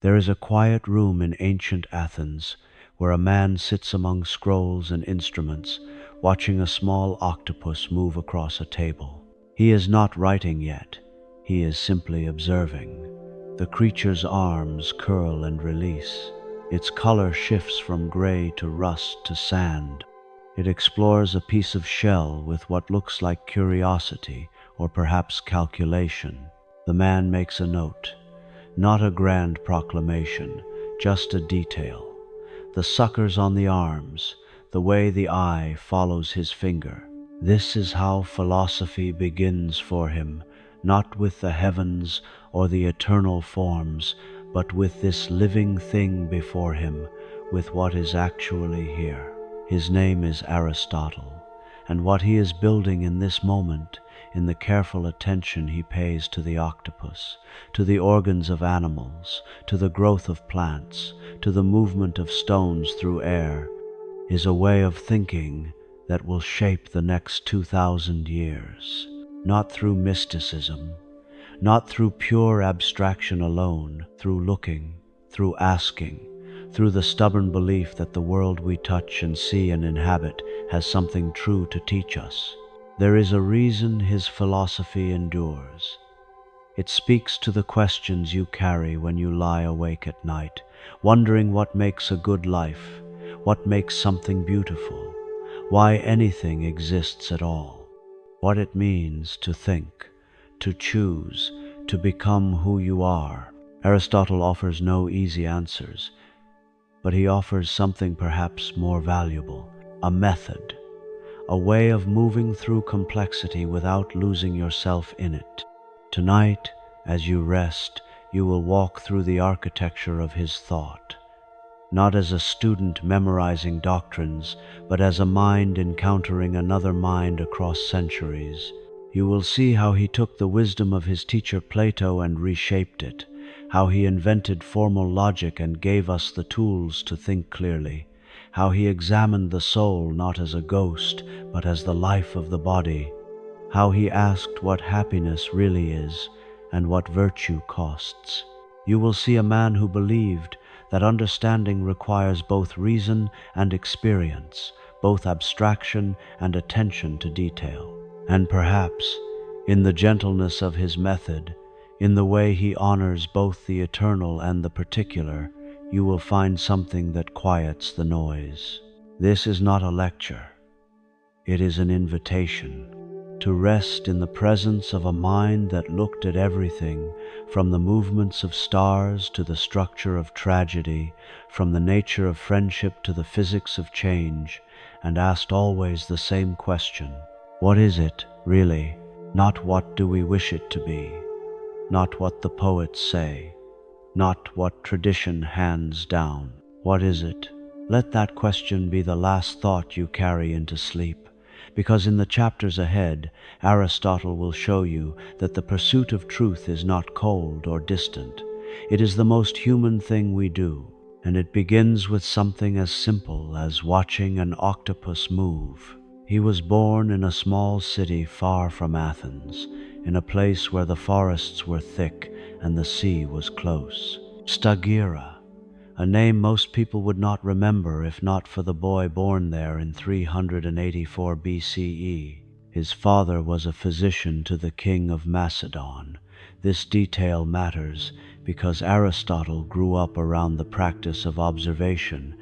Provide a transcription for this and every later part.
There is a quiet room in ancient Athens where a man sits among scrolls and instruments, watching a small octopus move across a table. He is not writing yet, he is simply observing. The creature's arms curl and release. Its color shifts from gray to rust to sand. It explores a piece of shell with what looks like curiosity or perhaps calculation. The man makes a note. Not a grand proclamation, just a detail. The suckers on the arms, the way the eye follows his finger. This is how philosophy begins for him, not with the heavens or the eternal forms, but with this living thing before him, with what is actually here. His name is Aristotle, and what he is building in this moment, in the careful attention he pays to the octopus, to the organs of animals, to the growth of plants, to the movement of stones through air, is a way of thinking that will shape the next 2,000 years, not through mysticism, not through pure abstraction alone, through looking, through asking, through the stubborn belief that the world we touch and see and inhabit has something true to teach us. There is a reason his philosophy endures. It speaks to the questions you carry when you lie awake at night, wondering what makes a good life, what makes something beautiful, why anything exists at all, what it means to think, to choose, to become who you are. Aristotle offers no easy answers, but he offers something perhaps more valuable, a method, a way of moving through complexity without losing yourself in it. Tonight, as you rest, you will walk through the architecture of his thought, not as a student memorizing doctrines, but as a mind encountering another mind across centuries. You will see how he took the wisdom of his teacher Plato and reshaped it, how he invented formal logic and gave us the tools to think clearly, how he examined the soul not as a ghost, but as the life of the body, how he asked what happiness really is and what virtue costs. You will see a man who believed that understanding requires both reason and experience, both abstraction and attention to detail. And perhaps, in the gentleness of his method, in the way he honors both the eternal and the particular, you will find something that quiets the noise. This is not a lecture. It is an invitation to rest in the presence of a mind that looked at everything, from the movements of stars to the structure of tragedy, from the nature of friendship to the physics of change, and asked always the same question: what is it, really? Not what do we wish it to be, not what the poets say, not what tradition hands down. What is it? Let that question be the last thought you carry into sleep, because in the chapters ahead, Aristotle will show you that the pursuit of truth is not cold or distant. It is the most human thing we do, and it begins with something as simple as watching an octopus move. He was born in a small city far from Athens, in a place where the forests were thick and the sea was close. Stagira, a name most people would not remember if not for the boy born there in 384 BCE. His father was a physician to the king of Macedon. This detail matters because Aristotle grew up around the practice of observation,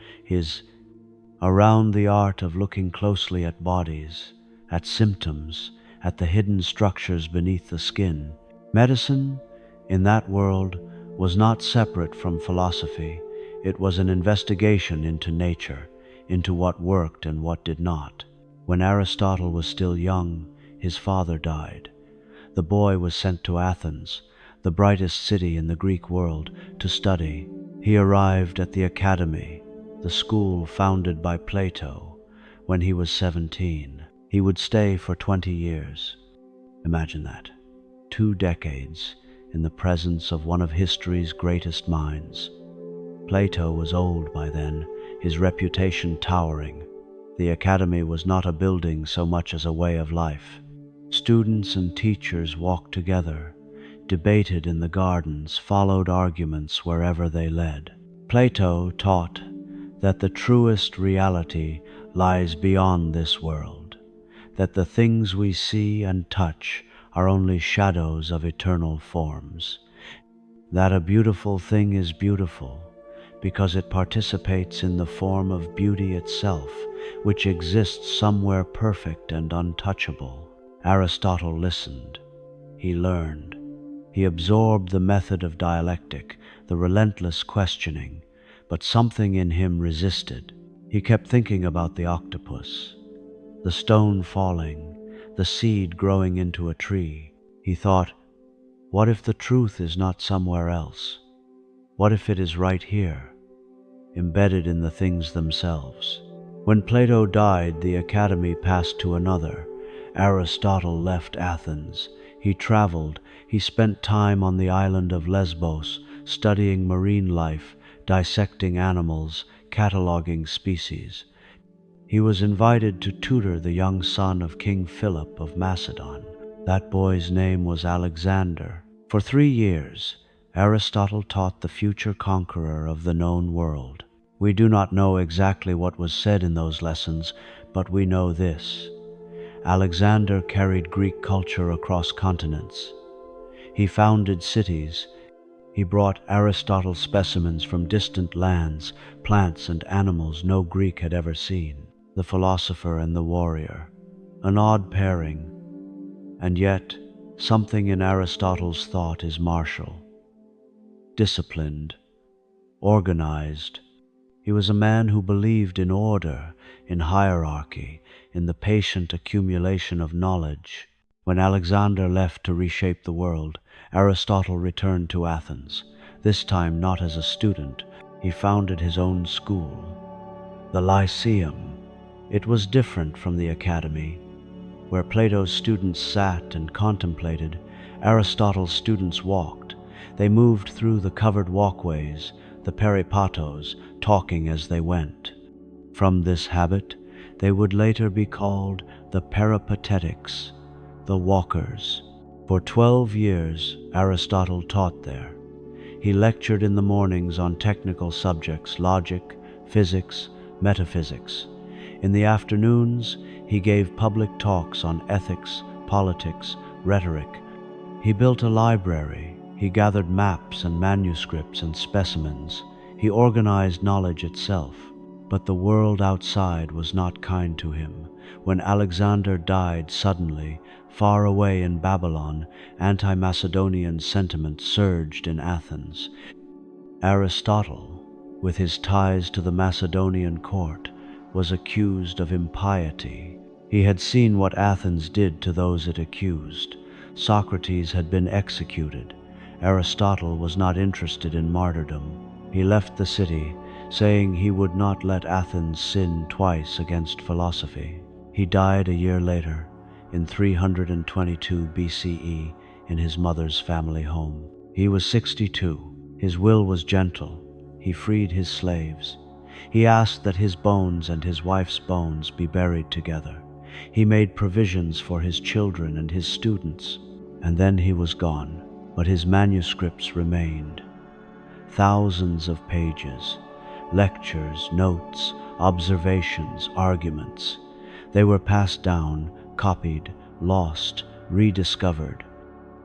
around the art of looking closely at bodies, at symptoms, at the hidden structures beneath the skin. Medicine, in that world, was not separate from philosophy. It was an investigation into nature, into what worked and what did not. When Aristotle was still young, his father died. The boy was sent to Athens, the brightest city in the Greek world, to study. He arrived at the academy, the school founded by Plato, when he was 17. He would stay for 20 years. Imagine that. 2 decades in the presence of one of history's greatest minds. Plato was old by then, his reputation towering. The academy was not a building so much as a way of life. Students and teachers walked together, debated in the gardens, followed arguments wherever they led. Plato taught that the truest reality lies beyond this world, that the things we see and touch are only shadows of eternal forms, that a beautiful thing is beautiful because it participates in the form of beauty itself, which exists somewhere perfect and untouchable. Aristotle listened. He learned. He absorbed the method of dialectic, the relentless questioning, but something in him resisted. He kept thinking about the octopus, the stone falling, the seed growing into a tree. He thought, what if the truth is not somewhere else? What if it is right here, embedded in the things themselves? When Plato died, the academy passed to another. Aristotle left Athens. He traveled. He spent time on the island of Lesbos, studying marine life, dissecting animals, cataloging species. He was invited to tutor the young son of King Philip of Macedon. That boy's name was Alexander. For 3 years, Aristotle taught the future conqueror of the known world. We do not know exactly what was said in those lessons, but we know this. Alexander carried Greek culture across continents. He founded cities. He brought Aristotle specimens from distant lands, plants and animals no Greek had ever seen. The philosopher and the warrior, an odd pairing, and yet something in Aristotle's thought is martial, disciplined, organized. He was a man who believed in order, in hierarchy, in the patient accumulation of knowledge. When Alexander left to reshape the world, Aristotle returned to Athens, this time not as a student. He founded his own school, the Lyceum. It was different from the academy, where Plato's students sat and contemplated. Aristotle's students walked. They moved through the covered walkways, the peripatos, talking as they went. From this habit, they would later be called the peripatetics, the walkers. For 12 years, Aristotle taught there. He lectured in the mornings on technical subjects, logic, physics, metaphysics. In the afternoons, he gave public talks on ethics, politics, rhetoric. He built a library. He gathered maps and manuscripts and specimens. He organized knowledge itself. But the world outside was not kind to him. When Alexander died suddenly, far away in Babylon, anti-Macedonian sentiment surged in Athens. Aristotle, with his ties to the Macedonian court, was accused of impiety. He had seen what Athens did to those it accused. Socrates had been executed. Aristotle was not interested in martyrdom. He left the city, saying he would not let Athens sin twice against philosophy. He died a year later, in 322 BCE, in his mother's family home. He was 62. His will was gentle. He freed his slaves. He asked that his bones and his wife's bones be buried together. He made provisions for his children and his students, and then he was gone. But his manuscripts remained. Thousands of pages, lectures, notes, observations, arguments. They were passed down, copied, lost, rediscovered.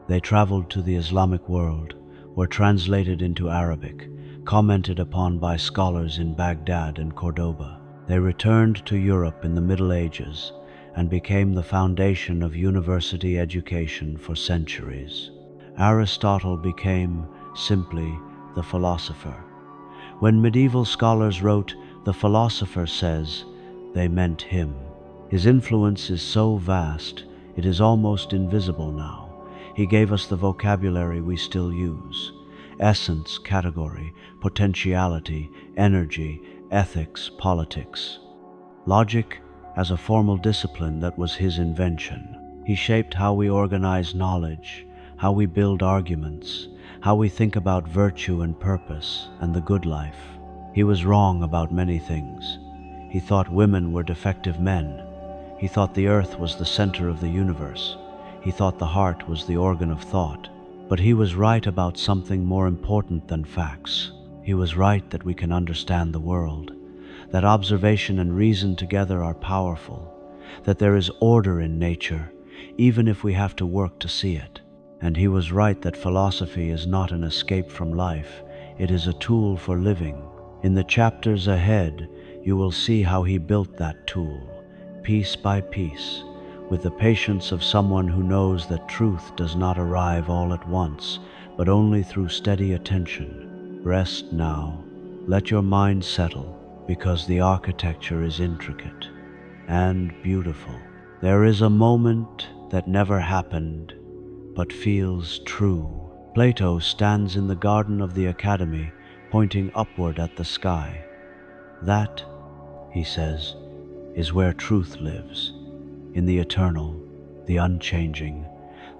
They traveled to the Islamic world, were translated into Arabic, commented upon by scholars in Baghdad and Cordoba. They returned to Europe in the Middle Ages and became the foundation of university education for centuries. Aristotle became simply the philosopher. When medieval scholars wrote, "the philosopher says," they meant him. His influence is so vast, it is almost invisible now. He gave us the vocabulary we still use: essence, category, potentiality, energy, ethics, politics. Logic as a formal discipline that was his invention. He shaped how we organize knowledge, how we build arguments, how we think about virtue and purpose and the good life. He was wrong about many things. He thought women were defective men. He thought the earth was the center of the universe. He thought the heart was the organ of thought. But he was right about something more important than facts. He was right that we can understand the world, that observation and reason together are powerful, that there is order in nature, even if we have to work to see it. And he was right that philosophy is not an escape from life, it is a tool for living. In the chapters ahead, you will see how he built that tool, piece by piece, with the patience of someone who knows that truth does not arrive all at once, but only through steady attention. Rest now. Let your mind settle, because the architecture is intricate and beautiful. There is a moment that never happened, but feels true. Plato stands in the garden of the academy, pointing upward at the sky. That, he says, is where truth lives, in the eternal, the unchanging,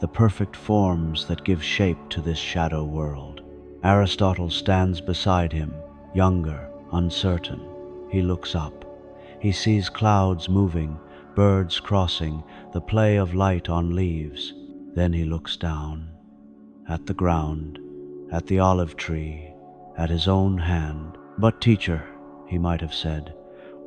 the perfect forms that give shape to this shadow world. Aristotle stands beside him, younger, uncertain. He looks up. He sees clouds moving, birds crossing, the play of light on leaves. Then he looks down, at the ground, at the olive tree, at his own hand. But teacher, he might have said,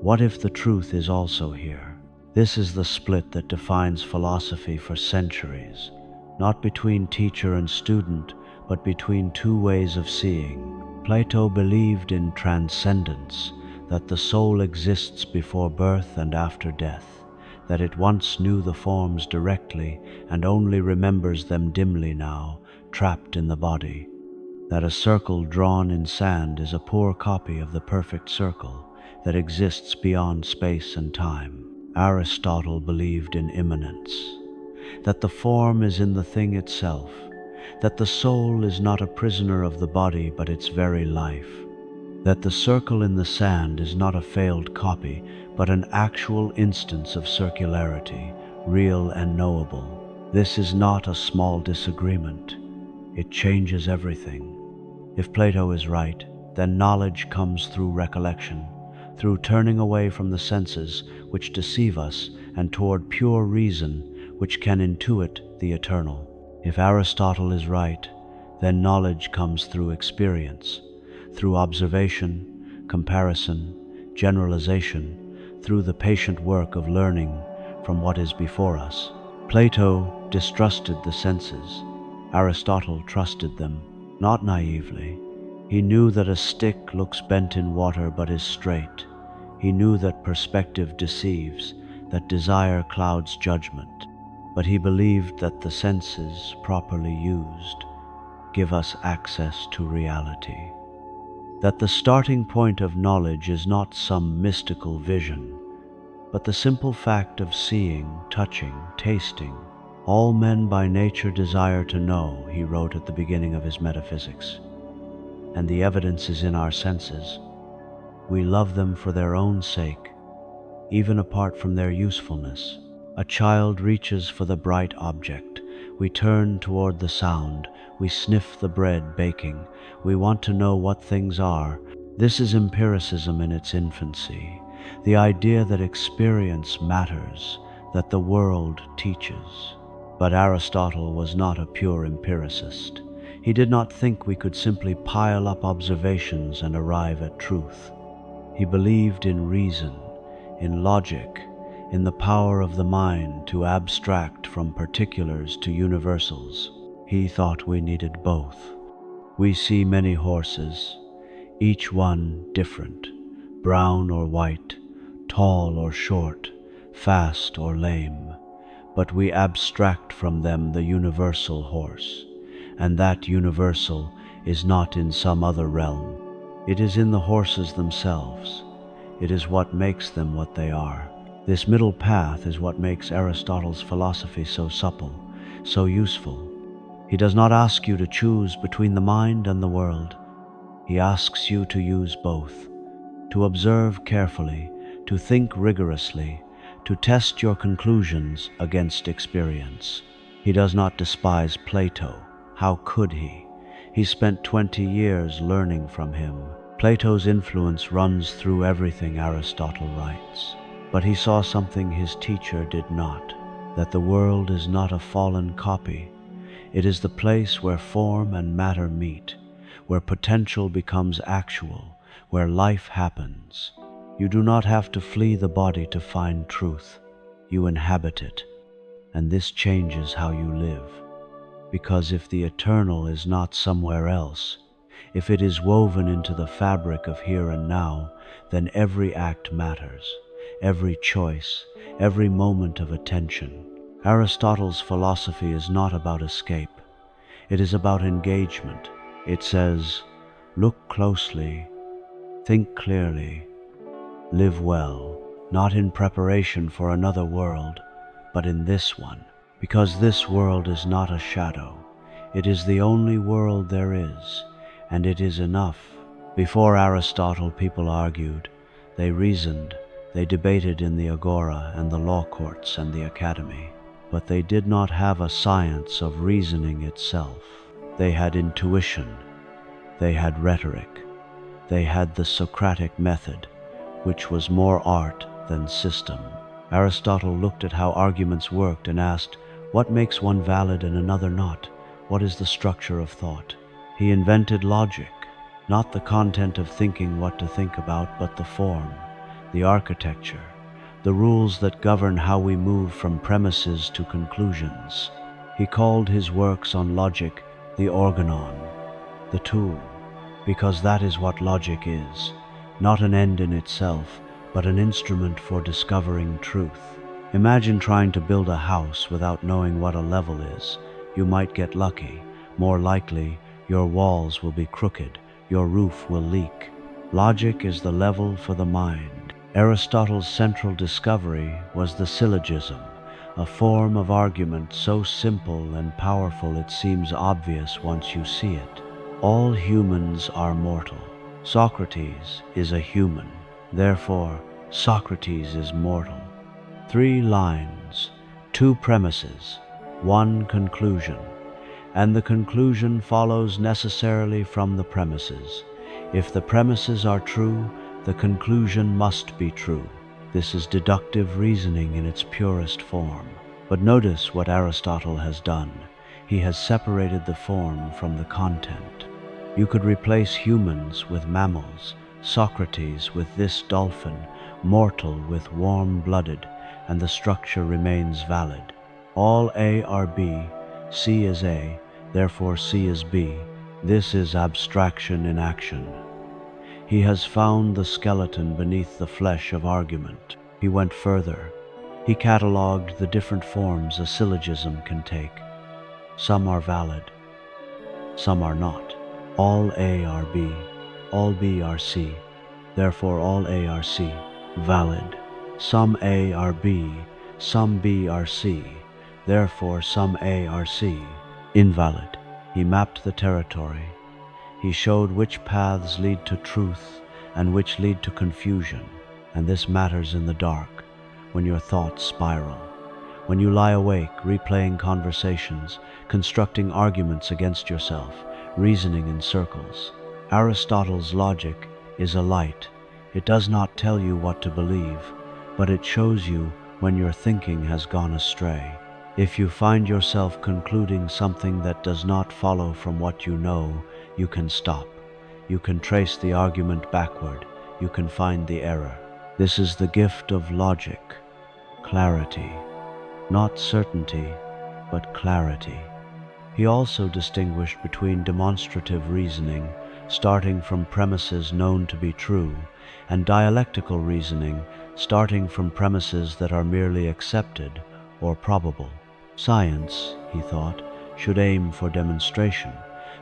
what if the truth is also here? This is the split that defines philosophy for centuries, not between teacher and student, but between two ways of seeing. Plato believed in transcendence, that the soul exists before birth and after death, that it once knew the forms directly and only remembers them dimly now, trapped in the body, that a circle drawn in sand is a poor copy of the perfect circle that exists beyond space and time. Aristotle believed in immanence, that the form is in the thing itself, that the soul is not a prisoner of the body but its very life, that the circle in the sand is not a failed copy but an actual instance of circularity, real and knowable. This is not a small disagreement. It changes everything. If Plato is right, then knowledge comes through recollection, through turning away from the senses which deceive us and toward pure reason which can intuit the eternal. If Aristotle is right, then knowledge comes through experience, through observation, comparison, generalization, through the patient work of learning from what is before us. Plato distrusted the senses. Aristotle trusted them, not naively. He knew that a stick looks bent in water but is straight. He knew that perspective deceives, that desire clouds judgment. But he believed that the senses, properly used, give us access to reality. That the starting point of knowledge is not some mystical vision, but the simple fact of seeing, touching, tasting. All men by nature desire to know, he wrote at the beginning of his Metaphysics, and the evidence is in our senses. We love them for their own sake, even apart from their usefulness. A child reaches for the bright object. We turn toward the sound. We sniff the bread baking. We want to know what things are. This is empiricism in its infancy, the idea that experience matters, that the world teaches. But Aristotle was not a pure empiricist. He did not think we could simply pile up observations and arrive at truth. He believed in reason, in logic, in the power of the mind to abstract from particulars to universals. He thought we needed both. We see many horses, each one different, brown or white, tall or short, fast or lame, but we abstract from them the universal horse, and that universal is not in some other realm. It is in the horses themselves. It is what makes them what they are. This middle path is what makes Aristotle's philosophy so supple, so useful. He does not ask you to choose between the mind and the world. He asks you to use both, to observe carefully, to think rigorously, to test your conclusions against experience. He does not despise Plato. How could he? He spent 20 years learning from him. Plato's influence runs through everything Aristotle writes. But he saw something his teacher did not, that the world is not a fallen copy. It is the place where form and matter meet, where potential becomes actual, where life happens. You do not have to flee the body to find truth. You inhabit it, and this changes how you live. Because if the eternal is not somewhere else, if it is woven into the fabric of here and now, then every act matters, every choice, every moment of attention. Aristotle's philosophy is not about escape. It is about engagement. It says, look closely, think clearly, live well, not in preparation for another world, but in this one. Because this world is not a shadow. It is the only world there is, and it is enough. Before Aristotle, people argued, they reasoned, they debated in the agora and the law courts and the academy. But they did not have a science of reasoning itself. They had intuition, they had rhetoric, they had the Socratic method, which was more art than system. Aristotle looked at how arguments worked and asked, what makes one valid and another not? What is the structure of thought? He invented logic, not the content of thinking what to think about, but the form, the architecture, the rules that govern how we move from premises to conclusions. He called his works on logic the Organon, the tool, because that is what logic is, not an end in itself, but an instrument for discovering truth. Imagine trying to build a house without knowing what a level is. You might get lucky. More likely, your walls will be crooked, your roof will leak. Logic is the level for the mind. Aristotle's central discovery was the syllogism, a form of argument so simple and powerful it seems obvious once you see it. All humans are mortal. Socrates is a human. Therefore, Socrates is mortal. 3 lines, 2 premises, 1 conclusion, and the conclusion follows necessarily from the premises. If the premises are true, the conclusion must be true. This is deductive reasoning in its purest form. But notice what Aristotle has done. He has separated the form from the content. You could replace humans with mammals, Socrates with this dolphin, mortal with warm-blooded, and the structure remains valid. All A are B, C is A, therefore C is B. This is abstraction in action. He has found the skeleton beneath the flesh of argument. He went further. He catalogued the different forms a syllogism can take. Some are valid, some are not. All A are B, all B are C, therefore all A are C, valid. Some A are B, some B are C, therefore some A are C, invalid. He mapped the territory. He showed which paths lead to truth and which lead to confusion, and this matters in the dark, when your thoughts spiral, when you lie awake replaying conversations, constructing arguments against yourself, reasoning in circles. Aristotle's logic is a light. It does not tell you what to believe, but it shows you when your thinking has gone astray. If you find yourself concluding something that does not follow from what you know, you can stop. You can trace the argument backward. You can find the error. This is the gift of logic, clarity. Not certainty, but clarity. He also distinguished between demonstrative reasoning, starting from premises known to be true, and dialectical reasoning, starting from premises that are merely accepted or probable. Science, he thought, should aim for demonstration,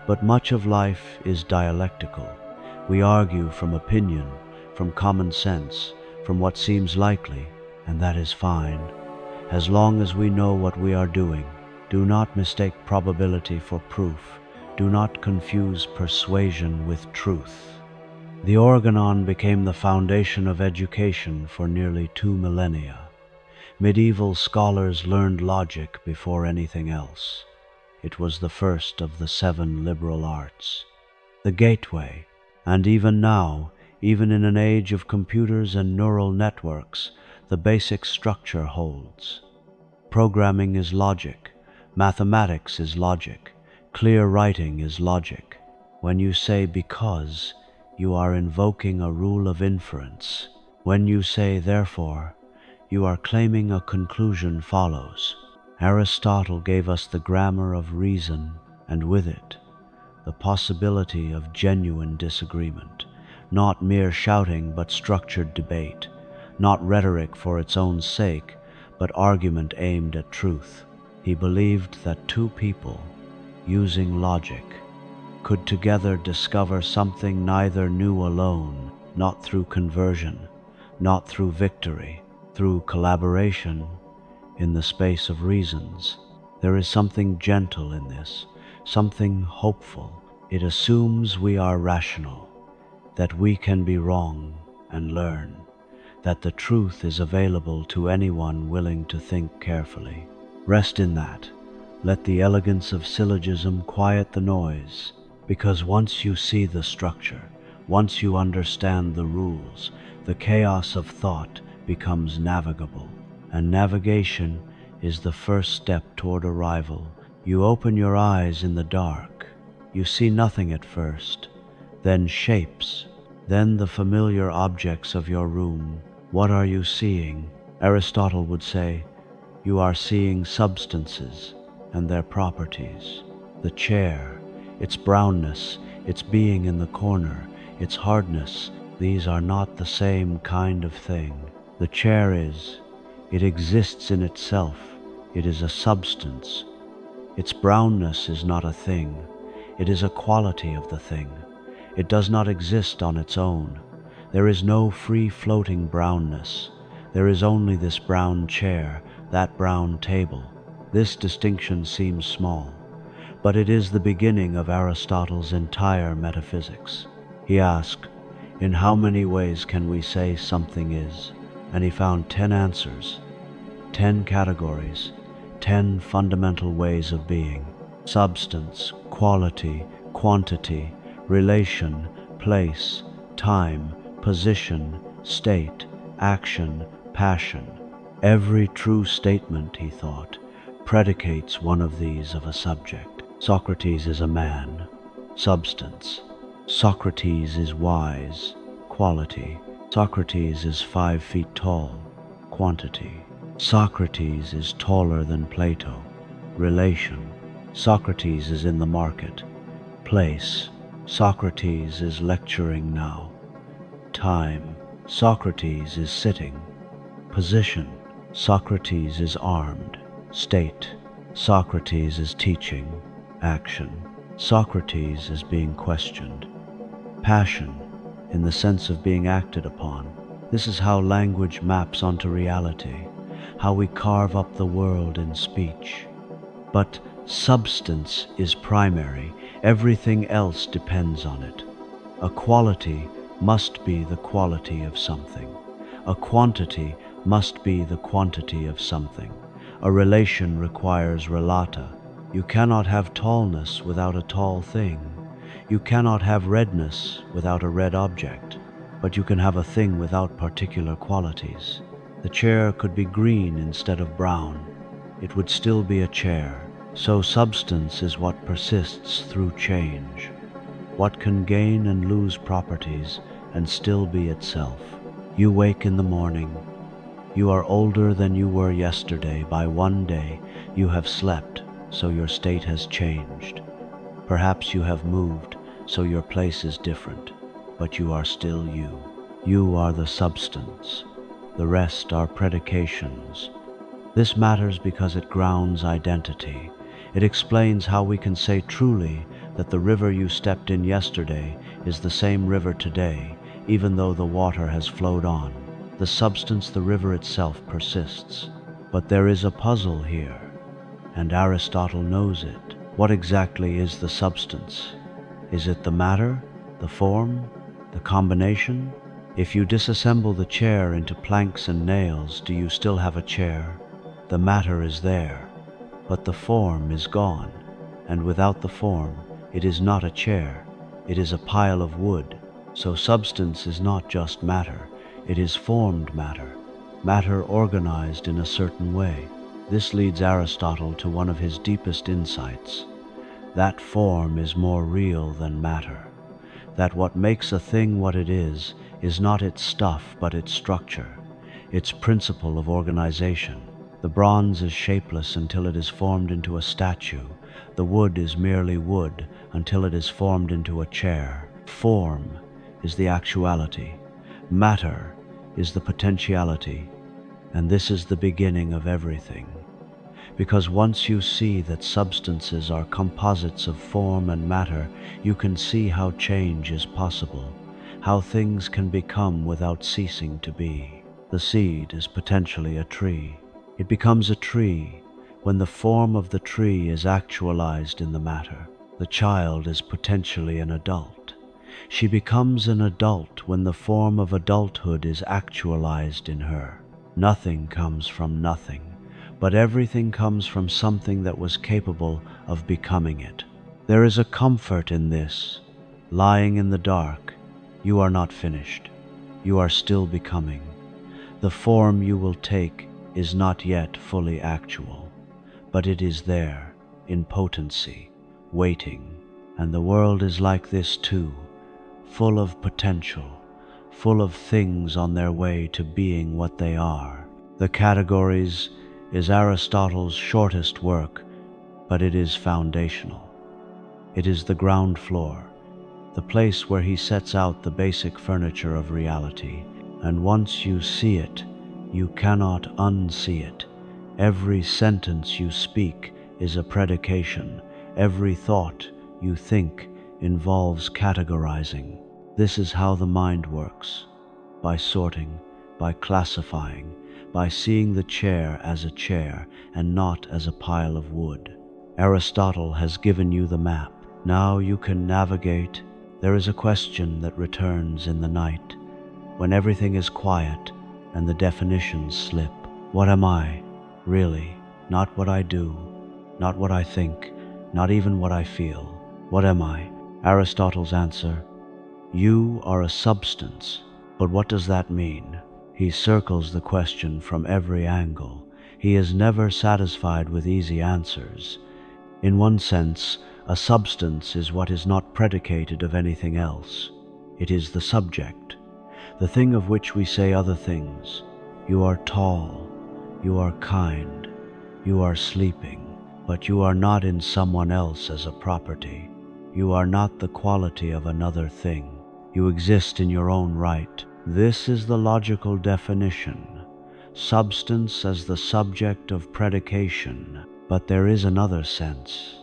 but much of life is dialectical. We argue from opinion, from common sense, from what seems likely, and that is fine, as long as we know what we are doing. Do not mistake probability for proof. Do not confuse persuasion with truth. The Organon became the foundation of education for nearly 2 millennia. Medieval scholars learned logic before anything else. It was the first of the 7 liberal arts, the gateway, and even now, even in an age of computers and neural networks, the basic structure holds. Programming is logic. Mathematics is logic. Clear writing is logic. When you say because, you are invoking a rule of inference. When you say therefore, you are claiming a conclusion follows. Aristotle gave us the grammar of reason, and with it, the possibility of genuine disagreement, not mere shouting but structured debate, not rhetoric for its own sake, but argument aimed at truth. He believed that two people, using logic, could together discover something neither knew alone, not through conversion, not through victory, through collaboration in the space of reasons. There is something gentle in this, something hopeful. It assumes we are rational, that we can be wrong and learn, that the truth is available to anyone willing to think carefully. Rest in that. Let the elegance of syllogism quiet the noise, because once you see the structure, once you understand the rules, the chaos of thought becomes navigable, and navigation is the first step toward arrival. You open your eyes in the dark. You see nothing at first, then shapes, then the familiar objects of your room. What are you seeing? Aristotle would say, you are seeing substances and their properties. The chair, its brownness, its being in the corner, its hardness, these are not the same kind of thing. The chair is. It exists in itself. It is a substance. Its brownness is not a thing. It is a quality of the thing. It does not exist on its own. There is no free-floating brownness. There is only this brown chair, that brown table. This distinction seems small, but it is the beginning of Aristotle's entire metaphysics. He asked, in how many ways can we say something is? And he found 10 answers, 10 categories, 10 fundamental ways of being: substance, quality, quantity, relation, place, time, position, state, action, passion. Every true statement, he thought, predicates one of these of a subject. Socrates is a man, substance. Socrates is wise, quality. Socrates is 5 feet tall, quantity. Socrates is taller than Plato, relation. Socrates is in the market, place. Socrates is lecturing now, time. Socrates is sitting, position. Socrates is armed, state. Socrates is teaching, action. Socrates is being questioned, passion, in the sense of being acted upon. This is how language maps onto reality, how we carve up the world in speech. But substance is primary. Everything else depends on it. A quality must be the quality of something. A quantity must be the quantity of something. A relation requires relata. You cannot have tallness without a tall thing. You cannot have redness without a red object, but you can have a thing without particular qualities. The chair could be green instead of brown. It would still be a chair. So substance is what persists through change, what can gain and lose properties and still be itself. You wake in the morning. You are older than you were yesterday by 1 day. You have slept, so your state has changed. Perhaps you have moved, so your place is different, but you are still you. You are the substance. The rest are predications. This matters because it grounds identity. It explains how we can say truly that the river you stepped in yesterday is the same river today, even though the water has flowed on. The substance, the river itself, persists. But there is a puzzle here, and Aristotle knows it. What exactly is the substance? Is it the matter, the form, the combination? If you disassemble the chair into planks and nails, do you still have a chair? The matter is there, but the form is gone, and without the form, it is not a chair, it is a pile of wood. So substance is not just matter, it is formed matter, matter organized in a certain way. This leads Aristotle to one of his deepest insights, that form is more real than matter, that what makes a thing what it is not its stuff but its structure, its principle of organization. The bronze is shapeless until it is formed into a statue. The wood is merely wood until it is formed into a chair. Form is the actuality. Matter is the potentiality. And this is the beginning of everything. Because once you see that substances are composites of form and matter, you can see how change is possible, how things can become without ceasing to be. The seed is potentially a tree. It becomes a tree when the form of the tree is actualized in the matter. The child is potentially an adult. She becomes an adult when the form of adulthood is actualized in her. Nothing comes from nothing, but everything comes from something that was capable of becoming it. There is a comfort in this. Lying in the dark, you are not finished. You are still becoming. The form you will take is not yet fully actual, but it is there, in potency, waiting. And the world is like this too, full of potential, full of things on their way to being what they are. The Categories is Aristotle's shortest work, but it is foundational. It is the ground floor, the place where he sets out the basic furniture of reality. And once you see it, you cannot unsee it. Every sentence you speak is a predication. Every thought you think involves categorizing. This is how the mind works, by sorting, by classifying, by seeing the chair as a chair and not as a pile of wood. Aristotle has given you the map. Now you can navigate. There is a question that returns in the night, when everything is quiet and the definitions slip. What am I, really? Not what I do, not what I think, not even what I feel. What am I? Aristotle's answer: you are a substance. But what does that mean? He circles the question from every angle. He is never satisfied with easy answers. In one sense, a substance is what is not predicated of anything else. It is the subject, the thing of which we say other things. You are tall, you are kind, you are sleeping, but you are not in someone else as a property. You are not the quality of another thing. You exist in your own right. This is the logical definition. Substance as the subject of predication. But there is another sense,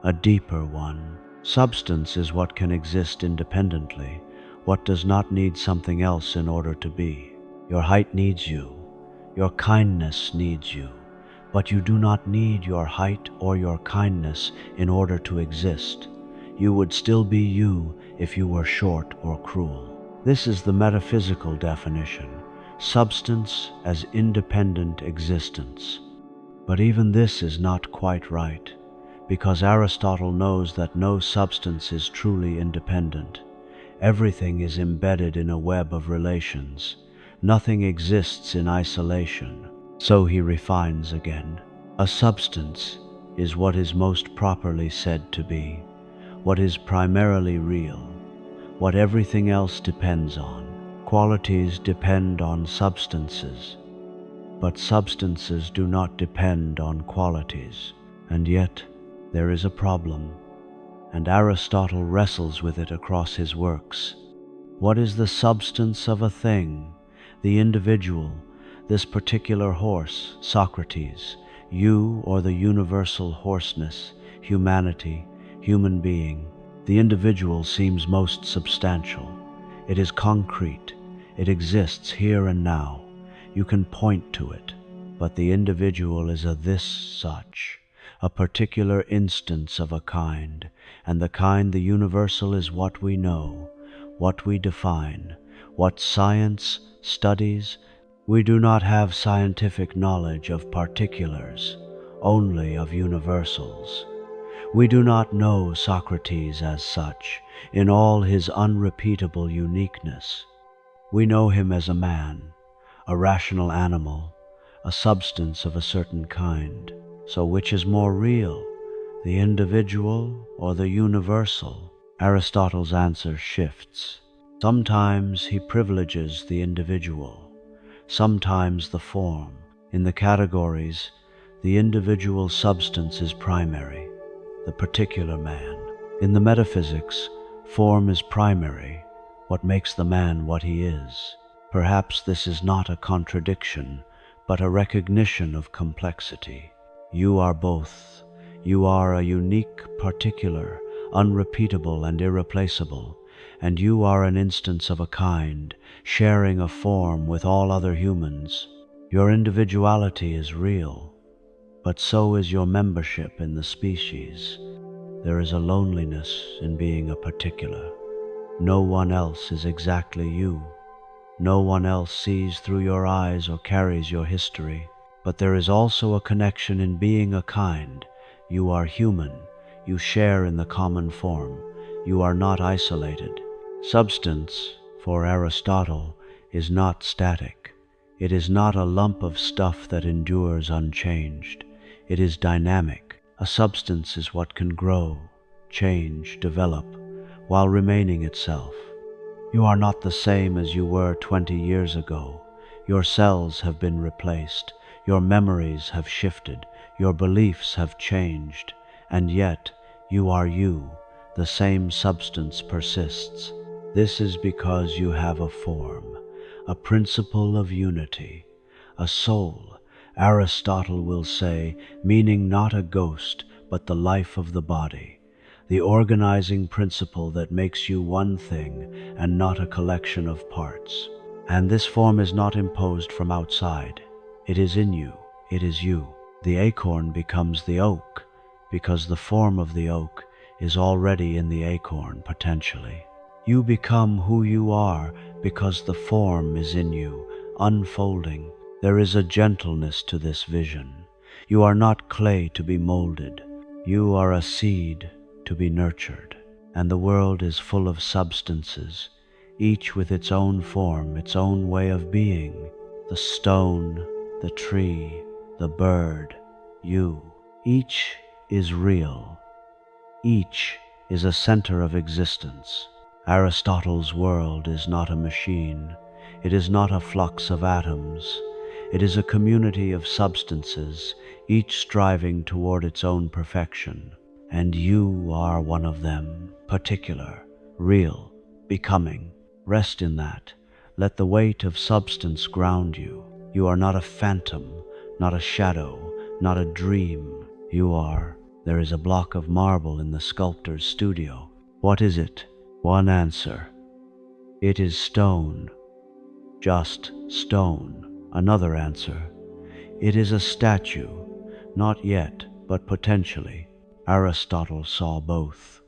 a deeper one. Substance is what can exist independently, what does not need something else in order to be. Your height needs you. Your kindness needs you. But you do not need your height or your kindness in order to exist. You would still be you if you were short or cruel. This is the metaphysical definition, substance as independent existence. But even this is not quite right, because Aristotle knows that no substance is truly independent. Everything is embedded in a web of relations. Nothing exists in isolation. So he refines again. A substance is what is most properly said to be, what is primarily real, what everything else depends on. Qualities depend on substances, but substances do not depend on qualities. And yet there is a problem, and Aristotle wrestles with it across his works. What is the substance of a thing? The individual, this particular horse, Socrates, you or the universal hoarseness, humanity, human being? The individual seems most substantial. It is concrete. It exists here and now. You can point to it. But the individual is a this such, a particular instance of a kind, and the kind, the universal, is what we know, what we define, what science studies. We do not have scientific knowledge of particulars, only of universals. We do not know Socrates as such, in all his unrepeatable uniqueness. We know him as a man, a rational animal, a substance of a certain kind. So which is more real, the individual or the universal? Aristotle's answer shifts. Sometimes he privileges the individual, sometimes the form. In the categories, the individual substance is primary, the particular man. In the metaphysics, form is primary, what makes the man what he is. Perhaps this is not a contradiction, but a recognition of complexity. You are both. You are a unique particular, unrepeatable and irreplaceable, and you are an instance of a kind, sharing a form with all other humans. Your individuality is real, but so is your membership in the species. There is a loneliness in being a particular. No one else is exactly you. No one else sees through your eyes or carries your history. But there is also a connection in being a kind. You are human. You share in the common form. You are not isolated. Substance, for Aristotle, is not static. It is not a lump of stuff that endures unchanged. It is dynamic. A substance is what can grow, change, develop, while remaining itself. You are not the same as you were 20 years ago. Your cells have been replaced. Your memories have shifted. Your beliefs have changed. And yet, you are you. The same substance persists. This is because you have a form, a principle of unity, a soul, Aristotle will say, meaning not a ghost, but the life of the body, the organizing principle that makes you one thing and not a collection of parts. And this form is not imposed from outside. It is in you. It is you. The acorn becomes the oak because the form of the oak is already in the acorn potentially. You become who you are because the form is in you, unfolding. There is a gentleness to this vision. You are not clay to be molded. You are a seed to be nurtured. And the world is full of substances, each with its own form, its own way of being. The stone, the tree, the bird, you. Each is real. Each is a center of existence. Aristotle's world is not a machine. It is not a flux of atoms. It is a community of substances, each striving toward its own perfection. And you are one of them, particular, real, becoming. Rest in that. Let the weight of substance ground you. You are not a phantom, not a shadow, not a dream. You are. There is a block of marble in the sculptor's studio. What is it? One answer. It is stone. Just stone. Another answer. It is a statue. Not yet, but potentially. Aristotle saw both.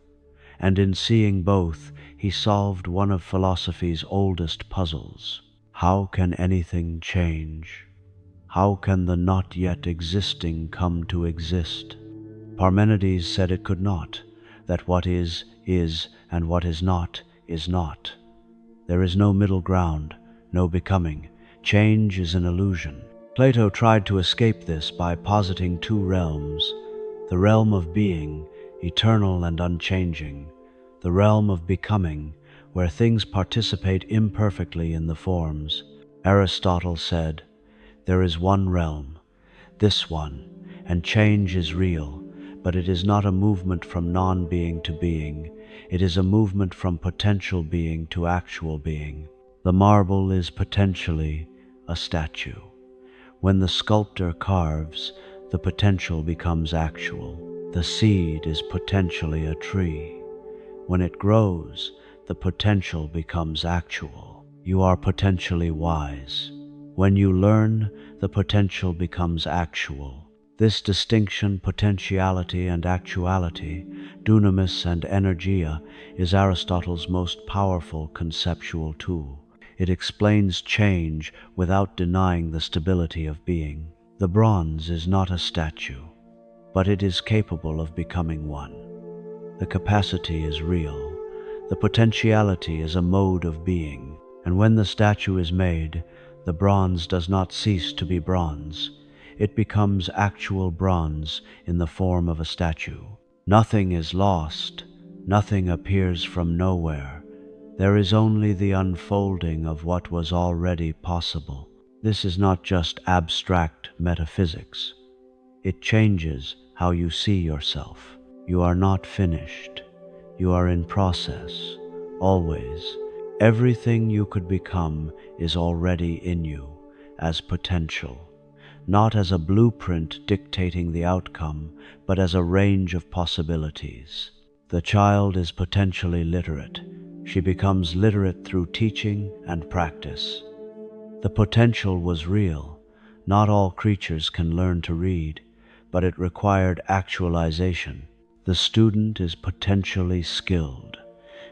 And in seeing both, he solved one of philosophy's oldest puzzles. How can anything change? How can the not yet existing come to exist? Parmenides said it could not, that what is, and what is not. There is no middle ground, no becoming. Change is an illusion. Plato tried to escape this by positing two realms, the realm of being, eternal and unchanging, the realm of becoming, where things participate imperfectly in the forms. Aristotle said, there is one realm, this one, and change is real, but it is not a movement from non-being to being. It is a movement from potential being to actual being. The marble is potentially a statue. When the sculptor carves, the potential becomes actual. The seed is potentially a tree. When it grows, the potential becomes actual. You are potentially wise. When you learn, the potential becomes actual. This distinction, potentiality and actuality, dunamis and energia, is Aristotle's most powerful conceptual tool. It explains change without denying the stability of being. The bronze is not a statue, but it is capable of becoming one. The capacity is real. The potentiality is a mode of being. And when the statue is made, the bronze does not cease to be bronze. It becomes actual bronze in the form of a statue. Nothing is lost, nothing appears from nowhere. There is only the unfolding of what was already possible. This is not just abstract metaphysics. It changes how you see yourself. You are not finished. You are in process, always. Everything you could become is already in you, as potential, not as a blueprint dictating the outcome, but as a range of possibilities. The child is potentially literate. She becomes literate through teaching and practice. The potential was real. Not all creatures can learn to read, but it required actualization. The student is potentially skilled.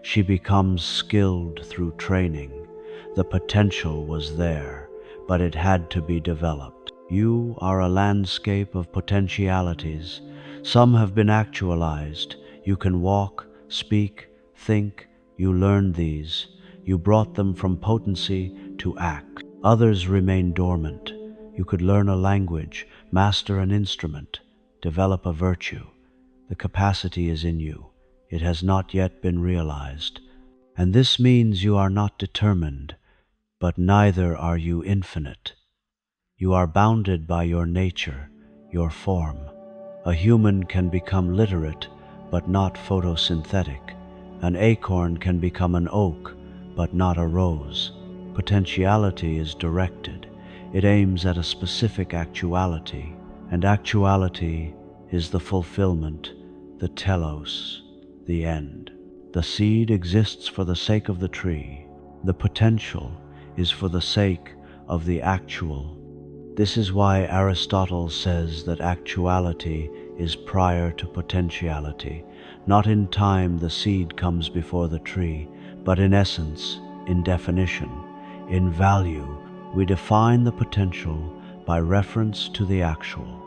She becomes skilled through training. The potential was there, but it had to be developed. You are a landscape of potentialities. Some have been actualized. You can walk, speak, think. You learned these. You brought them from potency to act. Others remain dormant. You could learn a language, master an instrument, develop a virtue. The capacity is in you. It has not yet been realized. And this means you are not determined, but neither are you infinite. You are bounded by your nature, your form. A human can become literate, but not photosynthetic. An acorn can become an oak, but not a rose. Potentiality is directed. It aims at a specific actuality, and actuality is the fulfillment, the telos, the end. The seed exists for the sake of the tree. The potential is for the sake of the actual. This is why Aristotle says that actuality is prior to potentiality. Not in time the seed comes before the tree, but in essence, in definition, in value. We define the potential by reference to the actual.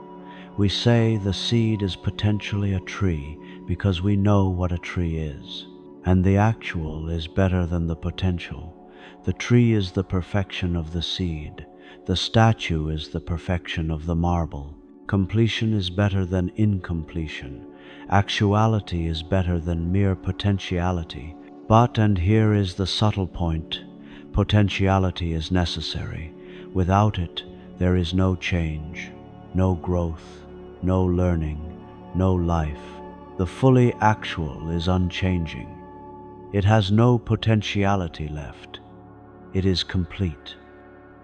We say the seed is potentially a tree because we know what a tree is. And the actual is better than the potential. The tree is the perfection of the seed. The statue is the perfection of the marble. Completion is better than incompletion. Actuality is better than mere potentiality. But, and here is the subtle point, potentiality is necessary. Without it, there is no change, no growth, no learning, no life. The fully actual is unchanging. It has no potentiality left. It is complete.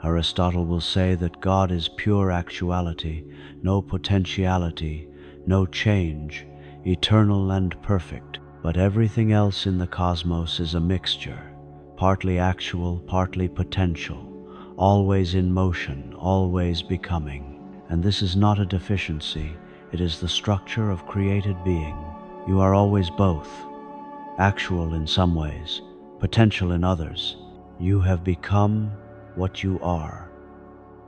Aristotle will say that God is pure actuality, no potentiality, no change, eternal and perfect. But everything else in the cosmos is a mixture, partly actual, partly potential, always in motion, always becoming. And this is not a deficiency, it is the structure of created being. You are always both, actual in some ways, potential in others. You have become what you are,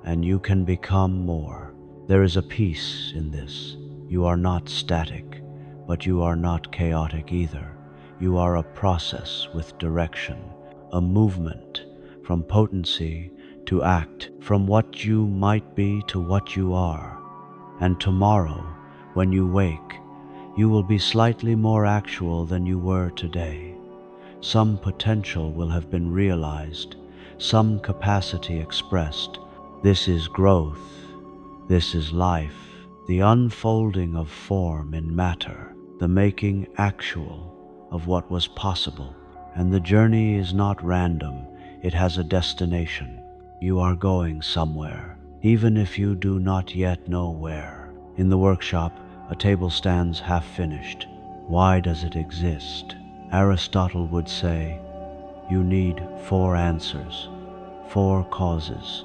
and you can become more. There is a peace in this. You are not static, but you are not chaotic either. You are a process with direction, a movement from potency to act, from what you might be to what you are. And tomorrow, when you wake, you will be slightly more actual than you were today. Some potential will have been realized, some capacity expressed. This is growth. This is life, the unfolding of form in matter, the making actual of what was possible. And the journey is not random, it has a destination. You are going somewhere, even if you do not yet know where. In the workshop, a table stands half finished. Why does it exist? Aristotle would say, you need 4 answers, 4 causes.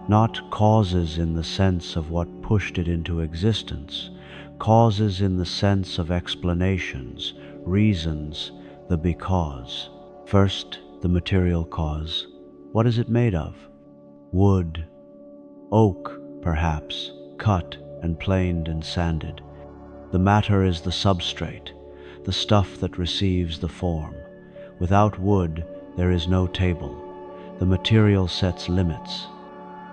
Not causes in the sense of what pushed it into existence, causes in the sense of explanations, reasons, the because. First, the material cause. What is it made of? Wood, oak, perhaps, cut and planed and sanded. The matter is the substrate, the stuff that receives the form. Without wood, there is no table. The material sets limits.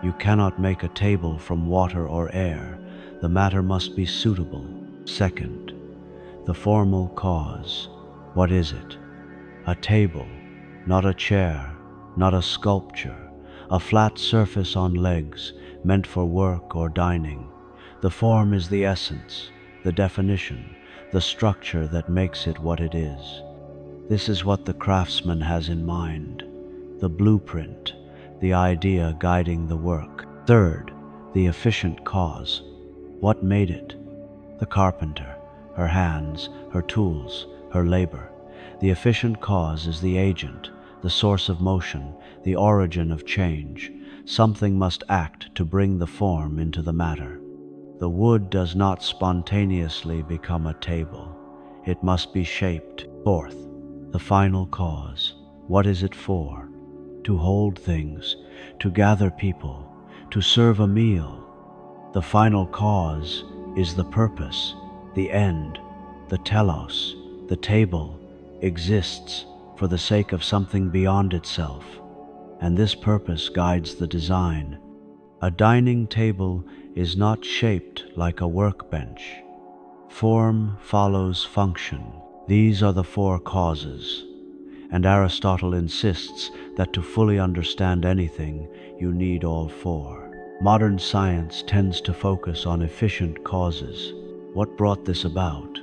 You cannot make a table from water or air. The matter must be suitable. Second, the formal cause. What is it? A table, not a chair, not a sculpture, a flat surface on legs, meant for work or dining. The form is the essence, the definition, the structure that makes it what it is. This is what the craftsman has in mind, the blueprint, the idea guiding the work. Third, the efficient cause. What made it? The carpenter, her hands, her tools, her labor. The efficient cause is the agent, the source of motion, the origin of change. Something must act to bring the form into the matter. The wood does not spontaneously become a table. It must be shaped. Fourth, the final cause. What is it for? To hold things, to gather people, to serve a meal. The final cause is the purpose, the end, the telos. The table exists for the sake of something beyond itself, and this purpose guides the design. A dining table is not shaped like a workbench. Form follows function. These are the four causes, and Aristotle insists that to fully understand anything, you need all four. Modern science tends to focus on efficient causes. What brought this about?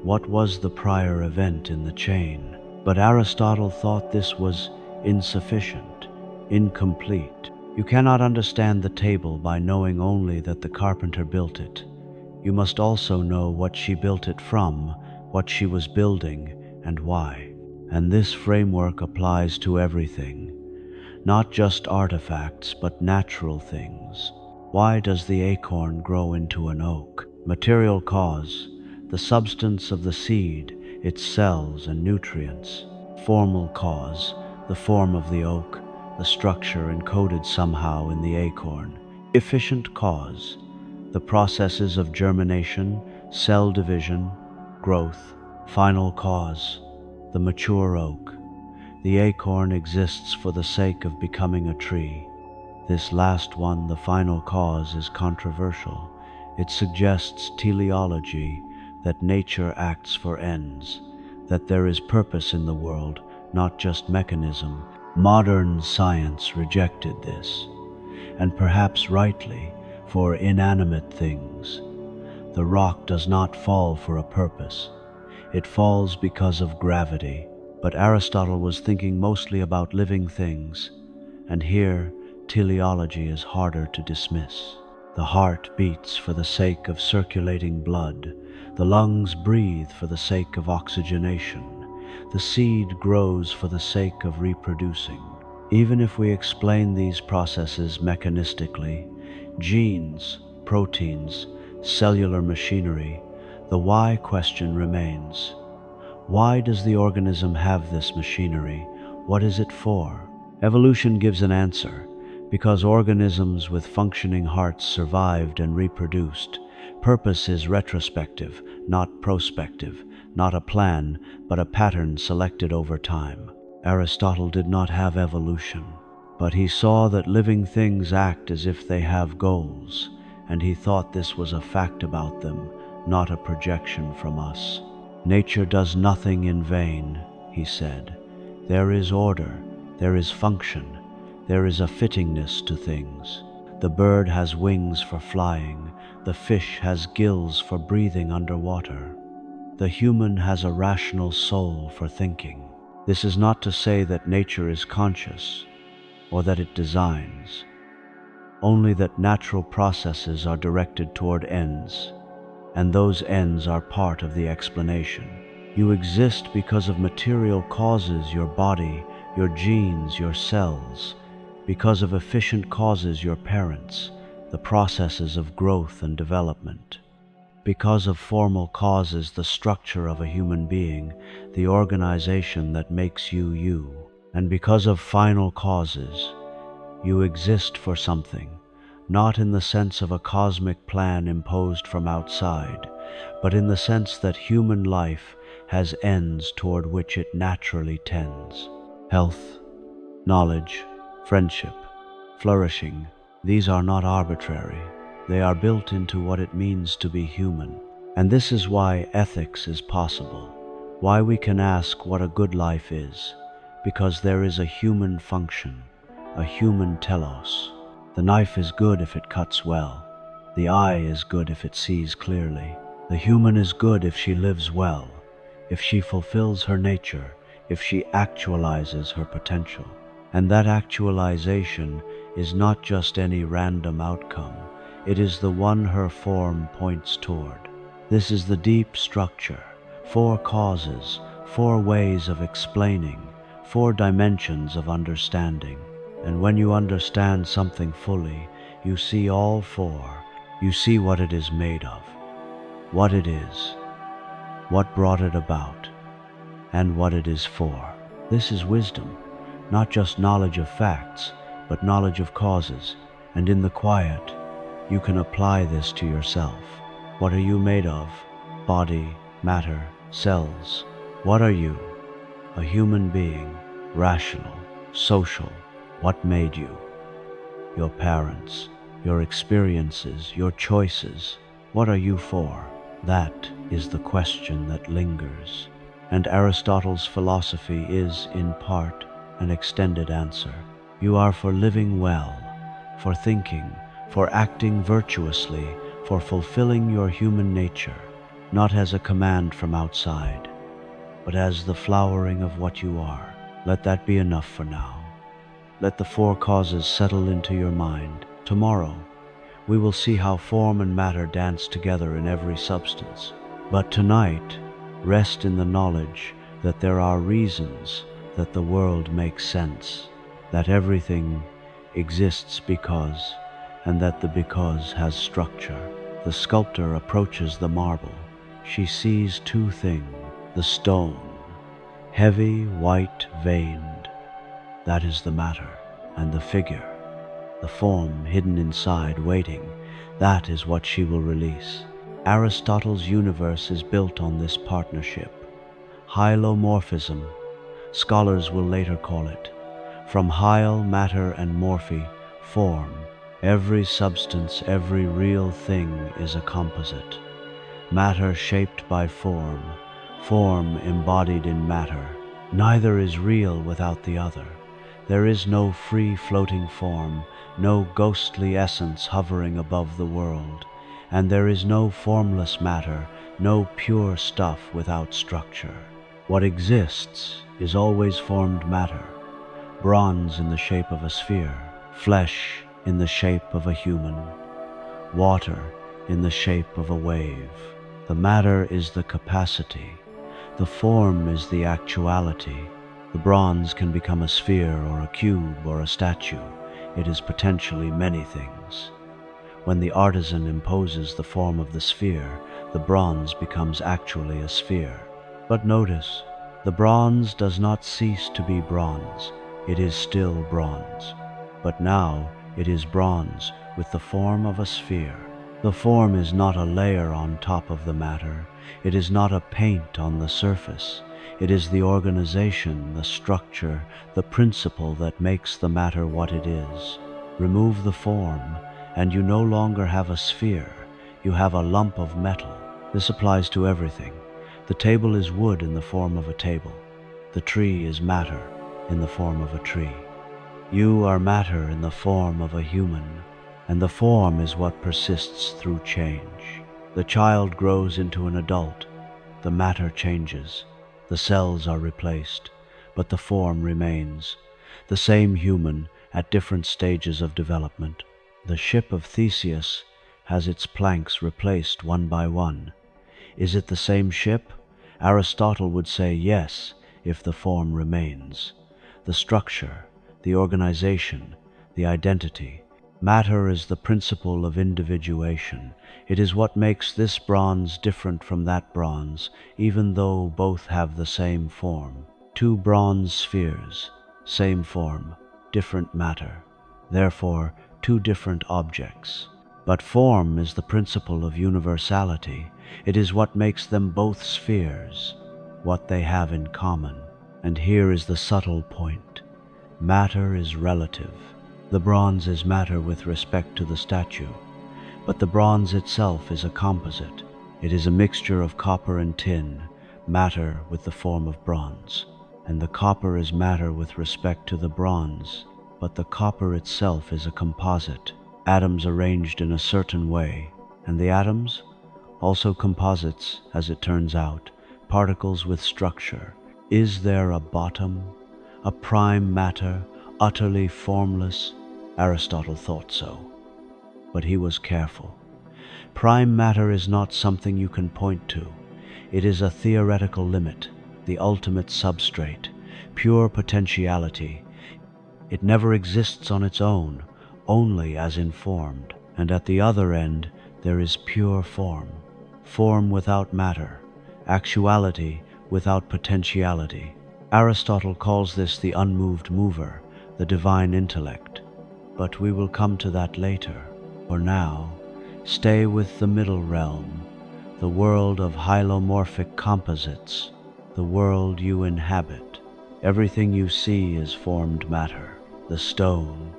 What was the prior event in the chain? But Aristotle thought this was insufficient, incomplete. You cannot understand the table by knowing only that the carpenter built it. You must also know what she built it from, what she was building, and why. And this framework applies to everything, not just artifacts, but natural things. Why does the acorn grow into an oak? Material cause, the substance of the seed, its cells and nutrients. Formal cause, the form of the oak, the structure encoded somehow in the acorn. Efficient cause, the processes of germination, cell division, growth. Final cause, the mature oak. The acorn exists for the sake of becoming a tree. This last one, the final cause, is controversial. It suggests teleology, that nature acts for ends, that there is purpose in the world, not just mechanism. Modern science rejected this, and perhaps rightly, for inanimate things. The rock does not fall for a purpose. It falls because of gravity. But Aristotle was thinking mostly about living things, and here teleology is harder to dismiss. The heart beats for the sake of circulating blood. The lungs breathe for the sake of oxygenation. The seed grows for the sake of reproducing. Even if we explain these processes mechanistically, genes, proteins, cellular machinery, the why question remains. Why does the organism have this machinery? What is it for? Evolution gives an answer. Because organisms with functioning hearts survived and reproduced. Purpose is retrospective, not prospective, not a plan, but a pattern selected over time. Aristotle did not have evolution, but he saw that living things act as if they have goals, and he thought this was a fact about them, not a projection from us. Nature does nothing in vain, he said. There is order, there is function, there is a fittingness to things. The bird has wings for flying, the fish has gills for breathing underwater. The human has a rational soul for thinking. This is not to say that nature is conscious, or that it designs, only that natural processes are directed toward ends, and those ends are part of the explanation. You exist because of material causes, your body, your genes, your cells, because of efficient causes, your parents, the processes of growth and development, because of formal causes, the structure of a human being, the organization that makes you you, and because of final causes, you exist for something, not in the sense of a cosmic plan imposed from outside, but in the sense that human life has ends toward which it naturally tends. Health, knowledge, friendship, flourishing, These are not arbitrary. They are built into what it means to be human. And this is why ethics is possible, why we can ask what a good life is, because there is a human function, a human telos. The knife is good if it cuts well. The eye is good if it sees clearly. The human is good if she lives well, if she fulfills her nature, if she actualizes her potential. And that actualization is not just any random outcome, it is the one her form points toward. This is the deep structure, 4 causes, 4 ways of explaining, 4 dimensions of understanding. And when you understand something fully, you see all 4. You see what it is made of, what it is, what brought it about, and what it is for. This is wisdom, not just knowledge of facts, but knowledge of causes. And in the quiet, you can apply this to yourself. What are you made of? Body, matter, cells. What are you? A human being, rational, social. What made you? Your parents, your experiences, your choices. What are you for? That is the question that lingers. And Aristotle's philosophy is, in part, an extended answer. You are for living well, for thinking, for acting virtuously, for fulfilling your human nature, not as a command from outside, but as the flowering of what you are. Let that be enough for now. Let the 4 causes settle into your mind. Tomorrow, we will see how form and matter dance together in every substance. But tonight, rest in the knowledge that there are reasons that the world makes sense, that everything exists because, and that the because has structure. The sculptor approaches the marble. She sees 2 things. The stone, heavy, white, veined, that is the matter, and the figure, the form hidden inside, waiting, that is what she will release. Aristotle's universe is built on this partnership. Hylomorphism, scholars will later call it. From hyl, matter, and morphe, form. Every substance, every real thing is a composite. Matter shaped by form, form embodied in matter. Neither is real without the other. There is no free floating form, no ghostly essence hovering above the world, and there is no formless matter, no pure stuff without structure. What exists is always formed matter, bronze in the shape of a sphere, flesh in the shape of a human, water in the shape of a wave. The matter is the capacity, the form is the actuality. The bronze can become a sphere or a cube or a statue. It is potentially many things. When the artisan imposes the form of the sphere, the bronze becomes actually a sphere. But notice, the bronze does not cease to be bronze. It is still bronze. But now it is bronze with the form of a sphere. The form is not a layer on top of the matter. It is not a paint on the surface. It is the organization, the structure, the principle that makes the matter what it is. Remove the form, and you no longer have a sphere. You have a lump of metal. This applies to everything. The table is wood in the form of a table. The tree is matter in the form of a tree. You are matter in the form of a human, and the form is what persists through change. The child grows into an adult. The matter changes. The cells are replaced, but the form remains. The same human at different stages of development. The ship of Theseus has its planks replaced one by one. Is it the same ship? Aristotle would say yes, if the form remains. The structure, the organization, the identity. Matter is the principle of individuation. It is what makes this bronze different from that bronze, even though both have the same form. 2 bronze spheres, same form, different matter. Therefore, 2 different objects. But form is the principle of universality. It is what makes them both spheres, what they have in common. And here is the subtle point. Matter is relative. The bronze is matter with respect to the statue, but the bronze itself is a composite. It is a mixture of copper and tin, matter with the form of bronze. And the copper is matter with respect to the bronze, but the copper itself is a composite, atoms arranged in a certain way, and the atoms? Also composites, as it turns out, particles with structure. Is there a bottom, a prime matter, utterly formless? Aristotle thought so, but he was careful. Prime matter is not something you can point to. It is a theoretical limit, the ultimate substrate, pure potentiality. It never exists on its own, only as informed. And at the other end, there is pure form, form without matter, actuality without potentiality. Aristotle calls this the unmoved mover, the divine intellect. But we will come to that later. For now, stay with the middle realm, the world of hylomorphic composites, the world you inhabit. Everything you see is formed matter, the stone,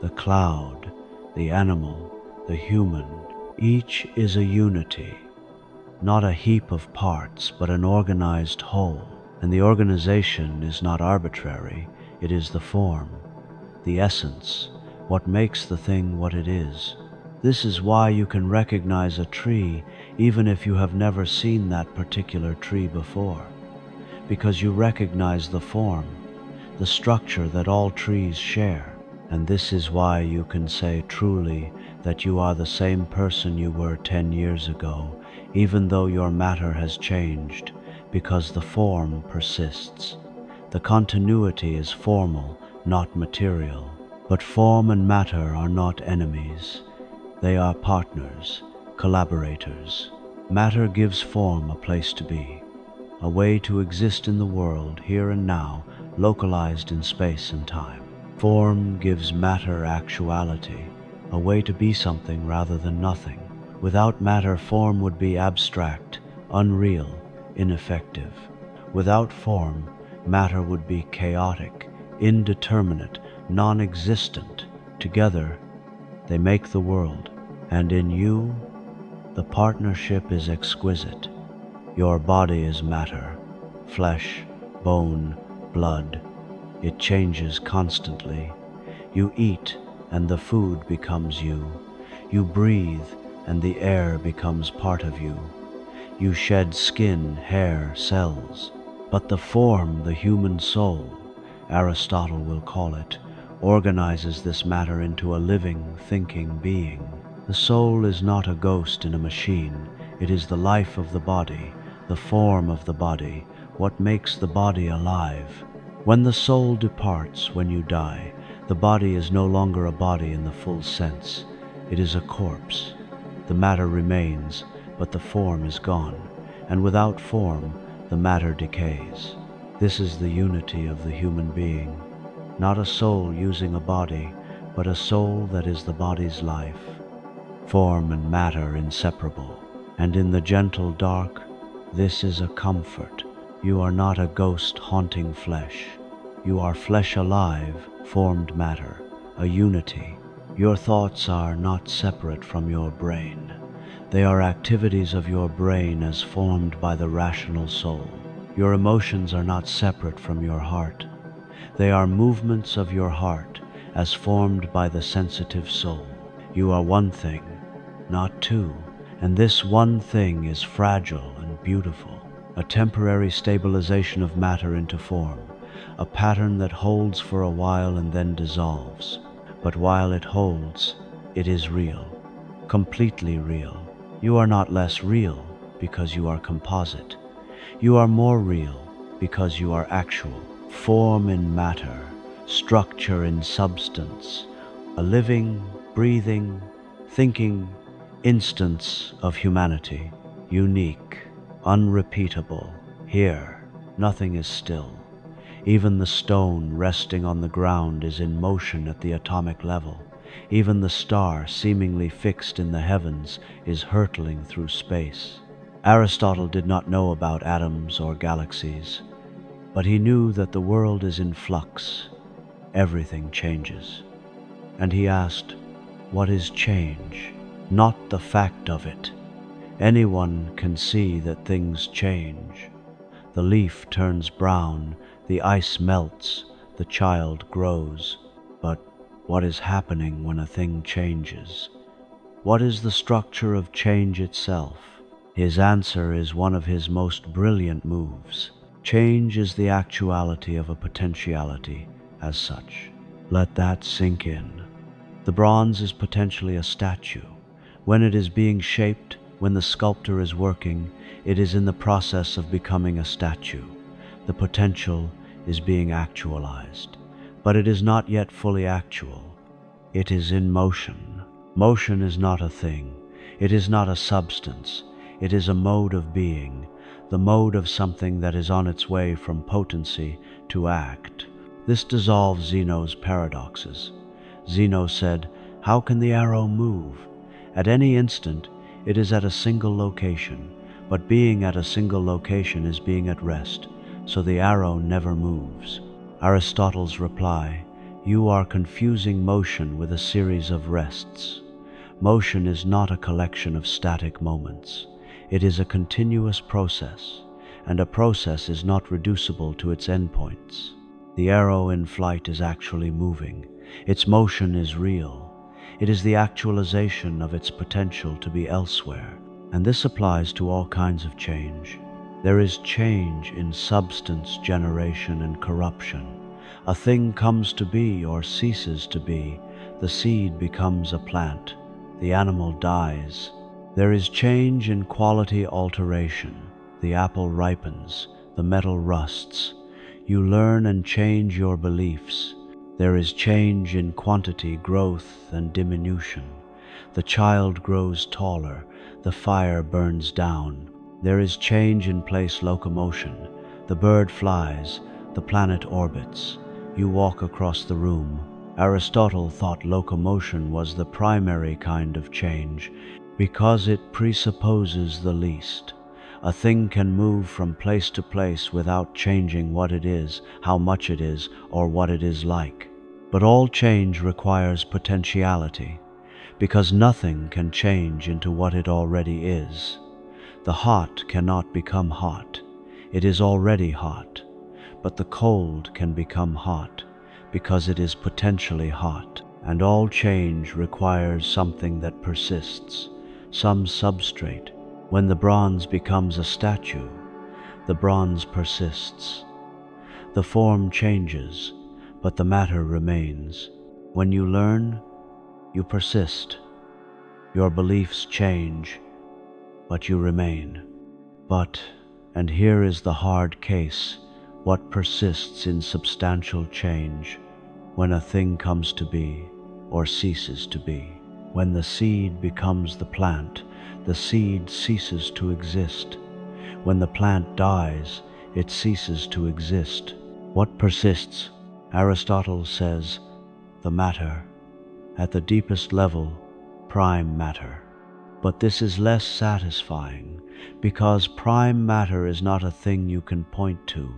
the cloud, the animal, the human. Each is a unity, not a heap of parts, but an organized whole. And the organization is not arbitrary, it is the form, the essence, what makes the thing what it is. This is why you can recognize a tree even if you have never seen that particular tree before, because you recognize the form, the structure that all trees share. And this is why you can say truly that you are the same person you were 10 years ago, even though your matter has changed, because the form persists. The continuity is formal, not material. But form and matter are not enemies. They are partners, collaborators. Matter gives form a place to be, a way to exist in the world, here and now, localized in space and time. Form gives matter actuality, a way to be something rather than nothing. Without matter, form would be abstract, unreal, ineffective. Without form, matter would be chaotic, indeterminate, non-existent. Together, they make the world. And in you, the partnership is exquisite. Your body is matter, flesh, bone, blood. It changes constantly. You eat, and the food becomes you. You breathe, and the air becomes part of you. You shed skin, hair, cells. But the form, the human soul, Aristotle will call it, organizes this matter into a living, thinking being. The soul is not a ghost in a machine. It is the life of the body, the form of the body, what makes the body alive. When the soul departs, when you die, the body is no longer a body in the full sense. It is a corpse. The matter remains, but the form is gone, and without form, the matter decays. This is the unity of the human being. Not a soul using a body, but a soul that is the body's life. Form and matter inseparable. And in the gentle dark, this is a comfort. You are not a ghost haunting flesh. You are flesh alive, formed matter, a unity. Your thoughts are not separate from your brain. They are activities of your brain as formed by the rational soul. Your emotions are not separate from your heart. They are movements of your heart as formed by the sensitive soul. You are one thing, not two, and this one thing is fragile and beautiful, a temporary stabilization of matter into form, a pattern that holds for a while and then dissolves. But while it holds, it is real, completely real. You are not less real because you are composite. You are more real because you are actual. Form in matter, structure in substance, a living, breathing, thinking instance of humanity, unique, unrepeatable. Here, nothing is still. Even the stone resting on the ground is in motion at the atomic level. Even the star, seemingly fixed in the heavens, is hurtling through space. Aristotle did not know about atoms or galaxies, but he knew that the world is in flux. Everything changes. and he asked, "What is change?" Not the fact of it. Anyone can see that things change. The leaf turns brown, the ice melts, the child grows. But what is happening when a thing changes? What is the structure of change itself? His answer is one of his most brilliant moves. Change is the actuality of a potentiality as such. Let that sink in. The bronze is potentially a statue. When it is being shaped, when the sculptor is working, it is in the process of becoming a statue. The potential is being actualized, but it is not yet fully actual. It is in motion. Motion is not a thing. It is not a substance. It is a mode of being, the mode of something that is on its way from potency to act. This dissolves Zeno's paradoxes. Zeno said, "How can the arrow move? At any instant, it is at a single location, but being at a single location is being at rest, so the arrow never moves." Aristotle's reply, "You are confusing motion with a series of rests. Motion is not a collection of static moments. It is a continuous process, and a process is not reducible to its endpoints. The arrow in flight is actually moving. Its motion is real. It is the actualization of its potential to be elsewhere, and this applies to all kinds of change. There is change in substance, generation, and corruption. A thing comes to be or ceases to be. The seed becomes a plant. The animal dies. There is change in quality alteration. The apple ripens. The metal rusts. You learn and change your beliefs. There is change in quantity, growth, and diminution. The child grows taller. The fire burns down. There is change in place, locomotion. The bird flies. The planet orbits. You walk across the room. Aristotle thought locomotion was the primary kind of change because it presupposes the least. A thing can move from place to place without changing what it is, how much it is, or what it is like. But all change requires potentiality, because nothing can change into what it already is. The hot cannot become hot. It is already hot. But the cold can become hot, because it is potentially hot. And all change requires something that persists, some substrate. When the bronze becomes a statue, the bronze persists. The form changes, but the matter remains. When you learn, you persist. Your beliefs change, but you remain. But, and here is the hard case, what persists in substantial change when a thing comes to be or ceases to be? When the seed becomes the plant, the seed ceases to exist. When the plant dies, it ceases to exist. What persists? Aristotle says, the matter, at the deepest level, prime matter. But this is less satisfying, because prime matter is not a thing you can point to.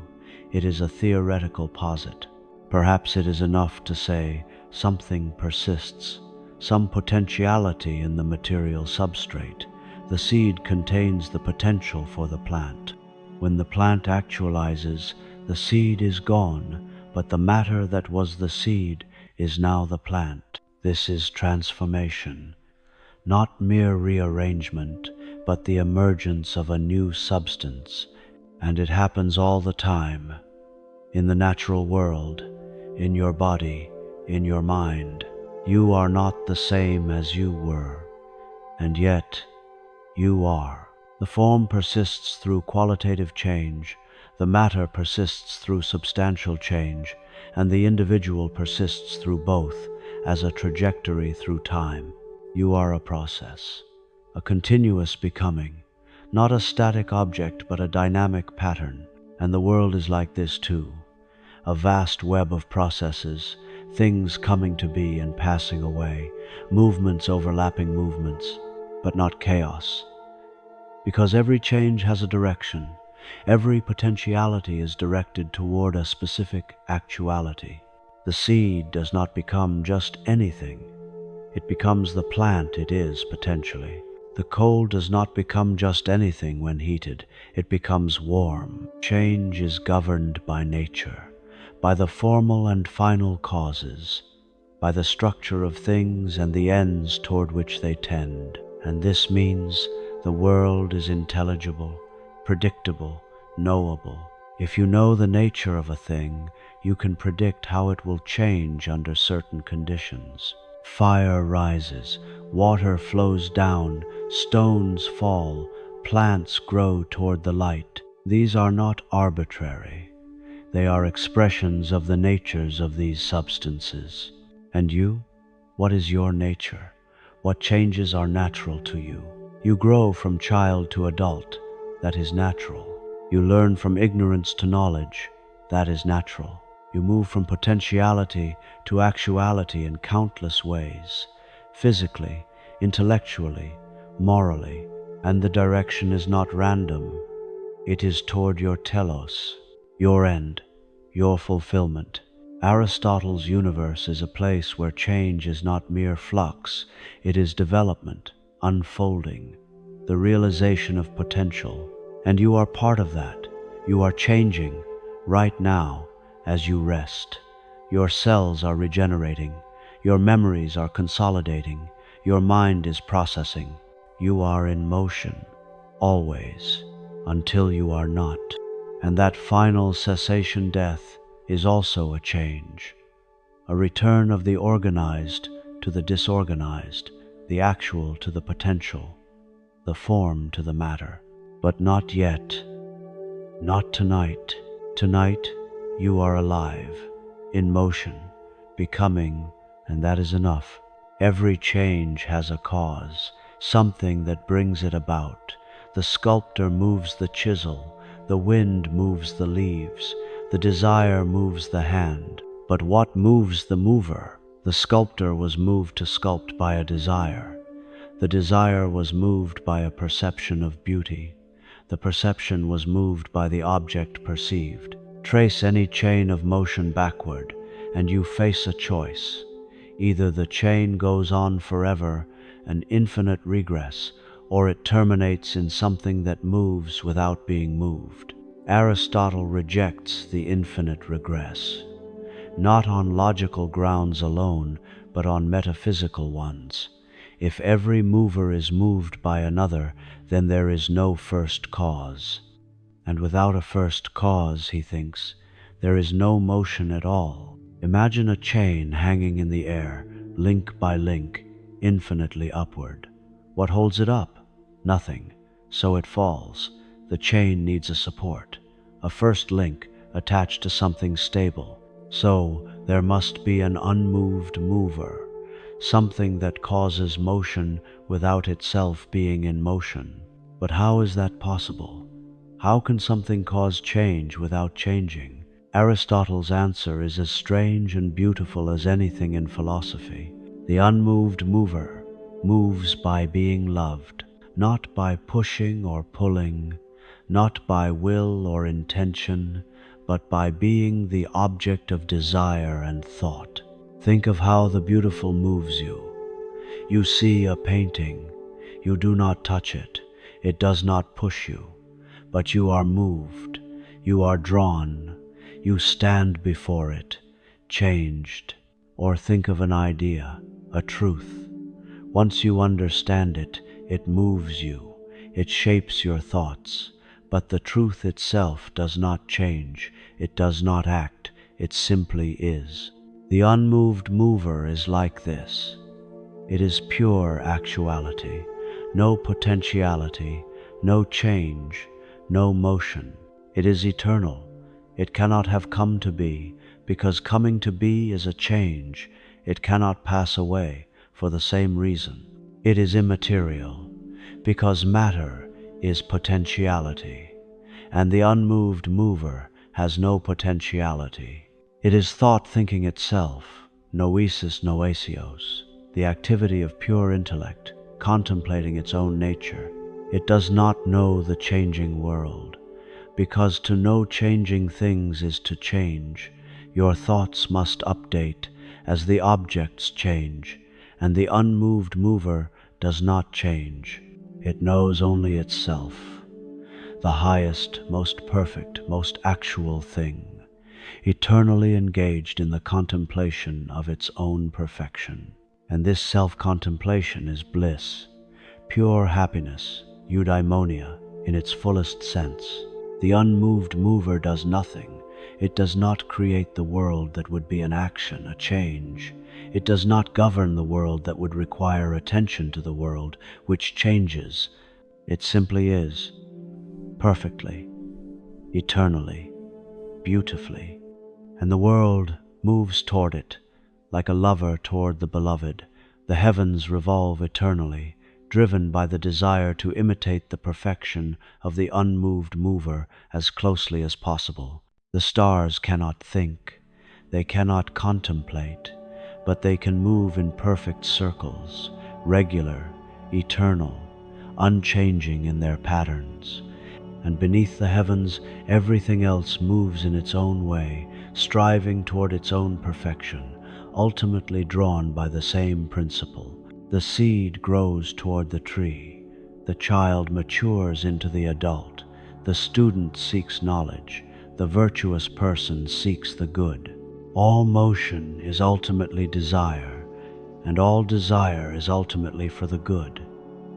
It is a theoretical posit. Perhaps it is enough to say something persists, some potentiality in the material substrate. The seed contains the potential for the plant. When the plant actualizes, the seed is gone, but the matter that was the seed is now the plant. This is transformation, not mere rearrangement, but the emergence of a new substance, and it happens all the time, in the natural world, in your body, in your mind. You are not the same as you were, and yet you are. The form persists through qualitative change, the matter persists through substantial change, and the individual persists through both as a trajectory through time. You are a process, a continuous becoming, not a static object but a dynamic pattern, and the world is like this too. A vast web of processes, things coming to be and passing away, movements overlapping movements, but not chaos. Because every change has a direction, every potentiality is directed toward a specific actuality. The seed does not become just anything. It becomes the plant it is potentially. The coal does not become just anything when heated. It becomes warm. Change is governed by nature, by the formal and final causes, by the structure of things and the ends toward which they tend. And this means the world is intelligible, predictable, knowable. If you know the nature of a thing, you can predict how it will change under certain conditions. Fire rises, water flows down, stones fall, plants grow toward the light. These are not arbitrary. They are expressions of the natures of these substances. And you? What is your nature? What changes are natural to you? You grow from child to adult. That is natural. You learn from ignorance to knowledge. That is natural. You move from potentiality to actuality in countless ways, physically, intellectually, morally, and the direction is not random. It is toward your telos, your end, your fulfillment. Aristotle's universe is a place where change is not mere flux, it is development, unfolding, the realization of potential. And you are part of that. You are changing right now as you rest. Your cells are regenerating, your memories are consolidating, your mind is processing. You are in motion, always, until you are not. And that final cessation death is also a change, a return of the organized to the disorganized, the actual to the potential, the form to the matter. But not yet, not tonight. Tonight, you are alive, in motion, becoming, and that is enough. Every change has a cause, something that brings it about. The sculptor moves the chisel, the wind moves the leaves, the desire moves the hand. But what moves the mover? The sculptor was moved to sculpt by a desire. The desire was moved by a perception of beauty. The perception was moved by the object perceived. Trace any chain of motion backward, and you face a choice. Either the chain goes on forever, an infinite regress, or it terminates in something that moves without being moved. Aristotle rejects the infinite regress, not on logical grounds alone, but on metaphysical ones. If every mover is moved by another, then there is no first cause. And without a first cause, he thinks, there is no motion at all. Imagine a chain hanging in the air, link by link, infinitely upward. What holds it up? Nothing. So it falls. The chain needs a support, a first link attached to something stable. So there must be an unmoved mover, something that causes motion without itself being in motion. But how is that possible? How can something cause change without changing? Aristotle's answer is as strange and beautiful as anything in philosophy. The unmoved mover moves by being loved, not by pushing or pulling, not by will or intention, but by being the object of desire and thought. Think of how the beautiful moves you. You see a painting. You do not touch it. It does not push you. But you are moved. You are drawn. You stand before it, changed. Or think of an idea, a truth. Once you understand it, it moves you. It shapes your thoughts. But the truth itself does not change. It does not act. It simply is. The unmoved mover is like this. It is pure actuality, no potentiality, no change, no motion. It is eternal. It cannot have come to be, because coming to be is a change. It cannot pass away for the same reason. It is immaterial, because matter is potentiality, and the unmoved mover has no potentiality. It is thought thinking itself, noesis noesios, the activity of pure intellect, contemplating its own nature. It does not know the changing world, because to know changing things is to change. Your thoughts must update as the objects change, and the unmoved mover does not change. It knows only itself, the highest, most perfect, most actual thing, eternally engaged in the contemplation of its own perfection. And this self-contemplation is bliss, pure happiness, Eudaimonia, in its fullest sense. The unmoved mover does nothing. It does not create the world that would be an action, a change. It does not govern the world that would require attention to the world, which changes. It simply is, perfectly, eternally, beautifully. And the world moves toward it, like a lover toward the beloved. The heavens revolve eternally, driven by the desire to imitate the perfection of the unmoved mover as closely as possible. The stars cannot think, they cannot contemplate, but they can move in perfect circles, regular, eternal, unchanging in their patterns. And beneath the heavens, everything else moves in its own way, striving toward its own perfection, ultimately drawn by the same principle. The seed grows toward the tree, the child matures into the adult, the student seeks knowledge, the virtuous person seeks the good. All motion is ultimately desire, and all desire is ultimately for the good,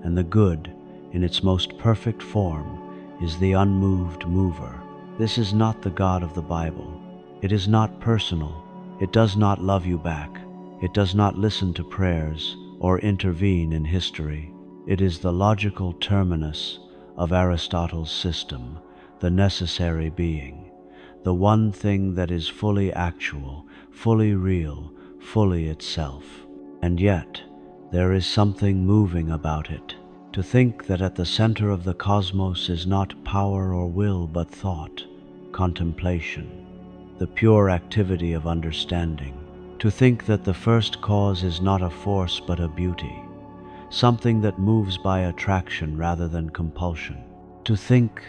and the good, in its most perfect form, is the unmoved mover. This is not the God of the Bible. It is not personal. It does not love you back. It does not listen to prayers or intervene in history. It is the logical terminus of Aristotle's system, the necessary being, the one thing that is fully actual, fully real, fully itself. And yet, there is something moving about it. To think that at the center of the cosmos is not power or will but thought, contemplation, the pure activity of understanding. To think that the first cause is not a force but a beauty, something that moves by attraction rather than compulsion. To think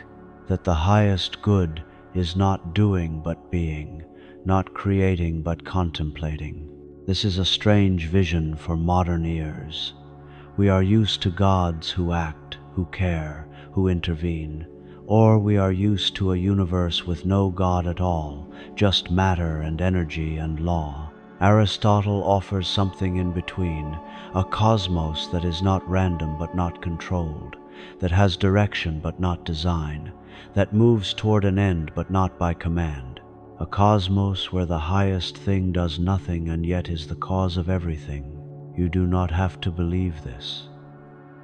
that the highest good is not doing but being, not creating but contemplating. This is a strange vision for modern ears. We are used to gods who act, who care, who intervene, or we are used to a universe with no God at all, just matter and energy and law. Aristotle offers something in between, a cosmos that is not random but not controlled, that has direction but not design, that moves toward an end but not by command. A cosmos where the highest thing does nothing and yet is the cause of everything. You do not have to believe this.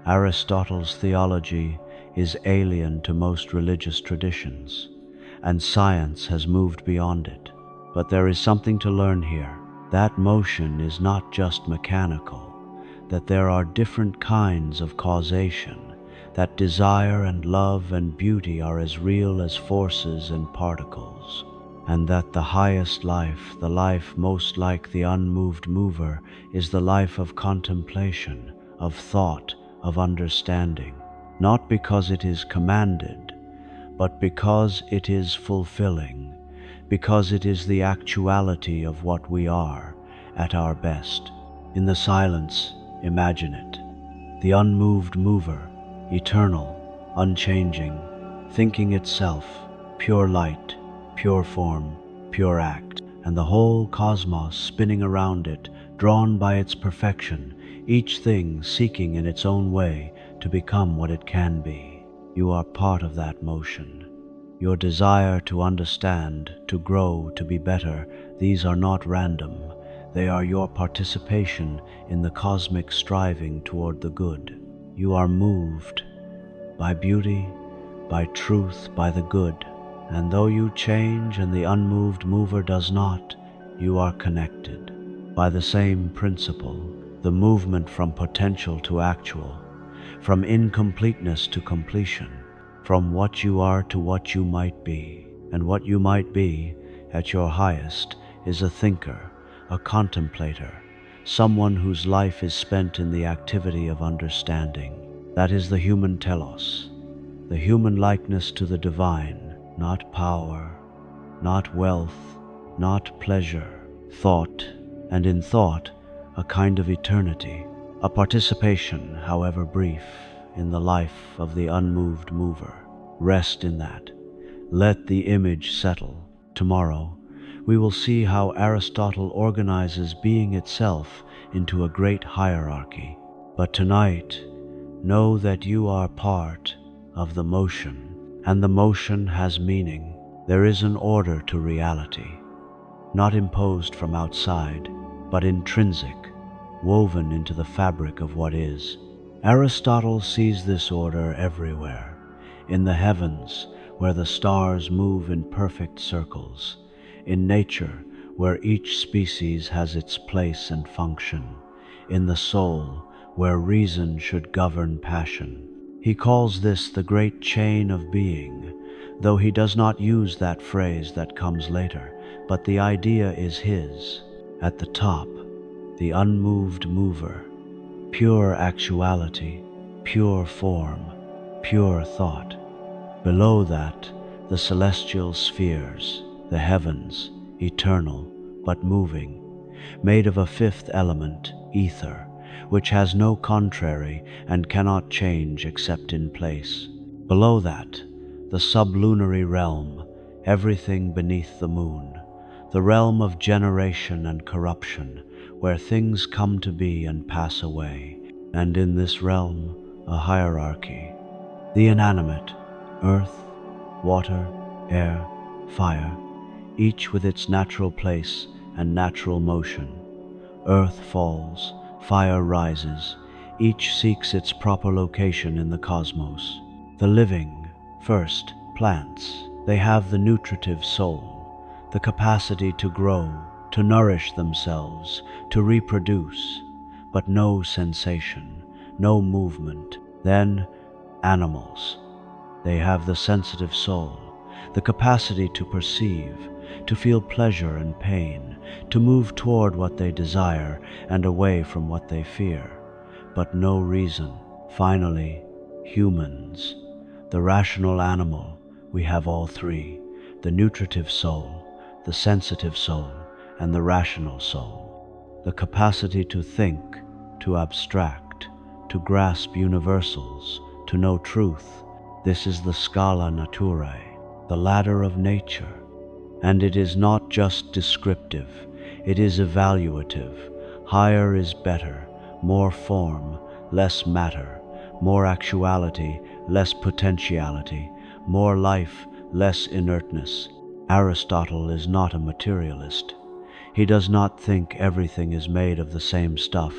Aristotle's theology is alien to most religious traditions, and science has moved beyond it. But there is something to learn here. That motion is not just mechanical, that there are different kinds of causation, that desire and love and beauty are as real as forces and particles, and that the highest life, the life most like the unmoved mover, is the life of contemplation, of thought, of understanding, not because it is commanded, but because it is fulfilling, because it is the actuality of what we are at our best. In the silence, imagine it. The unmoved mover, eternal, unchanging, thinking itself, pure light, pure form, pure act, and the whole cosmos spinning around it, drawn by its perfection, each thing seeking in its own way to become what it can be. You are part of that motion. Your desire to understand, to grow, to be better, these are not random. They are your participation in the cosmic striving toward the good. You are moved by beauty, by truth, by the good. And though you change and the unmoved mover does not, you are connected by the same principle, the movement from potential to actual, from incompleteness to completion, from what you are to what you might be. And what you might be, at your highest, is a thinker, a contemplator, someone whose life is spent in the activity of understanding. That is the human telos, the human likeness to the divine, not power, not wealth, not pleasure, thought, and in thought, a kind of eternity, a participation, however brief, in the life of the unmoved mover. Rest in that. Let the image settle. Tomorrow, we will see how Aristotle organizes being itself into a great hierarchy. But tonight, know that you are part of the motion, and the motion has meaning. There is an order to reality, not imposed from outside, but intrinsic, woven into the fabric of what is. Aristotle sees this order everywhere, in the heavens, where the stars move in perfect circles, in nature, where each species has its place and function, in the soul, where reason should govern passion. He calls this the great chain of being, though he does not use that phrase that comes later, but the idea is his. At the top, the unmoved mover, pure actuality, pure form, pure thought. Below that, the celestial spheres, the heavens, eternal but moving, made of a fifth element, ether, which has no contrary and cannot change except in place. Below that, the sublunary realm, everything beneath the moon, the realm of generation and corruption, where things come to be and pass away, and in this realm, a hierarchy. The inanimate, earth, water, air, fire, each with its natural place and natural motion. Earth falls, fire rises, each seeks its proper location in the cosmos. The living, first, plants. They have the nutritive soul, the capacity to grow, to nourish themselves, to reproduce, but no sensation, no movement. Then, animals. They have the sensitive soul, the capacity to perceive, to feel pleasure and pain, to move toward what they desire and away from what they fear, but no reason. Finally, humans. The rational animal, we have all three: the nutritive soul, the sensitive soul, and the rational soul. The capacity to think, to abstract, to grasp universals, to know truth. This is the scala naturae, the ladder of nature. And it is not just descriptive, it is evaluative. Higher is better, more form, less matter, more actuality, less potentiality, more life, less inertness. Aristotle is not a materialist. He does not think everything is made of the same stuff,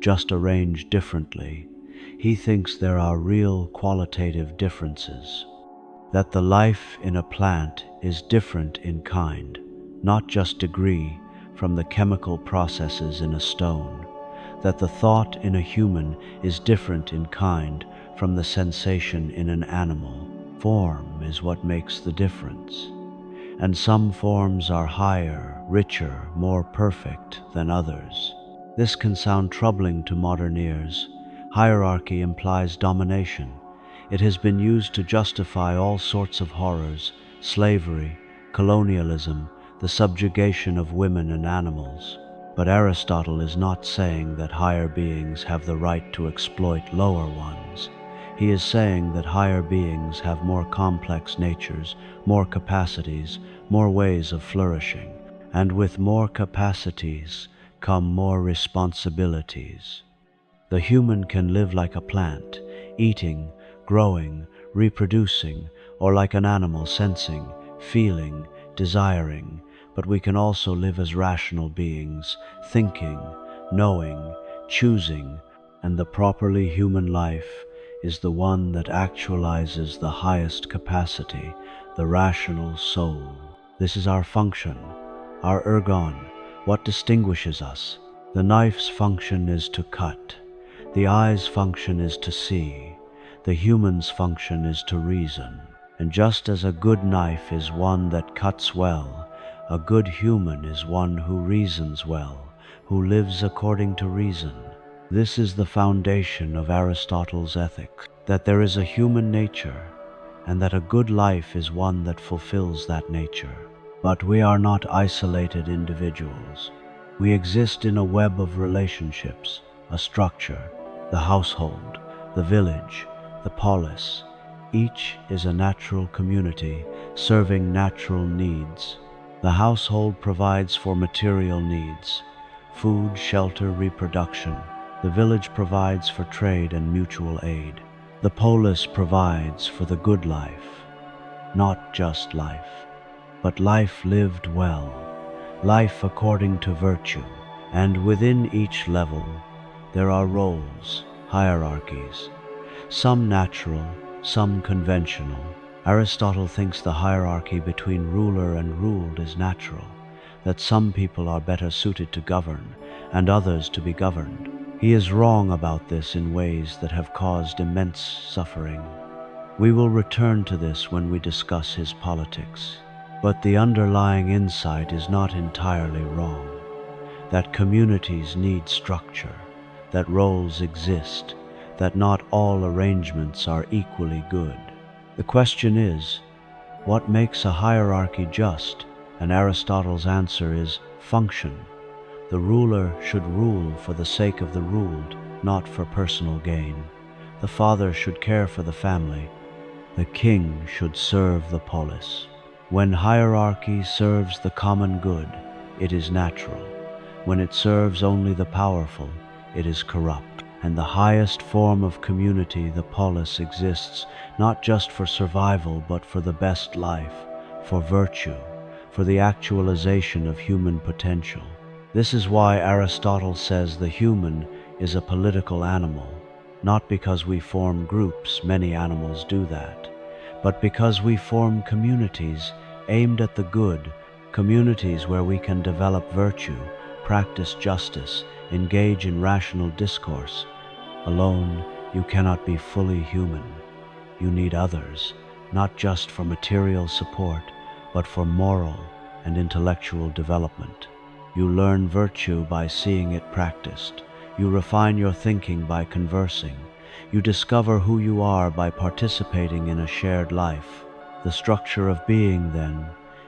just arranged differently. He thinks there are real qualitative differences, that the life in a plant is different in kind, not just degree, from the chemical processes in a stone, that the thought in a human is different in kind from the sensation in an animal. Form is what makes the difference, and some forms are higher, richer, more perfect than others. This can sound troubling to modern ears. Hierarchy implies domination. It has been used to justify all sorts of horrors: slavery, colonialism, the subjugation of women and animals. But Aristotle is not saying that higher beings have the right to exploit lower ones. He is saying that higher beings have more complex natures, more capacities, more ways of flourishing, and with more capacities come more responsibilities. The human can live like a plant, eating, growing, reproducing, or like an animal, sensing, feeling, desiring, but we can also live as rational beings, thinking, knowing, choosing, and the properly human life is the one that actualizes the highest capacity, the rational soul. This is our function, our ergon, what distinguishes us. The knife's function is to cut. The eye's function is to see. The human's function is to reason. And just as a good knife is one that cuts well, a good human is one who reasons well, who lives according to reason. This is the foundation of Aristotle's ethics, that there is a human nature, and that a good life is one that fulfills that nature. But we are not isolated individuals. We exist in a web of relationships, a structure, the household, the village, the polis. Each is a natural community serving natural needs. The household provides for material needs, food, shelter, reproduction. The village provides for trade and mutual aid. The polis provides for the good life, not just life, but life lived well, life according to virtue. And within each level, there are roles, hierarchies, some natural, some conventional. Aristotle thinks the hierarchy between ruler and ruled is natural, that some people are better suited to govern and others to be governed. He is wrong about this in ways that have caused immense suffering. We will return to this when we discuss his politics. But the underlying insight is not entirely wrong, that communities need structure, that roles exist, that not all arrangements are equally good. The question is, what makes a hierarchy just? And Aristotle's answer is function. The ruler should rule for the sake of the ruled, not for personal gain. The father should care for the family. The king should serve the polis. When hierarchy serves the common good, it is natural. When it serves only the powerful, it is corrupt. And the highest form of community, the polis, exists not just for survival, but for the best life, for virtue, for the actualization of human potential. This is why Aristotle says the human is a political animal, not because we form groups, many animals do that, but because we form communities aimed at the good, communities where we can develop virtue, practice justice, engage in rational discourse. Alone, you cannot be fully human. You need others, not just for material support, but for moral and intellectual development. You learn virtue by seeing it practiced. You refine your thinking by conversing. You discover who you are by participating in a shared life. The structure of being, then,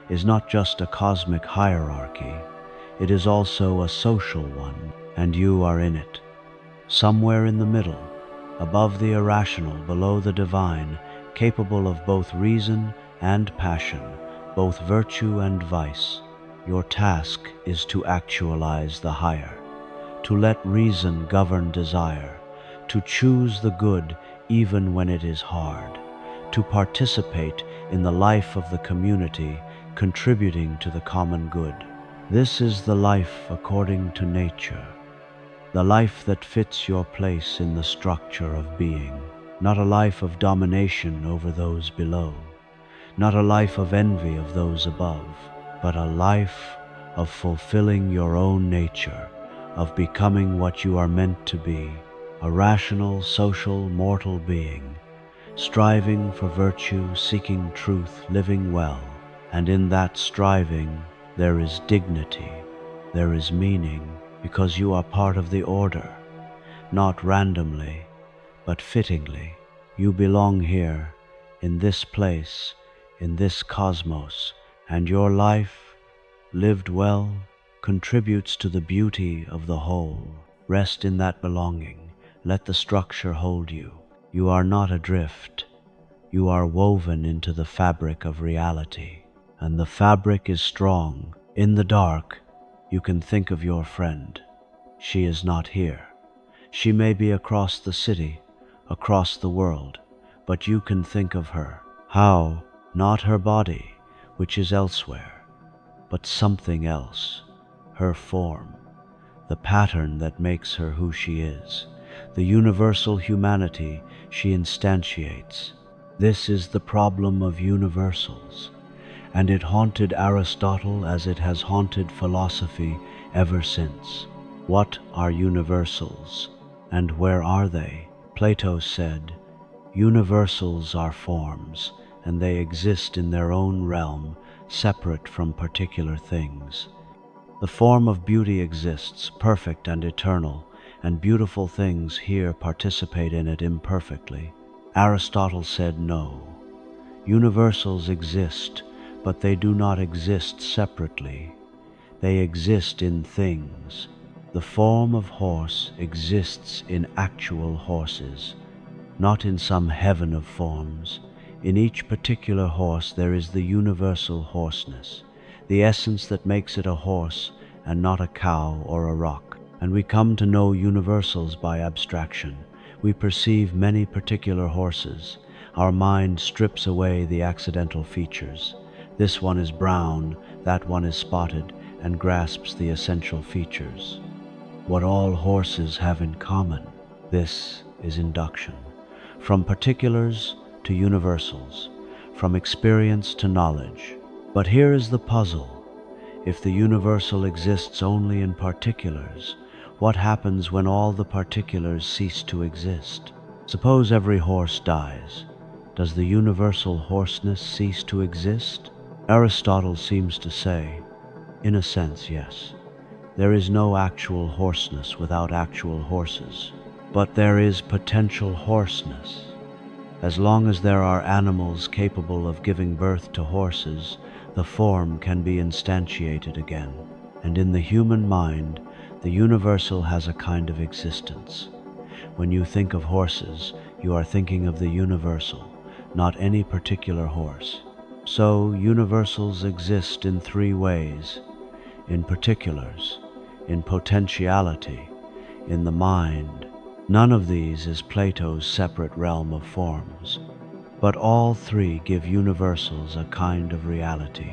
is not just a cosmic hierarchy. It is also a social one, and you are in it. Somewhere in the middle, above the irrational, below the divine, capable of both reason and passion, both virtue and vice. Your task is to actualize the higher, to let reason govern desire, to choose the good even when it is hard, to participate in the life of the community, contributing to the common good. This is the life according to nature, the life that fits your place in the structure of being, not a life of domination over those below, not a life of envy of those above, but a life of fulfilling your own nature, of becoming what you are meant to be, a rational, social, mortal being, striving for virtue, seeking truth, living well. And in that striving, there is dignity, there is meaning, because you are part of the order, not randomly, but fittingly. You belong here, in this place, in this cosmos, and your life, lived well, contributes to the beauty of the whole. Rest in that belonging. Let the structure hold you. You are not adrift. You are woven into the fabric of reality. And the fabric is strong. In the dark, you can think of your friend. She is not here. She may be across the city, across the world, but you can think of her. How? Not her body, which is elsewhere, but something else, her form, the pattern that makes her who she is, the universal humanity she instantiates. This is the problem of universals, and it haunted Aristotle as it has haunted philosophy ever since. What are universals, and where are they? Plato said, universals are forms, and they exist in their own realm, separate from particular things. The form of beauty exists, perfect and eternal, and beautiful things here participate in it imperfectly. Aristotle said no. Universals exist, but they do not exist separately. They exist in things. The form of horse exists in actual horses, not in some heaven of forms. In each particular horse there is the universal horseness, the essence that makes it a horse and not a cow or a rock. And we come to know universals by abstraction. We perceive many particular horses. Our mind strips away the accidental features. This one is brown, that one is spotted, and grasps the essential features. What all horses have in common, this is induction. From particulars to universals, from experience to knowledge. But here is the puzzle. If the universal exists only in particulars, what happens when all the particulars cease to exist? Suppose every horse dies. Does the universal horseness cease to exist? Aristotle seems to say, in a sense, yes. There is no actual horseness without actual horses. But there is potential horseness. As long as there are animals capable of giving birth to horses, the form can be instantiated again. And in the human mind, the universal has a kind of existence. When you think of horses, you are thinking of the universal, not any particular horse. So, universals exist in three ways: in particulars, in potentiality, in the mind. None of these is Plato's separate realm of forms, but all three give universals a kind of reality.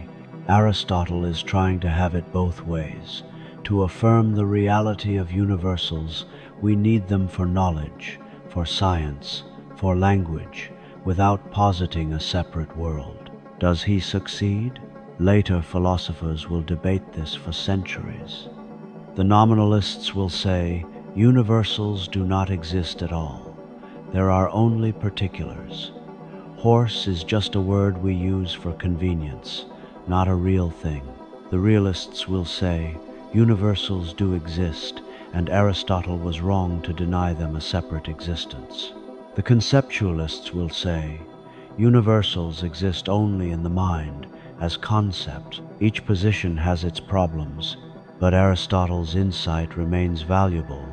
Aristotle is trying to have it both ways. To affirm the reality of universals, we need them for knowledge, for science, for language, without positing a separate world. Does he succeed? Later philosophers will debate this for centuries. The nominalists will say, universals do not exist at all. There are only particulars. Horse is just a word we use for convenience, not a real thing. The realists will say, universals do exist, and Aristotle was wrong to deny them a separate existence. The conceptualists will say, universals exist only in the mind, as concept. Each position has its problems, but Aristotle's insight remains valuable,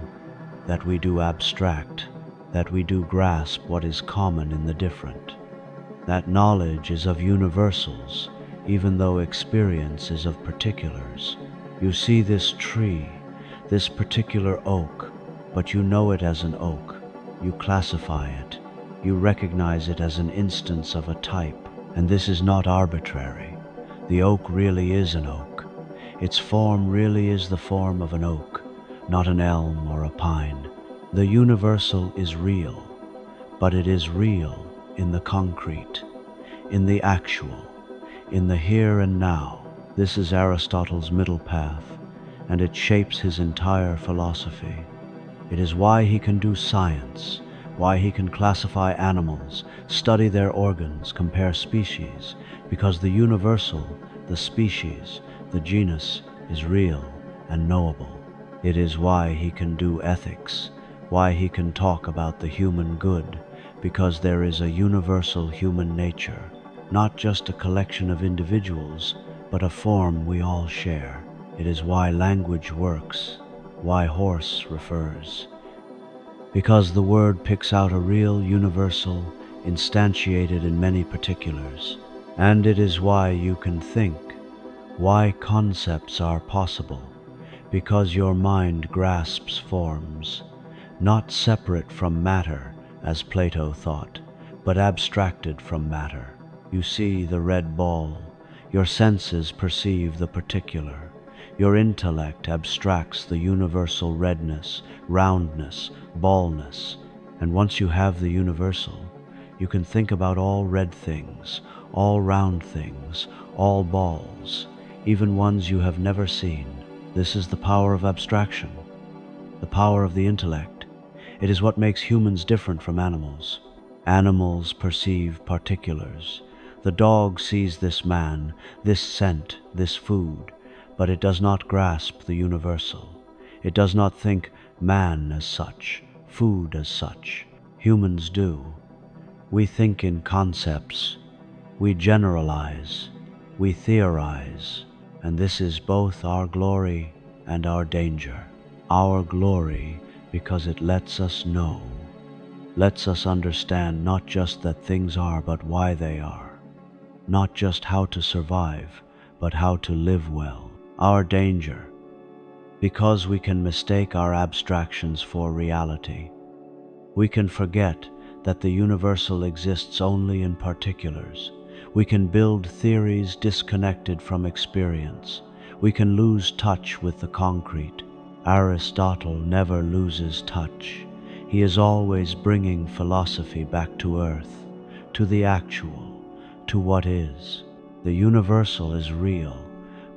that we do abstract, that we do grasp what is common in the different, that knowledge is of universals, even though experience is of particulars. You see this tree, this particular oak, but you know it as an oak. You classify it. You recognize it as an instance of a type, and this is not arbitrary. The oak really is an oak. Its form really is the form of an oak, not an elm or a pine. The universal is real, but it is real in the concrete, in the actual, in the here and now. This is Aristotle's middle path, and it shapes his entire philosophy. It is why he can do science, why he can classify animals, study their organs, compare species, because the universal, the species, the genus is real and knowable. It is why he can do ethics, why he can talk about the human good, because there is a universal human nature, not just a collection of individuals, but a form we all share. It is why language works, why horse refers, because the word picks out a real universal instantiated in many particulars. And it is why you can think, why concepts are possible, because your mind grasps forms, not separate from matter, as Plato thought, but abstracted from matter. You see the red ball, your senses perceive the particular, your intellect abstracts the universal redness, roundness, ballness, and once you have the universal, you can think about all red things, all round things, all balls, even ones you have never seen. This is the power of abstraction, the power of the intellect. It is what makes humans different from animals. Animals perceive particulars. The dog sees this man, this scent, this food, but it does not grasp the universal. It does not think man as such, food as such. Humans do. We think in concepts. We generalize. We theorize, and this is both our glory and our danger. Our glory because it lets us know, lets us understand not just that things are, but why they are. Not just how to survive, but how to live well. Our danger, because we can mistake our abstractions for reality. We can forget that the universal exists only in particulars. We can build theories disconnected from experience. We can lose touch with the concrete. Aristotle never loses touch. He is always bringing philosophy back to earth, to the actual, to what is. The universal is real,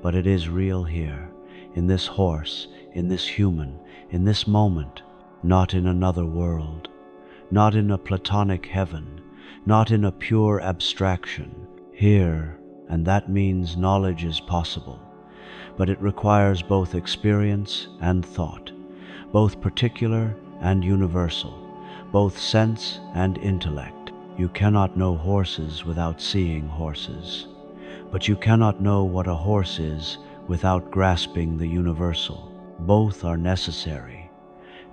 but it is real here, in this horse, in this human, in this moment, not in another world, not in a Platonic heaven, not in a pure abstraction. Here, and that means knowledge is possible, but it requires both experience and thought, both particular and universal, both sense and intellect. You cannot know horses without seeing horses, but you cannot know what a horse is without grasping the universal. Both are necessary.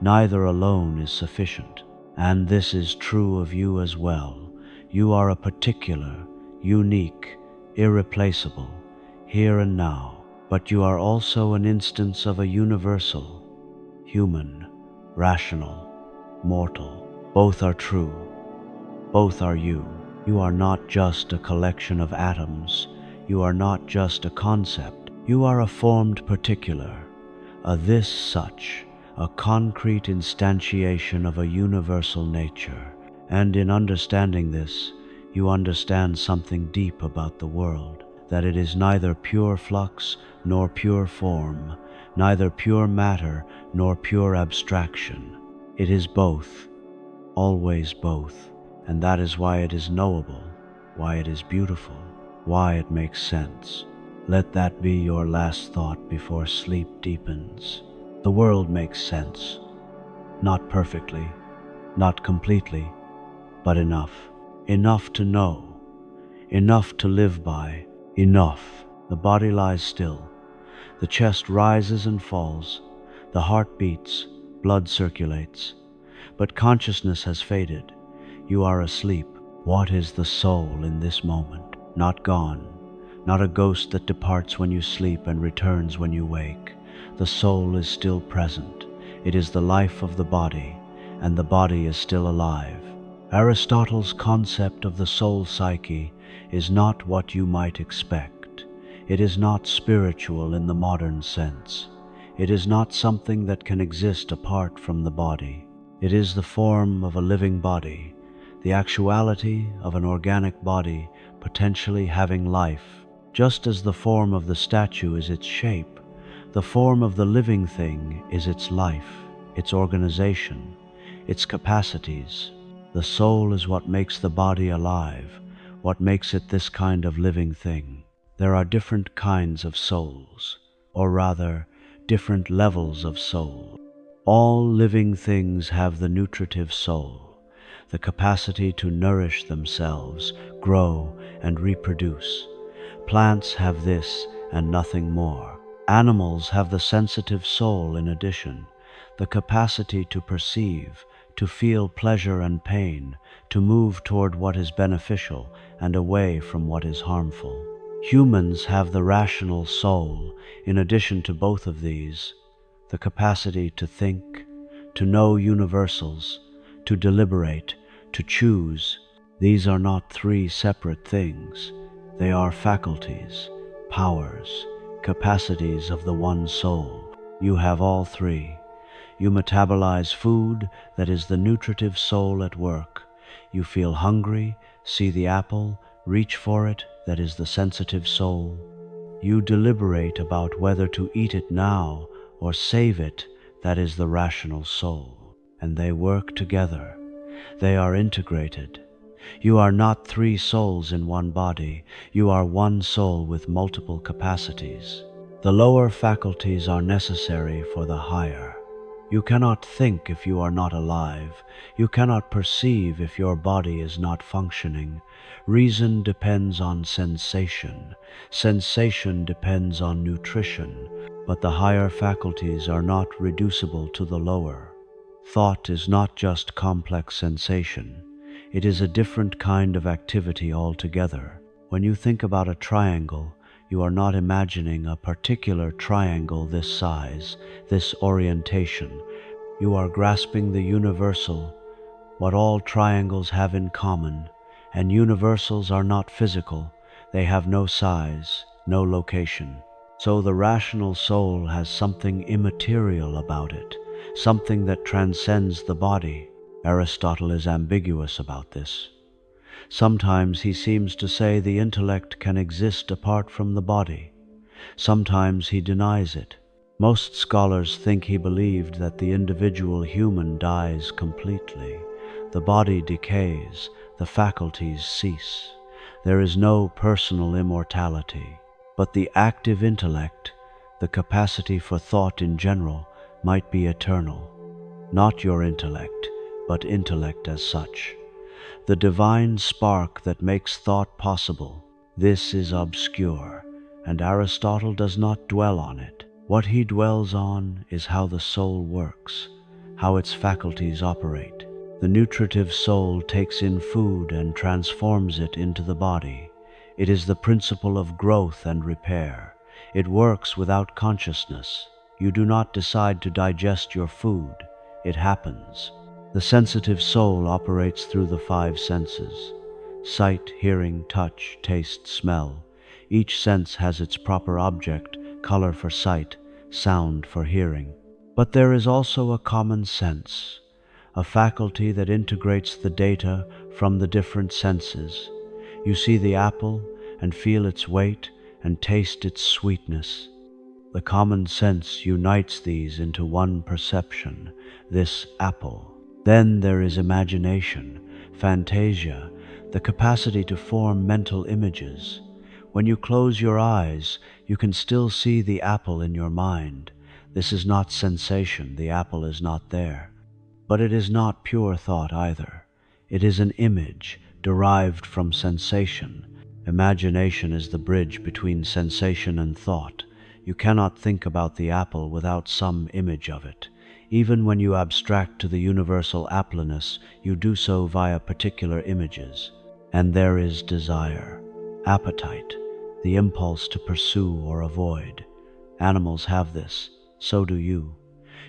Neither alone is sufficient. And this is true of you as well. You are a particular, unique, irreplaceable, here and now, but you are also an instance of a universal, human, rational, mortal. Both are true. Both are you. You are not just a collection of atoms. You are not just a concept. You are a formed particular, a this such, a concrete instantiation of a universal nature. And in understanding this, you understand something deep about the world, that it is neither pure flux nor pure form, neither pure matter nor pure abstraction. It is both, always both, and that is why it is knowable, why it is beautiful, why it makes sense. Let that be your last thought before sleep deepens. The world makes sense, not perfectly, not completely, but enough. Enough to know, enough to live by, enough. The body lies still, the chest rises and falls, the heart beats, blood circulates, but consciousness has faded. You are asleep. What is the soul in this moment? Not gone, not a ghost that departs when you sleep and returns when you wake. The soul is still present. It is the life of the body, and the body is still alive. Aristotle's concept of the soul psyche is not what you might expect. It is not spiritual in the modern sense. It is not something that can exist apart from the body. It is the form of a living body, the actuality of an organic body potentially having life. Just as the form of the statue is its shape, the form of the living thing is its life, its organization, its capacities. The soul is what makes the body alive, what makes it this kind of living thing. There are different kinds of souls, or rather, different levels of soul. All living things have the nutritive soul, the capacity to nourish themselves, grow, and reproduce. Plants have this and nothing more. Animals have the sensitive soul in addition, the capacity to perceive, to feel pleasure and pain, to move toward what is beneficial and away from what is harmful. Humans have the rational soul, in addition to both of these, the capacity to think, to know universals, to deliberate, to choose. These are not three separate things. They are faculties, powers, capacities of the one soul. You have all three. You metabolize food, that is the nutritive soul at work. You feel hungry, see the apple, reach for it, that is the sensitive soul. You deliberate about whether to eat it now or save it, that is the rational soul. And they work together. They are integrated. You are not three souls in one body. You are one soul with multiple capacities. The lower faculties are necessary for the higher. You cannot think if you are not alive. You cannot perceive if your body is not functioning. Reason depends on sensation. Sensation depends on nutrition. But the higher faculties are not reducible to the lower. Thought is not just complex sensation. It is a different kind of activity altogether. When you think about a triangle, you are not imagining a particular triangle this size, this orientation. You are grasping the universal, what all triangles have in common, and universals are not physical. They have no size, no location. So the rational soul has something immaterial about it, something that transcends the body. Aristotle is ambiguous about this. Sometimes he seems to say the intellect can exist apart from the body. Sometimes he denies it. Most scholars think he believed that the individual human dies completely. The body decays, the faculties cease. There is no personal immortality. But the active intellect, the capacity for thought in general, might be eternal. Not your intellect, but intellect as such. The divine spark that makes thought possible. This is obscure, and Aristotle does not dwell on it. What he dwells on is how the soul works, how its faculties operate. The nutritive soul takes in food and transforms it into the body. It is the principle of growth and repair. It works without consciousness. You do not decide to digest your food. It happens. The sensitive soul operates through the five senses: sight, hearing, touch, taste, smell. Each sense has its proper object, color for sight, sound for hearing. But there is also a common sense, a faculty that integrates the data from the different senses. You see the apple and feel its weight and taste its sweetness. The common sense unites these into one perception, this apple. Then there is imagination, fantasia, the capacity to form mental images. When you close your eyes, you can still see the apple in your mind. This is not sensation, the apple is not there. But it is not pure thought either. It is an image derived from sensation. Imagination is the bridge between sensation and thought. You cannot think about the apple without some image of it. Even when you abstract to the universal appleness, you do so via particular images. And there is desire, appetite, the impulse to pursue or avoid. Animals have this, so do you.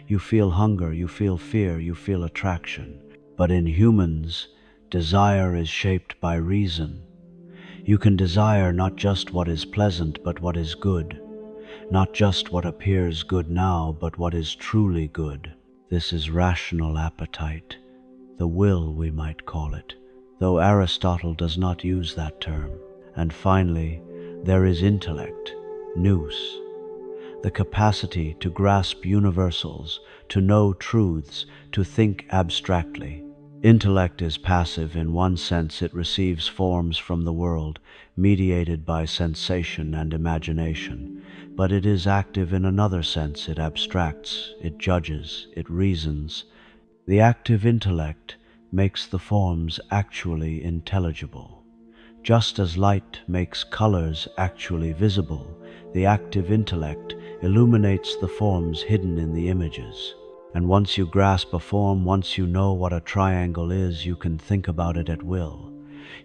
You feel hunger, you feel fear, you feel attraction. But in humans, desire is shaped by reason. You can desire not just what is pleasant, but what is good. Not just what appears good now, but what is truly good. This is rational appetite, the will we might call it, though Aristotle does not use that term. And finally, there is intellect, nous, the capacity to grasp universals, to know truths, to think abstractly. Intellect is passive. In one sense, it receives forms from the world, mediated by sensation and imagination. But it is active in another sense. It abstracts, it judges, it reasons. The active intellect makes the forms actually intelligible. Just as light makes colors actually visible, the active intellect illuminates the forms hidden in the images. And once you grasp a form, once you know what a triangle is, you can think about it at will.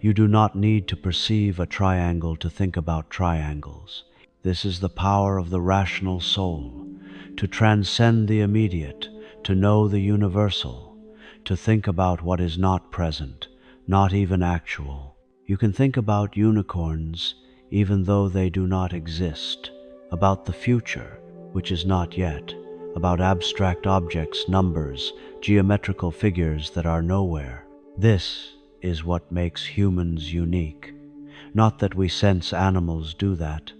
You do not need to perceive a triangle to think about triangles. This is the power of the rational soul, to transcend the immediate, to know the universal, to think about what is not present, not even actual. You can think about unicorns even though they do not exist, about the future, which is not yet, about abstract objects, numbers, geometrical figures that are nowhere. This is what makes humans unique. Not that we sense animals do that,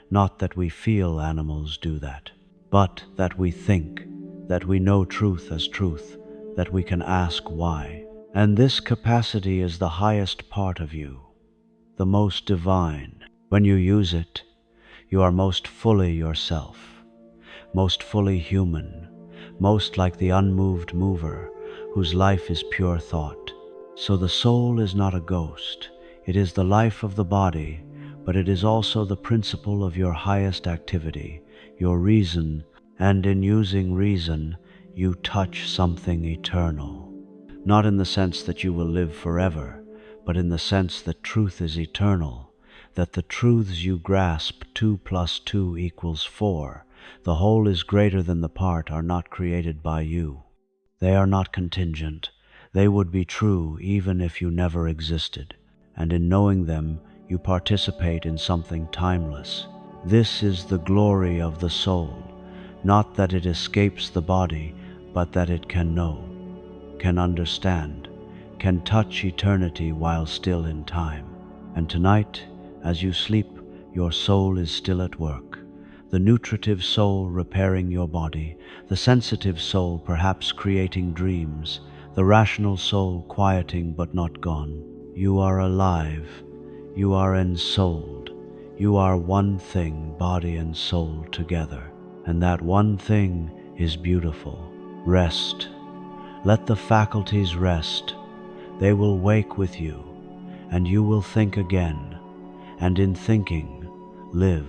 not that we feel animals do that, but that we think, that we know truth as truth, that we can ask why. And this capacity is the highest part of you, the most divine. When you use it, you are most fully yourself, most fully human, most like the unmoved mover, whose life is pure thought. So the soul is not a ghost. It is the life of the body, but it is also the principle of your highest activity, your reason, and in using reason, you touch something eternal. Not in the sense that you will live forever, but in the sense that truth is eternal, that the truths you grasp, 2 plus 2 equals 4, the whole is greater than the part, are not created by you. They are not contingent. They would be true even if you never existed, and in knowing them, you participate in something timeless. This is the glory of the soul, not that it escapes the body, but that it can know, can understand, can touch eternity while still in time. And tonight, as you sleep, your soul is still at work. The nutritive soul repairing your body, the sensitive soul perhaps creating dreams, the rational soul quieting but not gone. You are alive. You are ensouled. You are one thing, body and soul together. And that one thing is beautiful. Rest. Let the faculties rest. They will wake with you, and you will think again, and in thinking, live.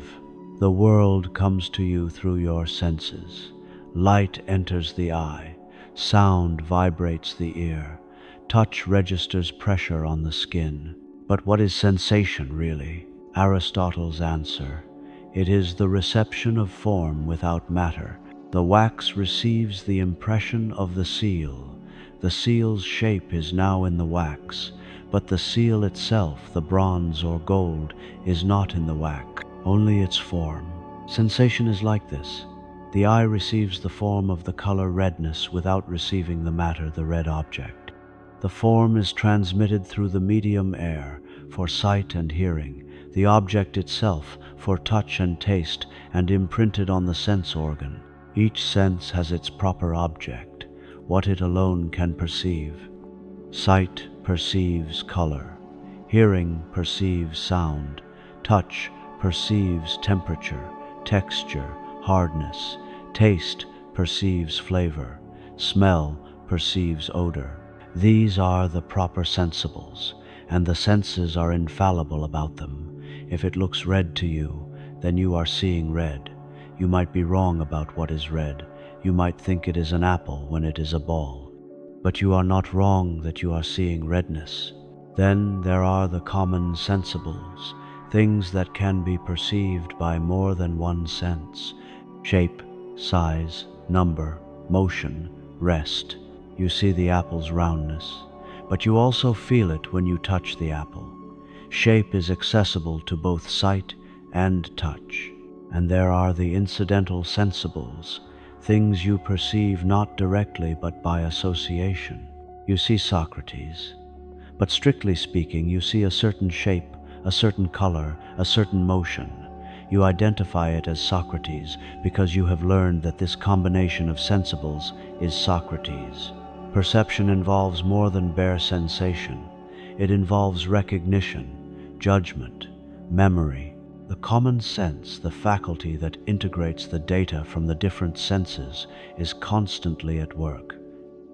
The world comes to you through your senses. Light enters the eye, sound vibrates the ear, touch registers pressure on the skin. But what is sensation really? Aristotle's answer: it is the reception of form without matter. The wax receives the impression of the seal. The seal's shape is now in the wax, but the seal itself, the bronze or gold, is not in the wax, only its form. Sensation is like this. The eye receives the form of the color redness without receiving the matter, the red object. The form is transmitted through the medium air for sight and hearing, the object itself for touch and taste, and imprinted on the sense organ. Each sense has its proper object, what it alone can perceive. Sight perceives color, hearing perceives sound, touch perceives temperature, texture, hardness, taste perceives flavor, smell perceives odor. These are the proper sensibles, and the senses are infallible about them. If it looks red to you, then you are seeing red. You might be wrong about what is red. You might think it is an apple when it is a ball. But you are not wrong that you are seeing redness. Then there are the common sensibles, things that can be perceived by more than one sense: shape, size, number, motion, rest. You see the apple's roundness, but you also feel it when you touch the apple. Shape is accessible to both sight and touch. And there are the incidental sensibles, things you perceive not directly but by association. You see Socrates, but strictly speaking, you see a certain shape, a certain color, a certain motion. You identify it as Socrates because you have learned that this combination of sensibles is Socrates. Perception involves more than bare sensation. It involves recognition, judgment, memory. The common sense, the faculty that integrates the data from the different senses, is constantly at work.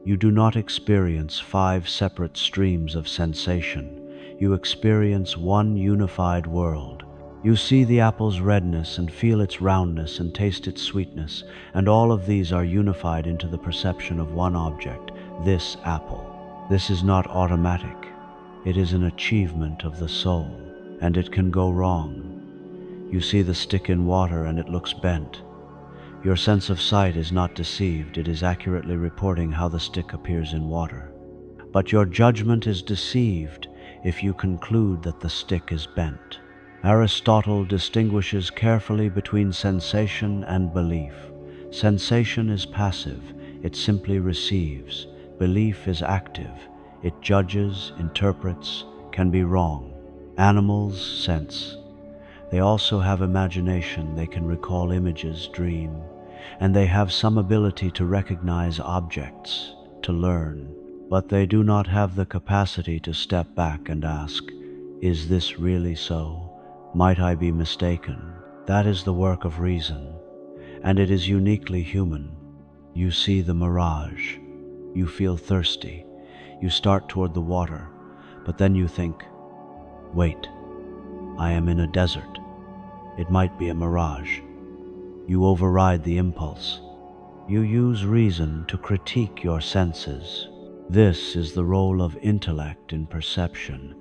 You do not experience 5 separate streams of sensation. You experience one unified world. You see the apple's redness and feel its roundness and taste its sweetness, and all of these are unified into the perception of one object, this apple. This is not automatic. It is an achievement of the soul, and it can go wrong. You see the stick in water and it looks bent. Your sense of sight is not deceived. It is accurately reporting how the stick appears in water. But your judgment is deceived if you conclude that the stick is bent. Aristotle distinguishes carefully between sensation and belief. Sensation is passive. It simply receives. Belief is active. It judges, interprets, can be wrong. Animals sense. They also have imagination. They can recall images, dream, and they have some ability to recognize objects, to learn. But they do not have the capacity to step back and ask, is this really so? Might I be mistaken? That is the work of reason, and it is uniquely human. You see the mirage. You feel thirsty. You start toward the water, but then you think, wait, I am in a desert. It might be a mirage. You override the impulse. You use reason to critique your senses. This is the role of intellect in perception,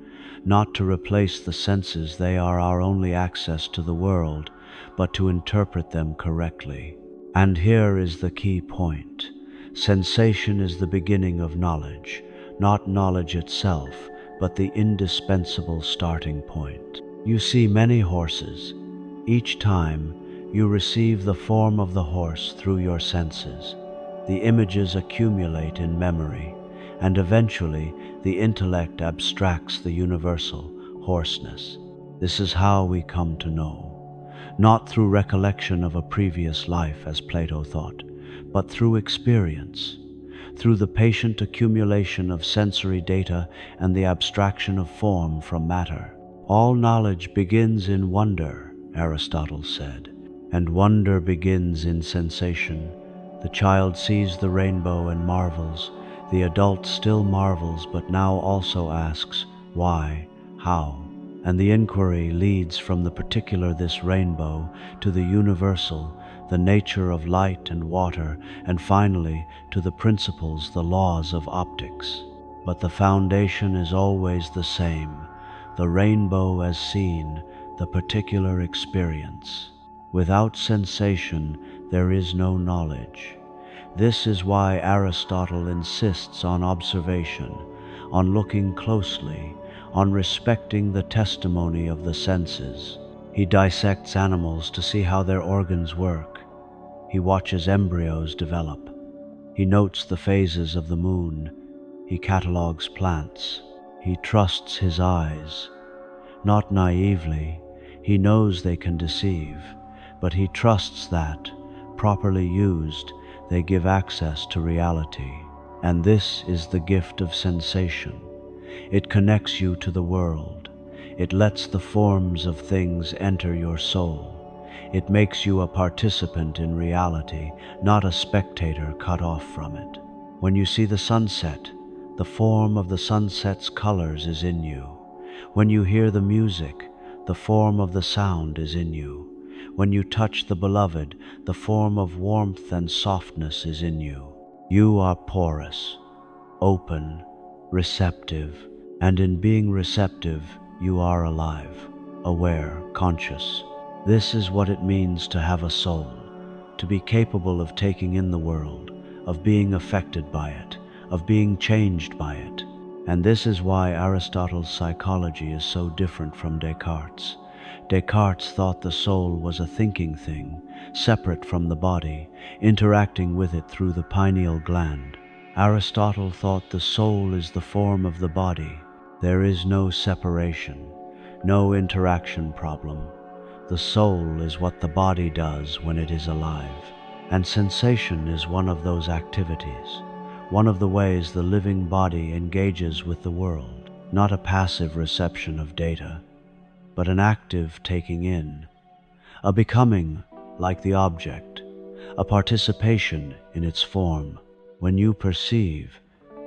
not to replace the senses. They are our only access to the world, but to interpret them correctly. And here is the key point. Sensation is the beginning of knowledge, not knowledge itself, but the indispensable starting point. You see many horses. Each time, you receive the form of the horse through your senses. The images accumulate in memory, and eventually the intellect abstracts the universal horseness. This is how we come to know. Not through recollection of a previous life, as Plato thought, but through experience, through the patient accumulation of sensory data and the abstraction of form from matter. All knowledge begins in wonder, Aristotle said, and wonder begins in sensation. The child sees the rainbow and marvels. The adult still marvels, but now also asks, why, how? And the inquiry leads from the particular, this rainbow, to the universal, the nature of light and water, and finally to the principles, the laws of optics. But the foundation is always the same, the rainbow as seen, the particular experience. Without sensation, there is no knowledge. This is why Aristotle insists on observation, on looking closely, on respecting the testimony of the senses. He dissects animals to see how their organs work. He watches embryos develop. He notes the phases of the moon. He catalogues plants. He trusts his eyes. Not naively, he knows they can deceive, but he trusts that, properly used, they give access to reality. And this is the gift of sensation. It connects you to the world. It lets the forms of things enter your soul. It makes you a participant in reality, not a spectator cut off from it. When you see the sunset, the form of the sunset's colors is in you. When you hear the music, the form of the sound is in you. When you touch the beloved, the form of warmth and softness is in you. You are porous, open, receptive, and in being receptive, you are alive, aware, conscious. This is what it means to have a soul, to be capable of taking in the world, of being affected by it, of being changed by it. And this is why Aristotle's psychology is so different from Descartes'. Descartes thought the soul was a thinking thing, separate from the body, interacting with it through the pineal gland. Aristotle thought the soul is the form of the body. There is no separation, no interaction problem. The soul is what the body does when it is alive, and sensation is one of those activities, one of the ways the living body engages with the world, not a passive reception of data, but an active taking in, a becoming like the object, a participation in its form. When you perceive,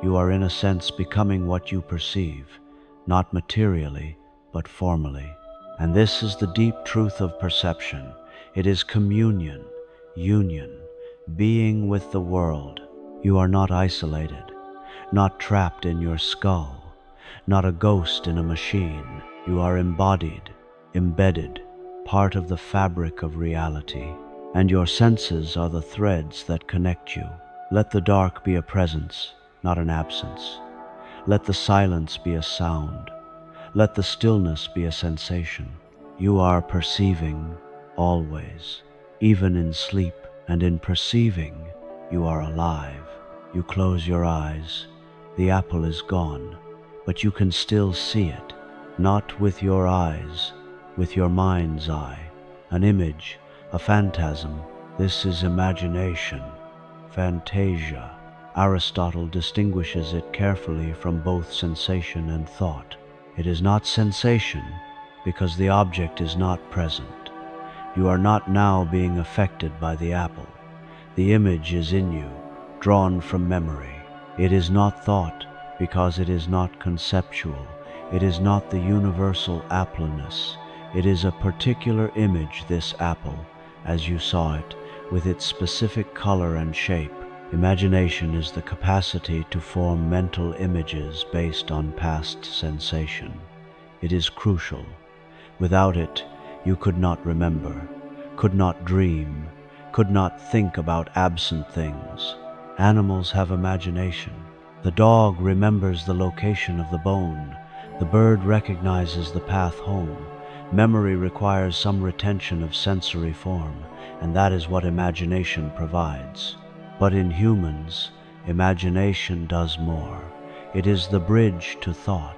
you are in a sense becoming what you perceive, not materially, but formally. And this is the deep truth of perception. It is communion, union, being with the world. You are not isolated, not trapped in your skull, not a ghost in a machine. You are embodied, embedded, part of the fabric of reality, and your senses are the threads that connect you. Let the dark be a presence, not an absence. Let the silence be a sound. Let the stillness be a sensation. You are perceiving always, even in sleep, and in perceiving, you are alive. You close your eyes, the apple is gone, but you can still see it, not with your eyes, with your mind's eye, an image, a phantasm. This is imagination, fantasia. Aristotle distinguishes it carefully from both sensation and thought. It is not sensation because the object is not present. You are not now being affected by the apple. The image is in you, drawn from memory. It is not thought, because it is not conceptual. It is not the universal appleness. It is a particular image, this apple, as you saw it, with its specific color and shape. Imagination is the capacity to form mental images based on past sensation. It is crucial. Without it, you could not remember, could not dream, could not think about absent things. Animals have imagination. The dog remembers the location of the bone. The bird recognizes the path home. Memory requires some retention of sensory form, and that is what imagination provides. But in humans, imagination does more. It is the bridge to thought.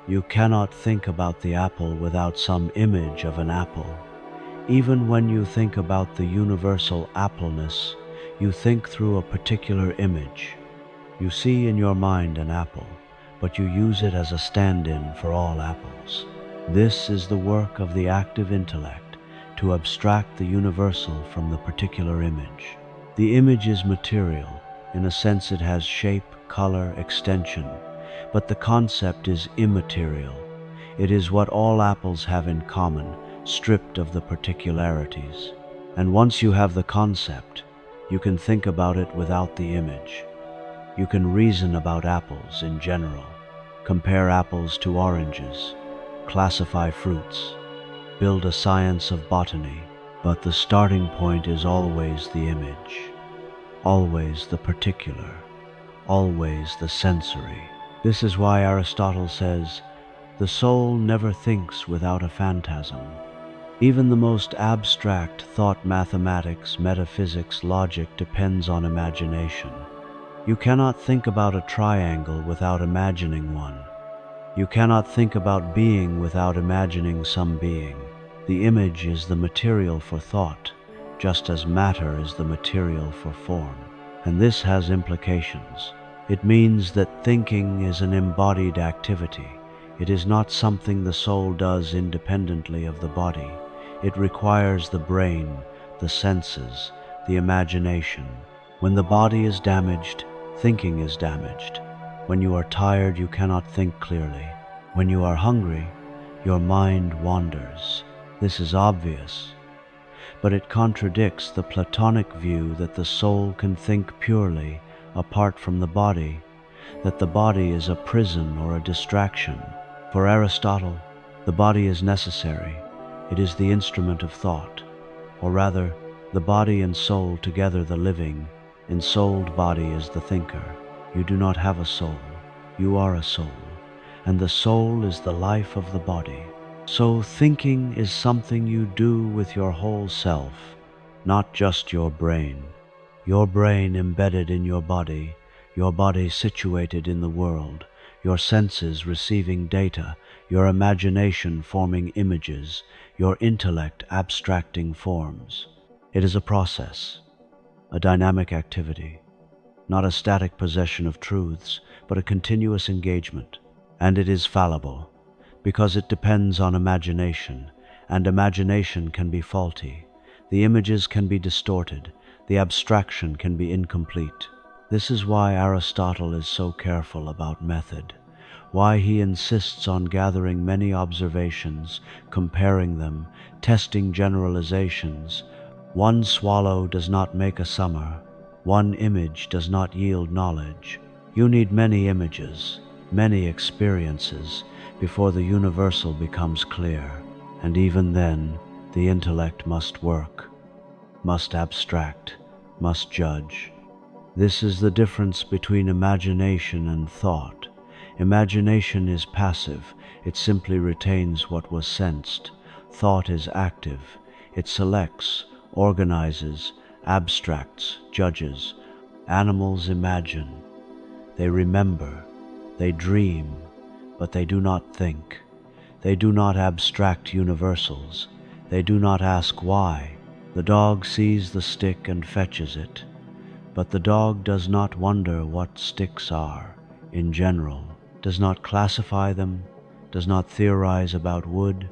You cannot think about the apple without some image of an apple. Even when you think about the universal appleness, you think through a particular image. You see in your mind an apple, but you use it as a stand-in for all apples. This is the work of the active intellect, to abstract the universal from the particular image. The image is material. In a sense it has shape, color, extension, but the concept is immaterial. It is what all apples have in common, stripped of the particularities. And once you have the concept, you can think about it without the image. You can reason about apples in general, compare apples to oranges, classify fruits, build a science of botany, but the starting point is always the image, always the particular, always the sensory. This is why Aristotle says, "The soul never thinks without a phantasm." Even the most abstract thought, mathematics, metaphysics, logic, depends on imagination. You cannot think about a triangle without imagining one. You cannot think about being without imagining some being. The image is the material for thought, just as matter is the material for form. And this has implications. It means that thinking is an embodied activity. It is not something the soul does independently of the body. It requires the brain, the senses, the imagination. When the body is damaged, thinking is damaged. When you are tired, you cannot think clearly. When you are hungry, your mind wanders. This is obvious, but it contradicts the Platonic view that the soul can think purely apart from the body, that the body is a prison or a distraction. For Aristotle, the body is necessary. It is the instrument of thought, or rather, the body and soul together the living, ensouled body is the thinker. You do not have a soul. You are a soul, and the soul is the life of the body. So thinking is something you do with your whole self, not just your brain. Your brain embedded in your body situated in the world, your senses receiving data, your imagination forming images, your intellect abstracting forms. It is a process, a dynamic activity, not a static possession of truths, but a continuous engagement. And it is fallible, because it depends on imagination, and imagination can be faulty. The images can be distorted, the abstraction can be incomplete. This is why Aristotle is so careful about method, why he insists on gathering many observations, comparing them, testing generalizations. One swallow does not make a summer. One image does not yield knowledge. You need many images, many experiences, before the universal becomes clear. And even then, the intellect must work, must abstract, must judge. This is the difference between imagination and thought. Imagination is passive. It simply retains what was sensed. Thought is active. It selects, organizes, abstracts, judges. Animals imagine. They remember. They dream. But they do not think. They do not abstract universals. They do not ask why. The dog sees the stick and fetches it. But the dog does not wonder what sticks are, in general, does not classify them, does not theorize about wood.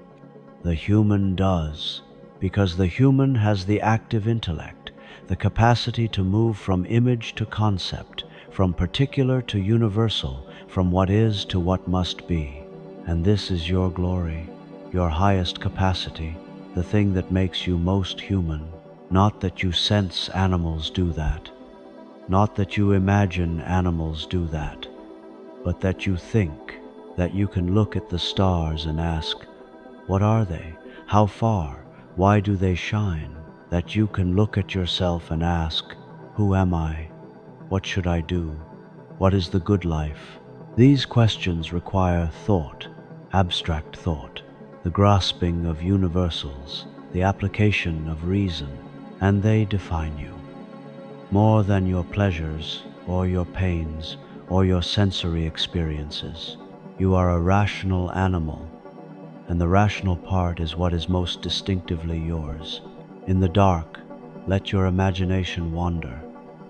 The human does, because the human has the active intellect, the capacity to move from image to concept, from particular to universal, from what is to what must be. And this is your glory, your highest capacity, the thing that makes you most human. Not that you sense animals do that, not that you imagine animals do that, but that you think, that you can look at the stars and ask, what are they? How far? Why do they shine? That you can look at yourself and ask, who am I? What should I do? What is the good life? These questions require thought, abstract thought, the grasping of universals, the application of reason, and they define you. More than your pleasures, or your pains, or your sensory experiences. You are a rational animal, and the rational part is what is most distinctively yours. In the dark, let your imagination wander.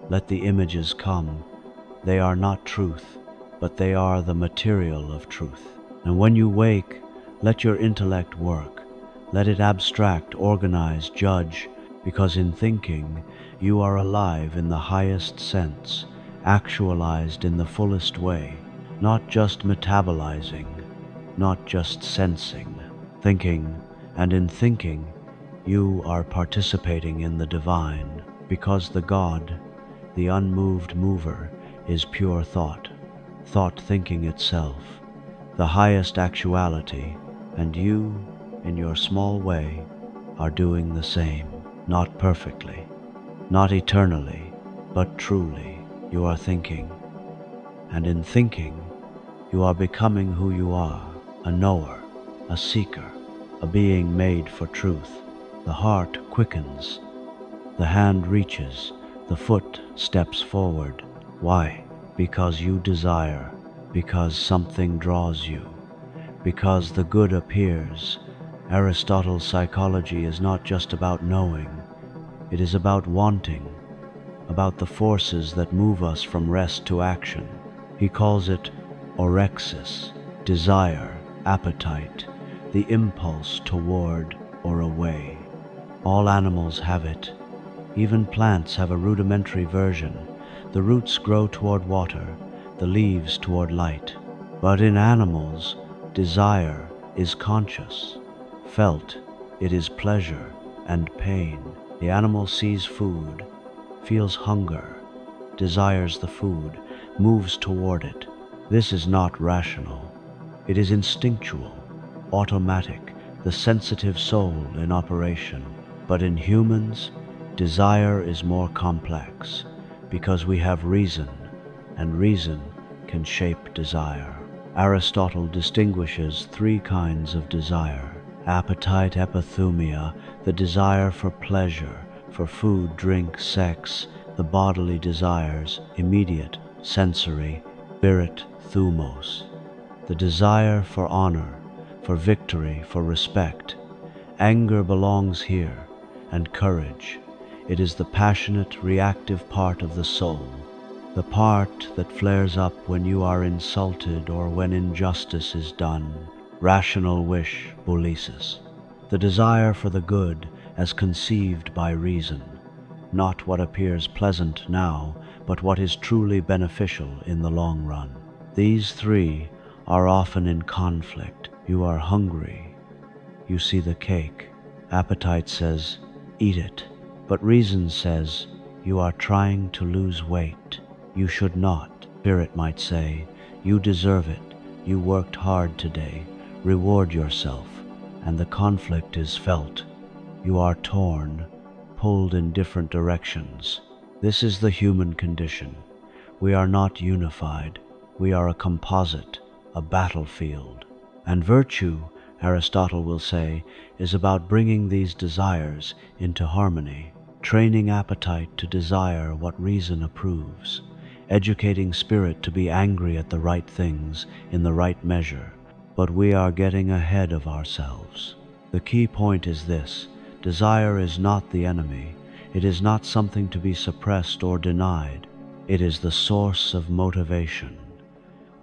Let the images come. They are not truth, but they are the material of truth. And when you wake, let your intellect work. Let it abstract, organize, judge, because in thinking, you are alive in the highest sense, actualized in the fullest way, not just metabolizing, not just sensing, thinking, and in thinking, you are participating in the divine, because the God, the unmoved mover, is pure thought, thought thinking itself, the highest actuality, and you, in your small way, are doing the same, not perfectly, not eternally, but truly, you are thinking. And in thinking, you are becoming who you are, a knower, a seeker, a being made for truth. The heart quickens, the hand reaches, the foot steps forward. Why? Because you desire, because something draws you, because the good appears. Aristotle's psychology is not just about knowing, it is about wanting, about the forces that move us from rest to action. He calls it orexis, desire, appetite, the impulse toward or away. All animals have it. Even plants have a rudimentary version. The roots grow toward water, the leaves toward light. But in animals, desire is conscious. Felt, it is pleasure and pain. The animal sees food, feels hunger, desires the food, moves toward it. This is not rational. It is instinctual, automatic, the sensitive soul in operation. But in humans, desire is more complex, because we have reason, and reason can shape desire. Aristotle distinguishes three kinds of desire: appetite, epithumia, the desire for pleasure, for food, drink, sex, the bodily desires, immediate, sensory; spirit, thumos, the desire for honor, for victory, for respect. Anger belongs here, and courage. It is the passionate, reactive part of the soul, the part that flares up when you are insulted or when injustice is done. Rational wish, boulesis, the desire for the good as conceived by reason, not what appears pleasant now, but what is truly beneficial in the long run. These three are often in conflict. You are hungry. You see the cake. Appetite says, eat it. But reason says, you are trying to lose weight. You should not. Spirit might say, you deserve it. You worked hard today. Reward yourself. And the conflict is felt. You are torn, pulled in different directions. This is the human condition. We are not unified. We are a composite, a battlefield. And virtue, Aristotle will say, is about bringing these desires into harmony, training appetite to desire what reason approves, educating spirit to be angry at the right things in the right measure. But we are getting ahead of ourselves. The key point is this: desire is not the enemy. It is not something to be suppressed or denied. It is the source of motivation.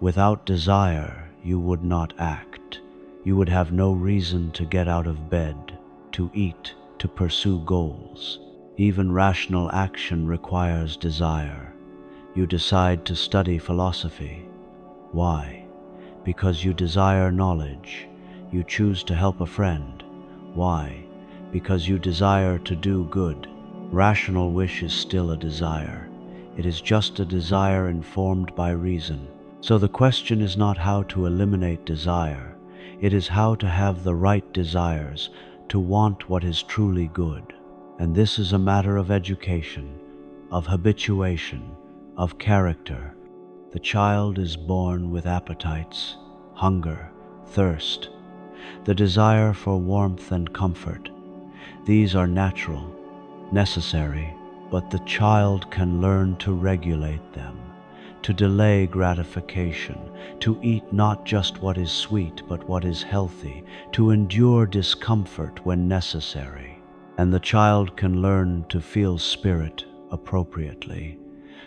Without desire, you would not act. You would have no reason to get out of bed, to eat, to pursue goals. Even rational action requires desire. You decide to study philosophy. Why? Because you desire knowledge. You choose to help a friend. Why? Because you desire to do good. Rational wish is still a desire. It is just a desire informed by reason. So the question is not how to eliminate desire. It is how to have the right desires, to want what is truly good. And this is a matter of education, of habituation, of character. The child is born with appetites, hunger, thirst, the desire for warmth and comfort. These are natural, necessary, but the child can learn to regulate them, to delay gratification, to eat not just what is sweet but what is healthy, to endure discomfort when necessary. And the child can learn to feel spirit appropriately,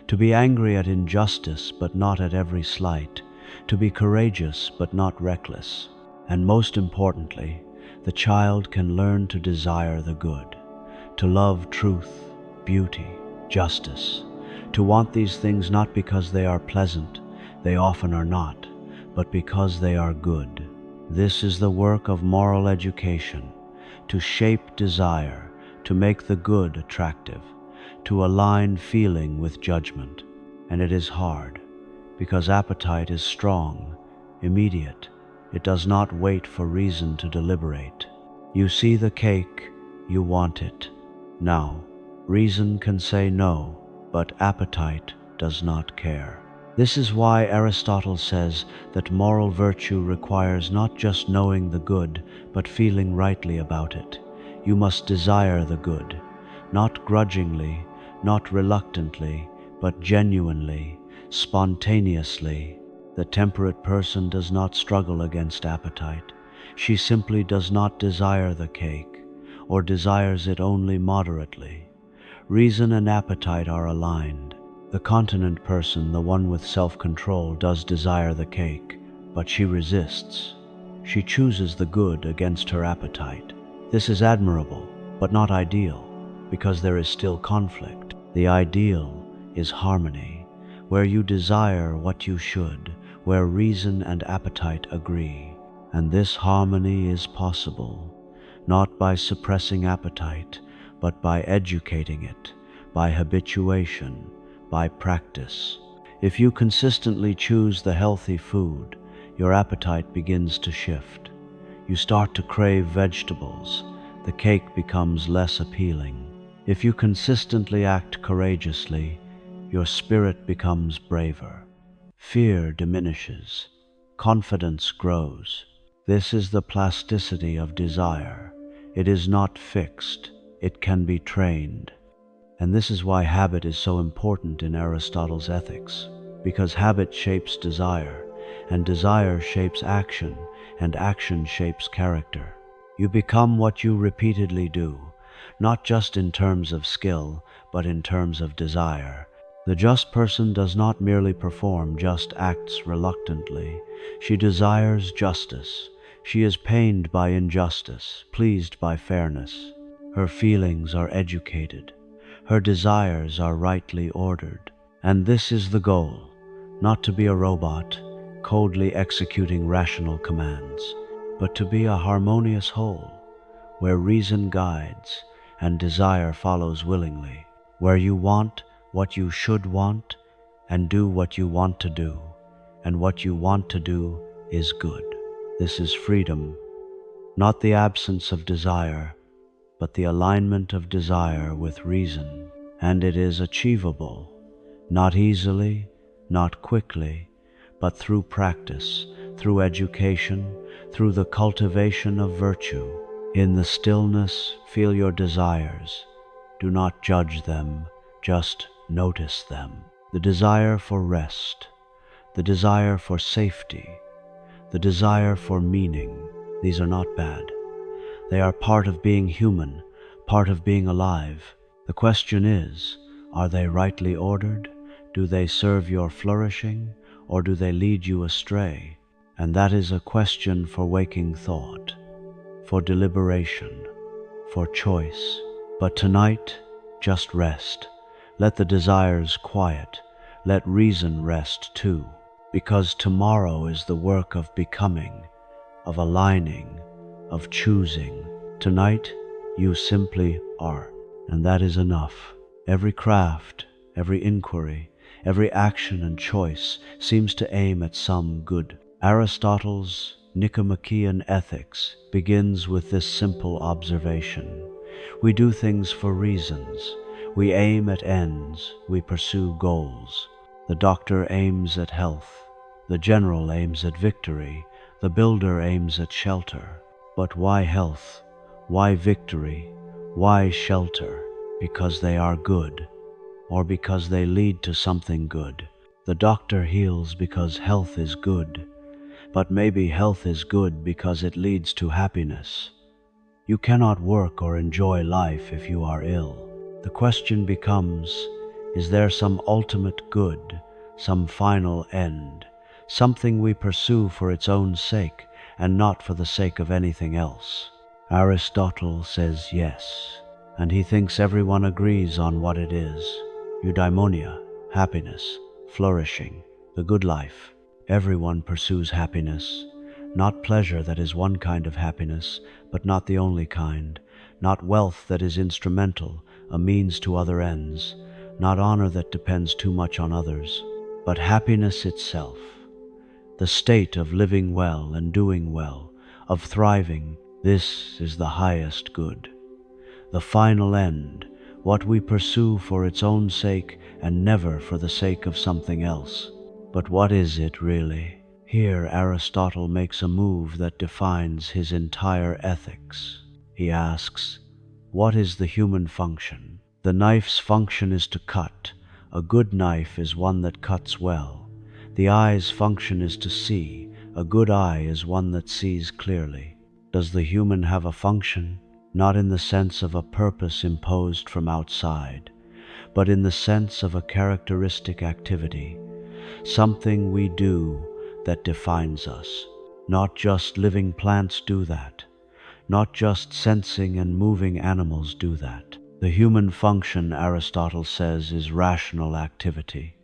to be angry at injustice but not at every slight, to be courageous but not reckless. And most importantly, the child can learn to desire the good, to love truth, beauty, justice, to want these things not because they are pleasant, they often are not, but because they are good. This is the work of moral education, to shape desire, to make the good attractive, to align feeling with judgment. And it is hard, because appetite is strong, immediate. It does not wait for reason to deliberate. You see the cake, you want it. Now, reason can say no, but appetite does not care. This is why Aristotle says that moral virtue requires not just knowing the good, but feeling rightly about it. You must desire the good, not grudgingly, not reluctantly, but genuinely, spontaneously. The temperate person does not struggle against appetite. She simply does not desire the cake, or desires it only moderately. Reason and appetite are aligned. The continent person, the one with self-control, does desire the cake, but she resists. She chooses the good against her appetite. This is admirable, but not ideal, because there is still conflict. The ideal is harmony, where you desire what you should, where reason and appetite agree. And this harmony is possible, not by suppressing appetite, but by educating it, by habituation, by practice. If you consistently choose the healthy food, your appetite begins to shift. You start to crave vegetables. The cake becomes less appealing. If you consistently act courageously, your spirit becomes braver. Fear diminishes. Confidence grows. This is the plasticity of desire. It is not fixed. It can be trained. And this is why habit is so important in Aristotle's ethics, because habit shapes desire, and desire shapes action, and action shapes character. You become what you repeatedly do, not just in terms of skill, but in terms of desire. The just person does not merely perform, just acts reluctantly. She desires justice. She is pained by injustice, pleased by fairness. Her feelings are educated. Her desires are rightly ordered. And this is the goal, not to be a robot, coldly executing rational commands, but to be a harmonious whole, where reason guides and desire follows willingly, where you want what you should want and do what you want to do, and what you want to do is good. This is freedom, not the absence of desire, but the alignment of desire with reason. And it is achievable, not easily, not quickly, but through practice, through education, through the cultivation of virtue. In the stillness, feel your desires. Do not judge them, just notice them. The desire for rest, the desire for safety, the desire for meaning, these are not bad. They are part of being human, part of being alive. The question is, are they rightly ordered? Do they serve your flourishing, or do they lead you astray? And that is a question for waking thought, for deliberation, for choice. But tonight, Just rest. Let the desires quiet. Let reason rest too. Because tomorrow is the work of becoming, of aligning, of choosing. Tonight, you simply are, and that is enough. Every craft, every inquiry, every action and choice seems to aim at some good. Aristotle's Nicomachean Ethics begins with this simple observation. We do things for reasons. We aim at ends. We pursue goals. The doctor aims at health. The general aims at victory. The builder aims at shelter. But why health? Why victory? Why shelter? Because they are good, or because they lead to something good. The doctor heals because health is good, but maybe health is good because it leads to happiness. You cannot work or enjoy life if you are ill. The question becomes, is there some ultimate good, some final end, something we pursue for its own sake and not for the sake of anything else? Aristotle says yes, and he thinks everyone agrees on what it is. Eudaimonia, happiness, flourishing, the good life. Everyone pursues happiness, not pleasure that is one kind of happiness, but not the only kind, not wealth that is instrumental, a means to other ends, not honor that depends too much on others, but happiness itself, the state of living well and doing well, of thriving. This is the highest good, the final end, what we pursue for its own sake and never for the sake of something else. But what is it really? Here Aristotle makes a move that defines his entire ethics. He asks, what is the human function? The knife's function is to cut. A good knife is one that cuts well. The eye's function is to see. A good eye is one that sees clearly. Does the human have a function? Not in the sense of a purpose imposed from outside, but in the sense of a characteristic activity, something we do that defines us. Not just living plants do that. Not just sensing and moving animals do that. The human function, Aristotle says, is rational activity,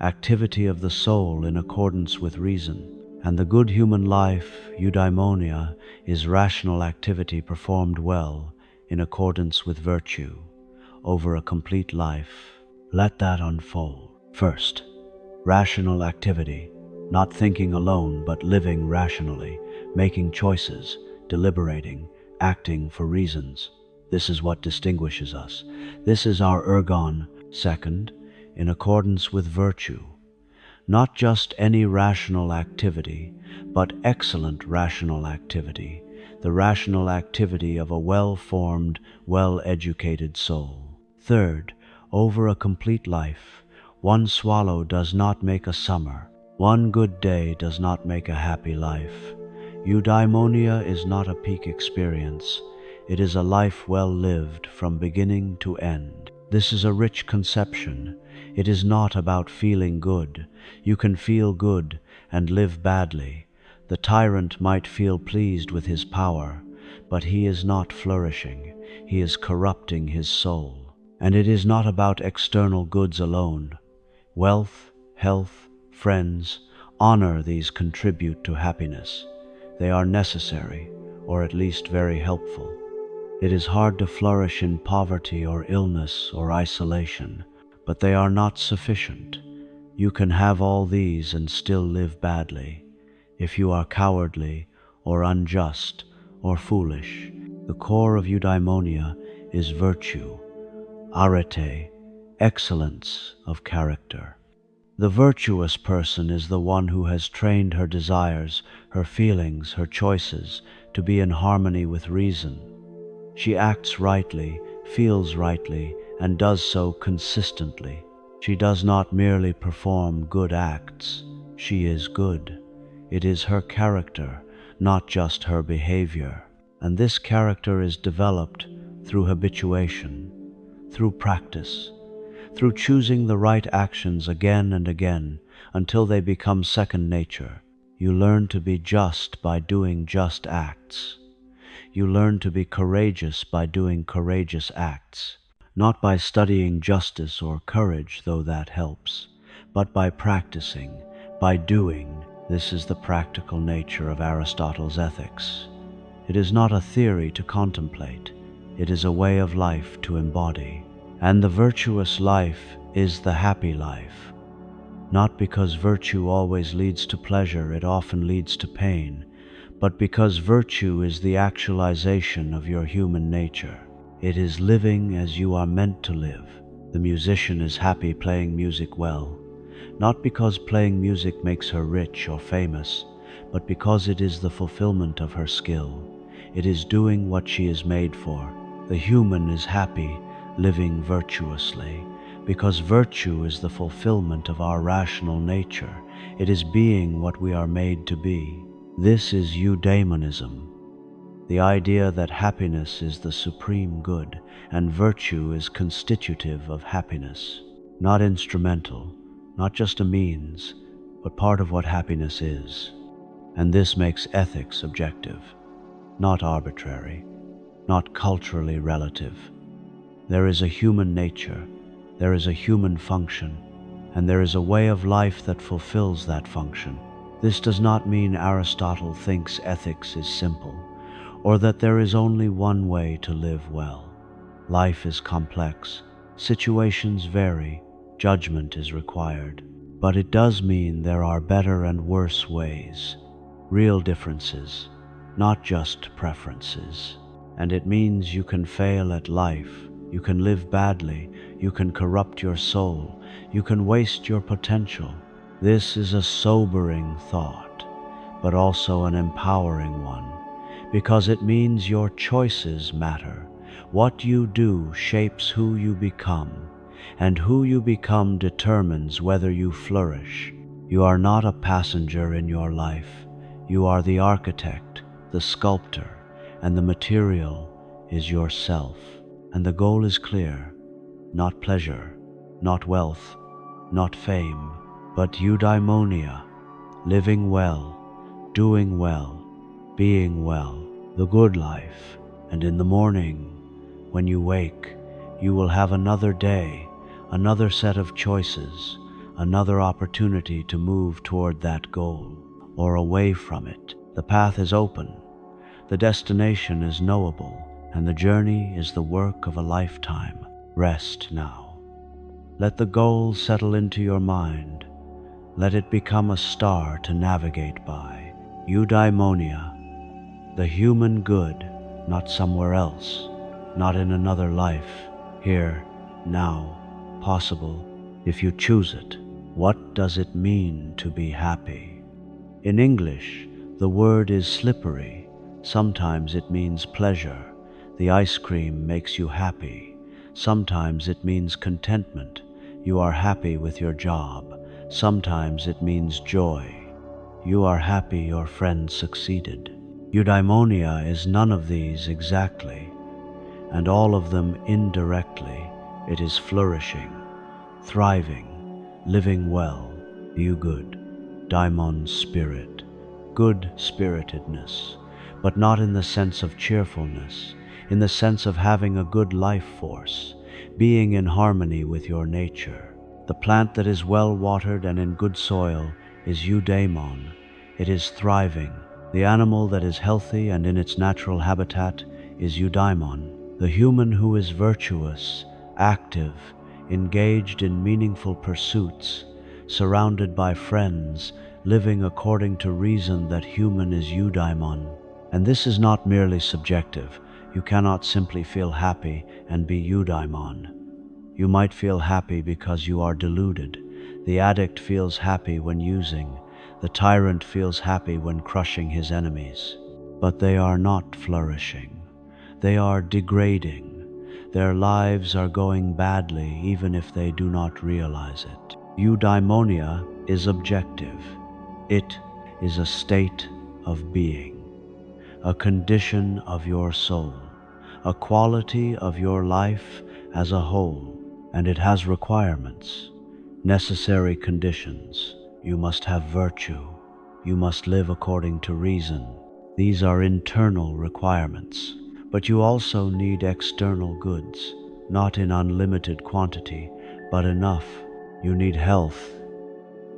activity of the soul in accordance with reason. And the good human life, Eudaimonia, is rational activity performed well in accordance with virtue over a complete life. Let that unfold. First, rational activity, not thinking alone but living rationally, making choices, deliberating, acting for reasons. This is what distinguishes us. This is our Organon. Second, in accordance with virtue. Not just any rational activity, but excellent rational activity, the rational activity of a well-formed, well-educated soul. Third, over a complete life, one swallow does not make a summer, one good day does not make a happy life. Eudaimonia is not a peak experience, it is a life well lived from beginning to end. This is a rich conception. It is not about feeling good. You can feel good and live badly. The tyrant might feel pleased with his power, but he is not flourishing. He is corrupting his soul. And it is not about external goods alone. Wealth, health, friends, honor, these contribute to happiness. They are necessary, or at least very helpful. It is hard to flourish in poverty or illness or isolation, but they are not sufficient. You can have all these and still live badly. If you are cowardly or unjust or foolish, the core of Eudaimonia is virtue, arete, excellence of character. The virtuous person is the one who has trained her desires, her feelings, her choices to be in harmony with reason. She acts rightly, feels rightly, and does so consistently. She does not merely perform good acts. She is good. It is her character, not just her behavior. And this character is developed through habituation, through practice, through choosing the right actions again and again until they become second nature. You learn to be just by doing just acts. You learn to be courageous by doing courageous acts. not by studying justice or courage, though that helps, but by practicing, by doing. This is the practical nature of Aristotle's ethics. It is not a theory to contemplate, it is a way of life to embody. And the virtuous life is the happy life. Not because virtue always leads to pleasure, it often leads to pain, but because virtue is the actualization of your human nature. It is living as you are meant to live. The musician is happy playing music well, not because playing music makes her rich or famous, but because it is the fulfillment of her skill. It is doing what she is made for. The human is happy living virtuously, because virtue is the fulfillment of our rational nature. It is being what we are made to be. This is eudaimonism, the idea that happiness is the supreme good and virtue is constitutive of happiness, not instrumental, not just a means, but part of what happiness is. And this makes ethics objective, not arbitrary, not culturally relative. There is a human nature, there is a human function, and there is a way of life that fulfills that function. This does not mean Aristotle thinks ethics is simple, or that there is only one way to live well. Life is complex, situations vary, judgment is required. But it does mean there are better and worse ways, real differences, not just preferences. And it means you can fail at life, you can live badly, you can corrupt your soul, you can waste your potential. This is a sobering thought, but also an empowering one, because it means your choices matter. What you do shapes who you become, and who you become determines whether you flourish. You are not a passenger in your life. You are the architect, the sculptor, and the material is yourself. And the goal is clear, not pleasure, not wealth, not fame, but eudaimonia, living well, doing well, being well, the good life. And in the morning, when you wake, you will have another day, another set of choices, another opportunity to move toward that goal or away from it. The path is open, the destination is knowable, and the journey is the work of a lifetime. Rest now. Let the goal settle into your mind. Let it become a star to navigate by. Eudaimonia, the human good, not somewhere else, not in another life, here, now, possible, if you choose it. What does it mean to be happy? In English, the word is slippery. Sometimes it means pleasure. The ice cream makes you happy. Sometimes it means contentment. You are happy with your job. Sometimes it means joy. You are happy your friend succeeded. Eudaimonia is none of these exactly, and all of them indirectly. It is flourishing, thriving, living well, good, daimon spirit, good-spiritedness, but not in the sense of cheerfulness, in the sense of having a good life force, being in harmony with your nature. The plant that is well watered and in good soil is eudaimon. It is thriving. The animal that is healthy and in its natural habitat is eudaimon. The human who is virtuous, active, engaged in meaningful pursuits, surrounded by friends, living according to reason, that human is eudaimon. And this is not merely subjective. You cannot simply feel happy and be eudaimon. You might feel happy because you are deluded. The addict feels happy when using. The tyrant feels happy when crushing his enemies. But they are not flourishing. They are degrading. Their lives are going badly even if they do not realize it. Eudaimonia is objective. It is a state of being, a condition of your soul, a quality of your life as a whole, and it has requirements, necessary conditions. You must have virtue. You must live according to reason. These are internal requirements, but you also need external goods. not in unlimited quantity, but enough. You need health,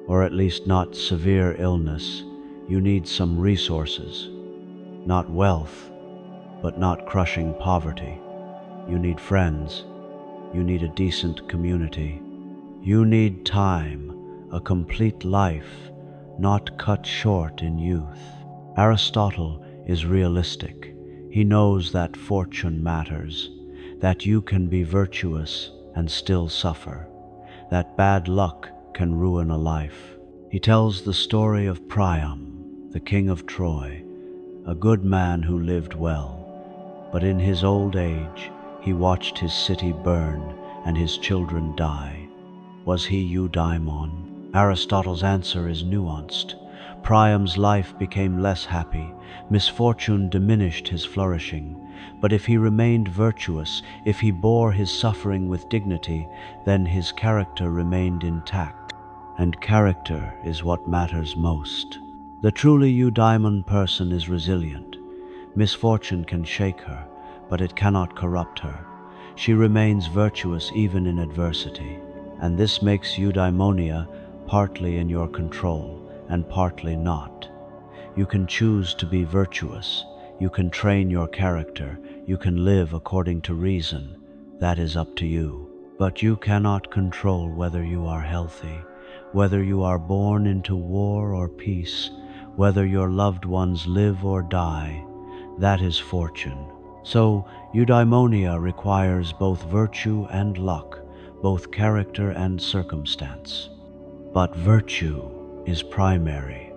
or at least not severe illness. You need some resources, not wealth, but not crushing poverty. You need friends. You need a decent community. You need time, a complete life, not cut short in youth. Aristotle is realistic. He knows that fortune matters, that you can be virtuous and still suffer, that bad luck can ruin a life. He tells the story of Priam, the king of Troy, a good man who lived well, but in his old age he watched his city burn and his children die. Was he Eudaimon? Aristotle's answer is nuanced. Priam's life became less happy. Misfortune diminished his flourishing. But if he remained virtuous, if he bore his suffering with dignity, then his character remained intact. And character is what matters most. The truly Eudaimon person is resilient. Misfortune can shake her, but it cannot corrupt her. She remains virtuous even in adversity. And this makes Eudaimonia partly in your control and partly not. You can choose to be virtuous. You can train your character. You can live according to reason. That is up to you. But you cannot control whether you are healthy, whether you are born into war or peace, whether your loved ones live or die. That is fortune. So Eudaimonia requires both virtue and luck, both character and circumstance. But virtue is primary,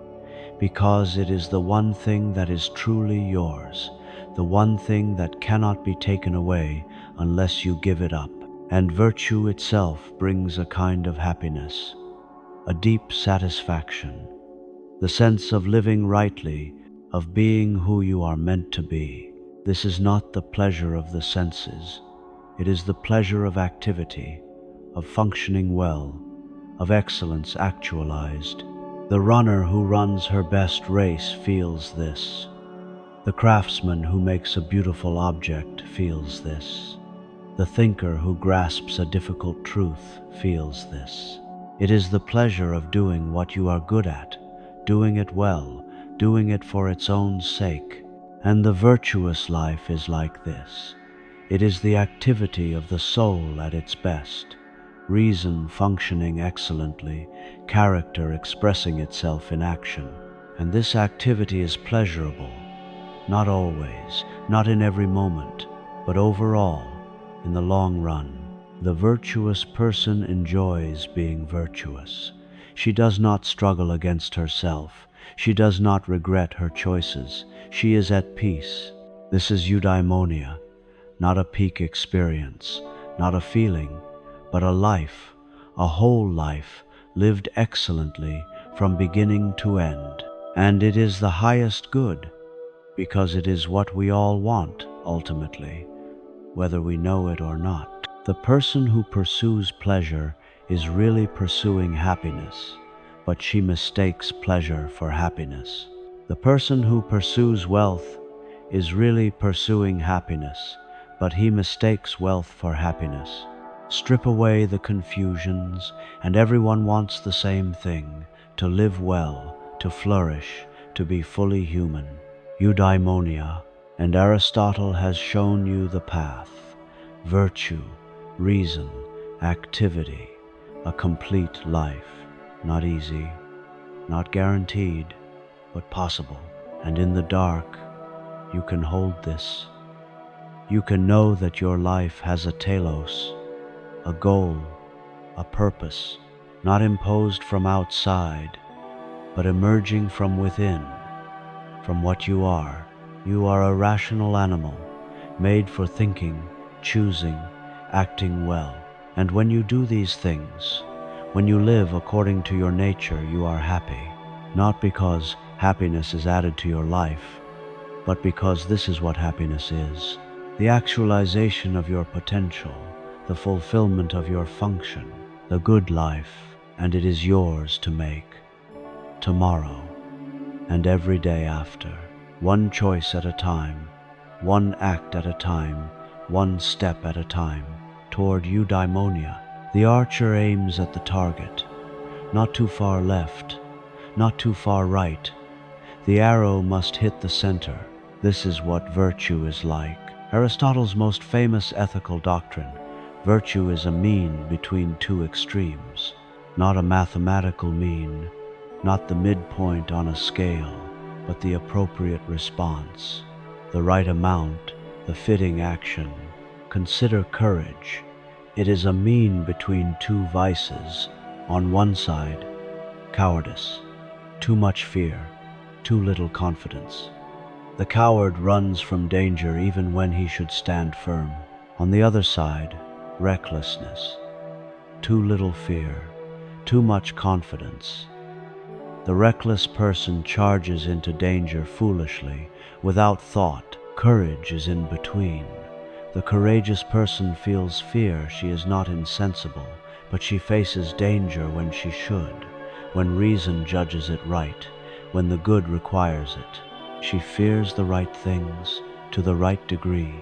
because it is the one thing that is truly yours, the one thing that cannot be taken away unless you give it up. And virtue itself brings a kind of happiness, a deep satisfaction, the sense of living rightly, of being who you are meant to be. This is not the pleasure of the senses. It is the pleasure of activity, of functioning well, of excellence actualized. The runner who runs her best race feels this. The craftsman who makes a beautiful object feels this. The thinker who grasps a difficult truth feels this. It is the pleasure of doing what you are good at, doing it well, doing it for its own sake. And the virtuous life is like this. It is the activity of the soul at its best, reason functioning excellently, character expressing itself in action. And this activity is pleasurable, not always, not in every moment, but overall, in the long run. The virtuous person enjoys being virtuous. She does not struggle against herself. She does not regret her choices. She is at peace. This is Eudaimonia, not a peak experience, not a feeling, but a life, a whole life, lived excellently from beginning to end. And it is the highest good, because it is what we all want, ultimately, whether we know it or not. The person who pursues pleasure is really pursuing happiness, but she mistakes pleasure for happiness. The person who pursues wealth is really pursuing happiness, but he mistakes wealth for happiness. Strip away the confusions, and everyone wants the same thing: to live well, to flourish, to be fully human. Eudaimonia, and Aristotle has shown you the path: virtue, reason, activity, a complete life. Not easy, not guaranteed, but possible. And in the dark, you can hold this. You can know that your life has a telos, a goal, a purpose, not imposed from outside, but emerging from within, from what you are. You are a rational animal, made for thinking, choosing, acting well. And when you do these things, when you live according to your nature, you are happy, not because happiness is added to your life, but because this is what happiness is: the actualization of your potential, the fulfillment of your function, the good life. And it is yours to make, tomorrow and every day after, one choice at a time, one act at a time, one step at a time. toward Eudaimonia. The archer aims at the target, not too far left, not too far right. The arrow must hit the center. This is what virtue is like. Aristotle's most famous ethical doctrine: virtue is a mean between two extremes, not a mathematical mean, not the midpoint on a scale, but the appropriate response, the right amount, the fitting action. Consider courage. It is a mean between two vices. On one side, cowardice, too much fear, too little confidence. The coward runs from danger even when he should stand firm. On the other side, recklessness, too little fear, too much confidence. The reckless person charges into danger foolishly, without thought. Courage is in between. The courageous person feels fear. She is not insensible, but she faces danger when she should, when reason judges it right, when the good requires it. She fears the right things, to the right degree,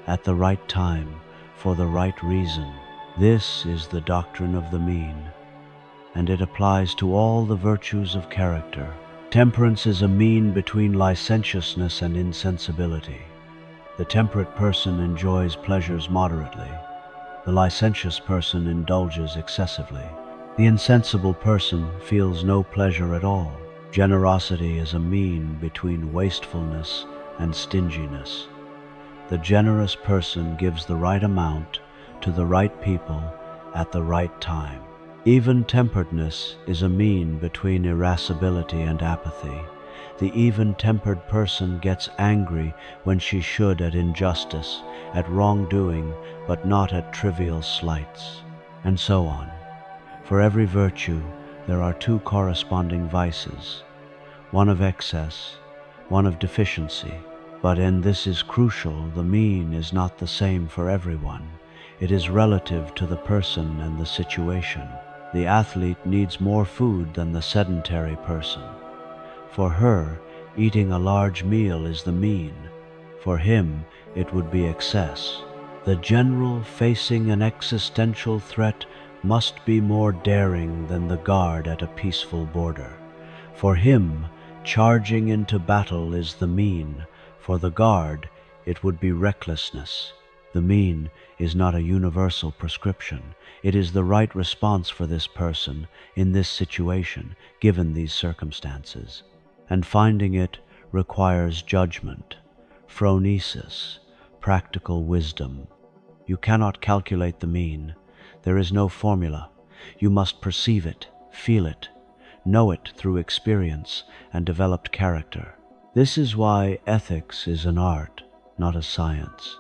at the right time, for the right reason. This is the doctrine of the mean, and it applies to all the virtues of character. Temperance is a mean between licentiousness and insensibility. The temperate person enjoys pleasures moderately. The licentious person indulges excessively. The insensible person feels no pleasure at all. Generosity is a mean between wastefulness and stinginess. The generous person gives the right amount to the right people at the right time. Even-temperedness is a mean between irascibility and apathy. The even-tempered person gets angry when she should at injustice, at wrongdoing, but not at trivial slights, and so on. For every virtue, there are two corresponding vices, one of excess, one of deficiency. But, and this is crucial, the mean is not the same for everyone. It is relative to the person and the situation. The athlete needs more food than the sedentary person. For her, eating a large meal is the mean. For him, it would be excess. The general facing an existential threat must be more daring than the guard at a peaceful border. For him, charging into battle is the mean. For the guard, it would be recklessness. The mean is not a universal prescription. It is the right response for this person, in this situation, given these circumstances. And finding it requires judgment, phronesis, practical wisdom. You cannot calculate the mean. There is no formula. You must perceive it, feel it, know it through experience and developed character. This is why ethics is an art, not a science.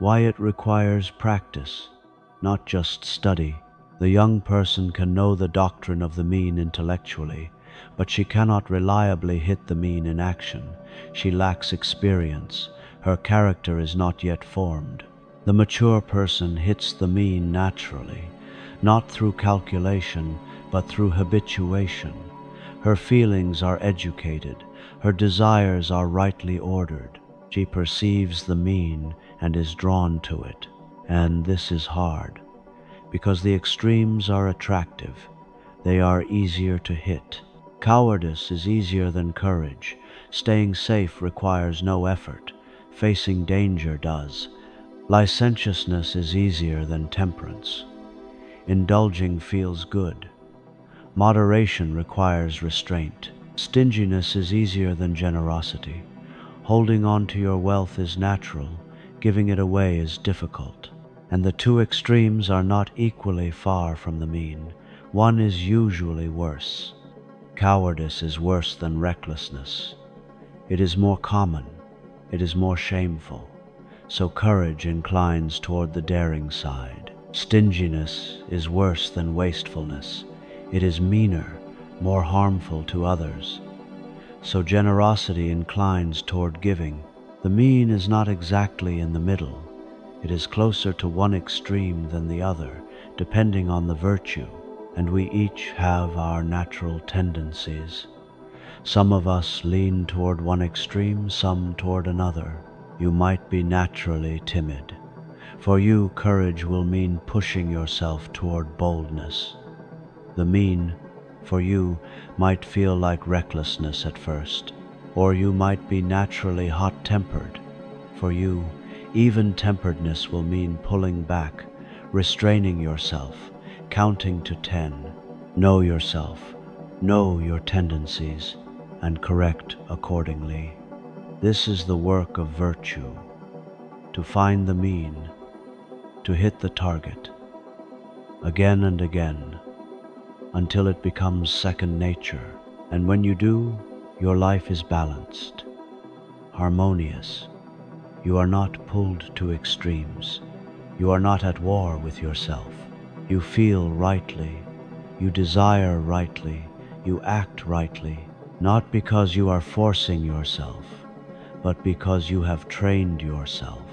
Why it requires practice, not just study. The young person can know the doctrine of the mean intellectually, but she cannot reliably hit the mean in action. She lacks experience. Her character is not yet formed. The mature person hits the mean naturally, not through calculation, but through habituation. Her feelings are educated. Her desires are rightly ordered. She perceives the mean and is drawn to it. And this is hard, because the extremes are attractive. They are easier to hit. Cowardice is easier than courage. Staying safe requires no effort. Facing danger does. Licentiousness is easier than temperance. Indulging feels good. Moderation requires restraint. Stinginess is easier than generosity. Holding on to your wealth is natural. Giving it away is difficult. And the two extremes are not equally far from the mean. One is usually worse. Cowardice is worse than recklessness. It is more common. It is more shameful. So courage inclines toward the daring side. Stinginess is worse than wastefulness. It is meaner, more harmful to others. So generosity inclines toward giving. The mean is not exactly in the middle. It is closer to one extreme than the other, depending on the virtue, and we each have our natural tendencies. Some of us lean toward one extreme, some toward another. You might be naturally timid. For you, courage will mean pushing yourself toward boldness. The mean, for you, might feel like recklessness at first, or you might be naturally hot-tempered. For you, even-temperedness will mean pulling back, restraining yourself, counting to 10. Know yourself, know your tendencies, and correct accordingly. This is the work of virtue, to find the mean, to hit the target, again and again, until it becomes second nature. And when you do, your life is balanced, harmonious. You are not pulled to extremes. You are not at war with yourself. You feel rightly. You desire rightly. You act rightly, not because you are forcing yourself, but because you have trained yourself.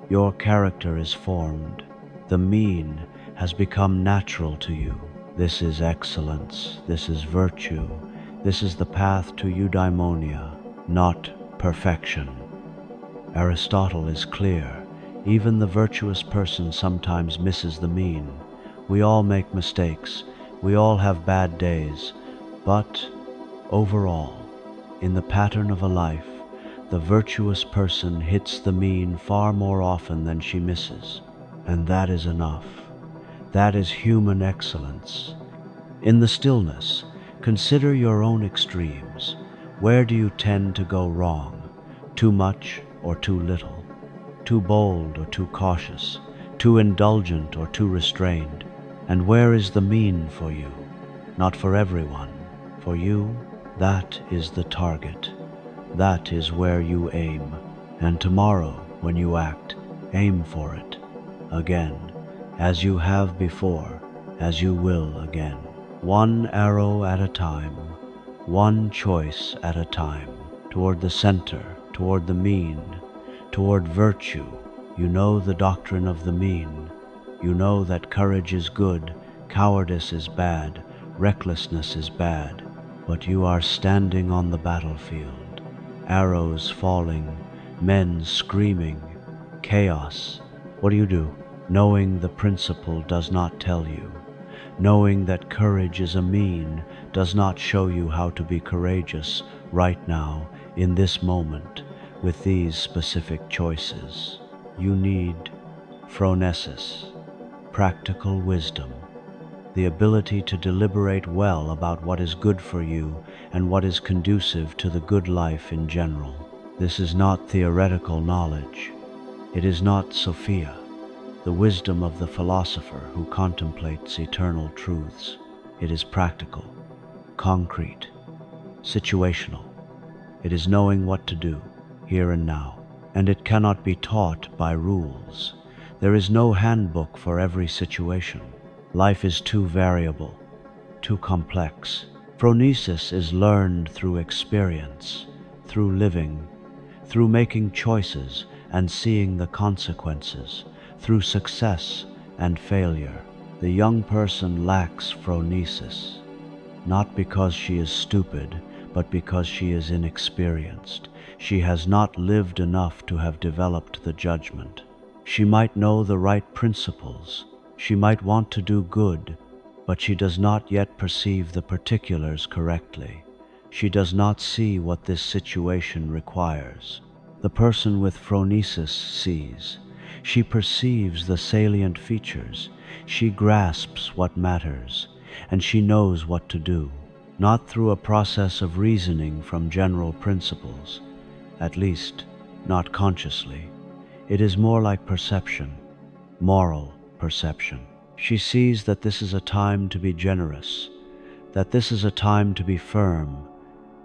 Your character is formed. The mean has become natural to you. This is excellence. This is virtue. This is the path to Eudaimonia, not perfection. Aristotle is clear. Even the virtuous person sometimes misses the mean. We all make mistakes. We all have bad days. But overall, in the pattern of a life, the virtuous person hits the mean far more often than she misses. And that is enough. That is human excellence. In the stillness, consider your own extremes. Where do you tend to go wrong? Too much or too little? Too bold or too cautious? Too indulgent or too restrained? And where is the mean for you? Not for everyone. For you, that is the target. That is where you aim. And tomorrow, when you act, aim for it. Again, as you have before, as you will again. One arrow at a time, one choice at a time, toward the center, toward the mean, toward virtue. You know the doctrine of the mean. You know that courage is good, cowardice is bad, recklessness is bad. But you are standing on the battlefield, arrows falling, men screaming, chaos. What do? Knowing the principle does not tell you. Knowing that courage is a mean does not show you how to be courageous right now, in this moment, with these specific choices. You need phronesis, practical wisdom, the ability to deliberate well about what is good for you and what is conducive to the good life in general. This is not theoretical knowledge. It is not Sophia, the wisdom of the philosopher who contemplates eternal truths. It is practical, concrete, situational. It is knowing what to do, here and now. And it cannot be taught by rules. There is no handbook for every situation. Life is too variable, too complex. Phronesis is learned through experience, through living, through making choices and seeing the consequences, through success and failure. The young person lacks phronesis, not because she is stupid, but because she is inexperienced. She has not lived enough to have developed the judgment. She might know the right principles. She might want to do good, but she does not yet perceive the particulars correctly. She does not see what this situation requires. The person with phronesis sees. She perceives the salient features. She grasps what matters, and she knows what to do, not through a process of reasoning from general principles, at least not consciously. It is more like perception, moral perception. She sees that this is a time to be generous, that this is a time to be firm,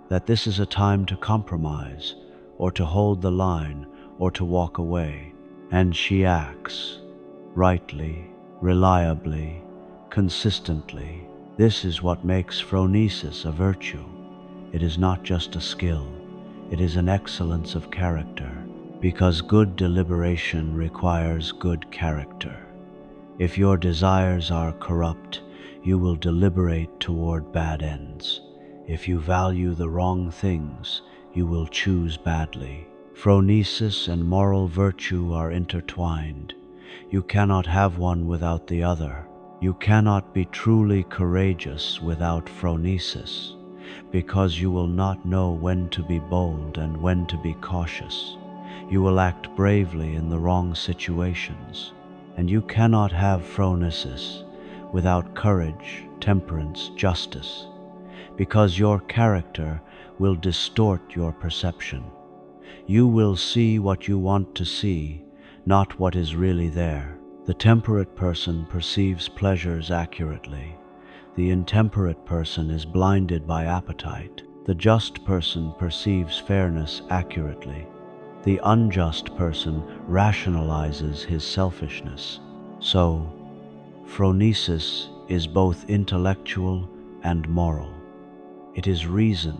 that this is a time to compromise, or to hold the line, or to walk away. And she acts, rightly, reliably, consistently. This is what makes phronesis a virtue. It is not just a skill, it is an excellence of character, because good deliberation requires good character. If your desires are corrupt, you will deliberate toward bad ends. If you value the wrong things, you will choose badly. Phronesis and moral virtue are intertwined. You cannot have one without the other. You cannot be truly courageous without phronesis, because you will not know when to be bold and when to be cautious. You will act bravely in the wrong situations, and you cannot have phronesis without courage, temperance, justice, because your character will distort your perception. You will see what you want to see, not what is really there. The temperate person perceives pleasures accurately. The intemperate person is blinded by appetite. The just person perceives fairness accurately. The unjust person rationalizes his selfishness. So, phronesis is both intellectual and moral. It is reason,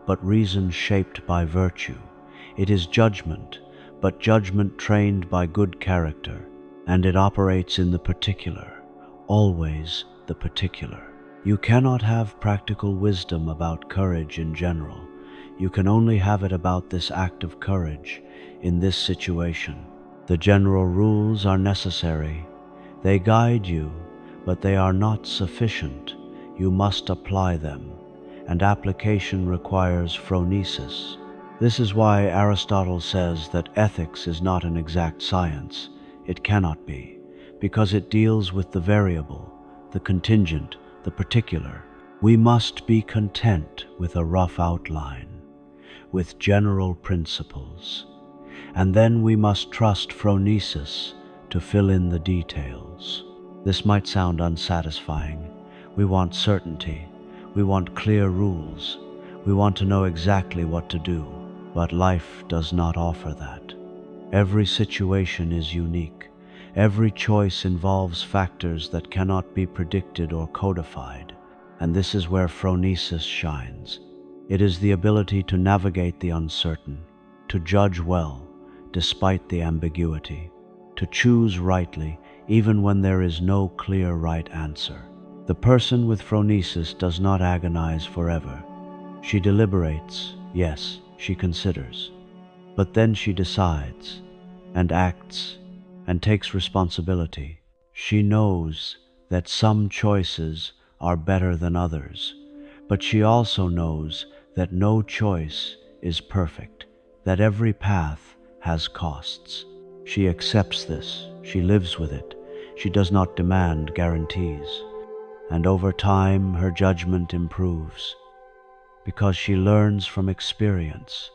but reason shaped by virtue. It is judgment, but judgment trained by good character, and it operates in the particular, always the particular. You cannot have practical wisdom about courage in general. You can only have it about this act of courage in this situation. The general rules are necessary. They guide you, but they are not sufficient. You must apply them, and application requires phronesis. This is why Aristotle says that ethics is not an exact science. It cannot be, because it deals with the variable, the contingent, the particular. We must be content with a rough outline, with general principles, and then we must trust phronesis to fill in the details. This might sound unsatisfying. We want certainty. We want clear rules. We want to know exactly what to do. But life does not offer that. Every situation is unique. Every choice involves factors that cannot be predicted or codified, and this is where phronesis shines. It is the ability to navigate the uncertain, to judge well, despite the ambiguity, to choose rightly, even when there is no clear right answer. The person with phronesis does not agonize forever. She deliberates, yes, she considers, but then she decides and acts and takes responsibility. She knows that some choices are better than others, but she also knows that no choice is perfect, that every path has costs. She accepts this, she lives with it, she does not demand guarantees, and over time her judgment improves. Because she learns from experience,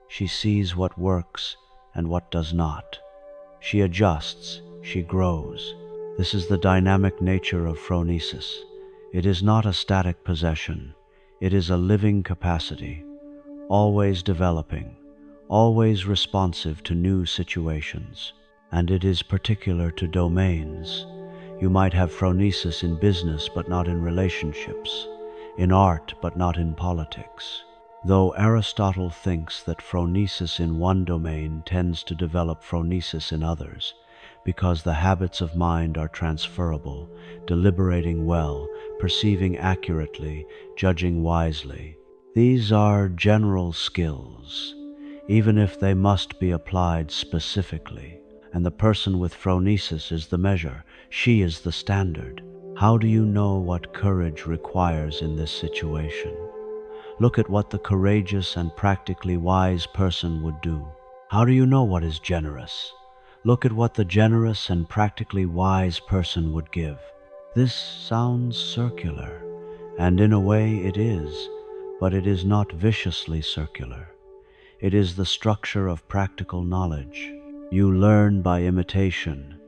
she sees what works and what does not. She adjusts, she grows. This is the dynamic nature of phronesis. It is not a static possession. It is a living capacity, always developing, always responsive to new situations. And it is particular to domains. You might have phronesis in business but not in relationships, in art but not in politics. Though Aristotle thinks that phronesis in one domain tends to develop phronesis in others, because the habits of mind are transferable, deliberating well, perceiving accurately, judging wisely. These are general skills, even if they must be applied specifically. And the person with phronesis is the measure. She is the standard. How do you know what courage requires in this situation? Look at what the courageous and practically wise person would do. How do you know what is generous? Look at what the generous and practically wise person would give. This sounds circular, and in a way it is, but it is not viciously circular. It is the structure of practical knowledge. You learn by imitation,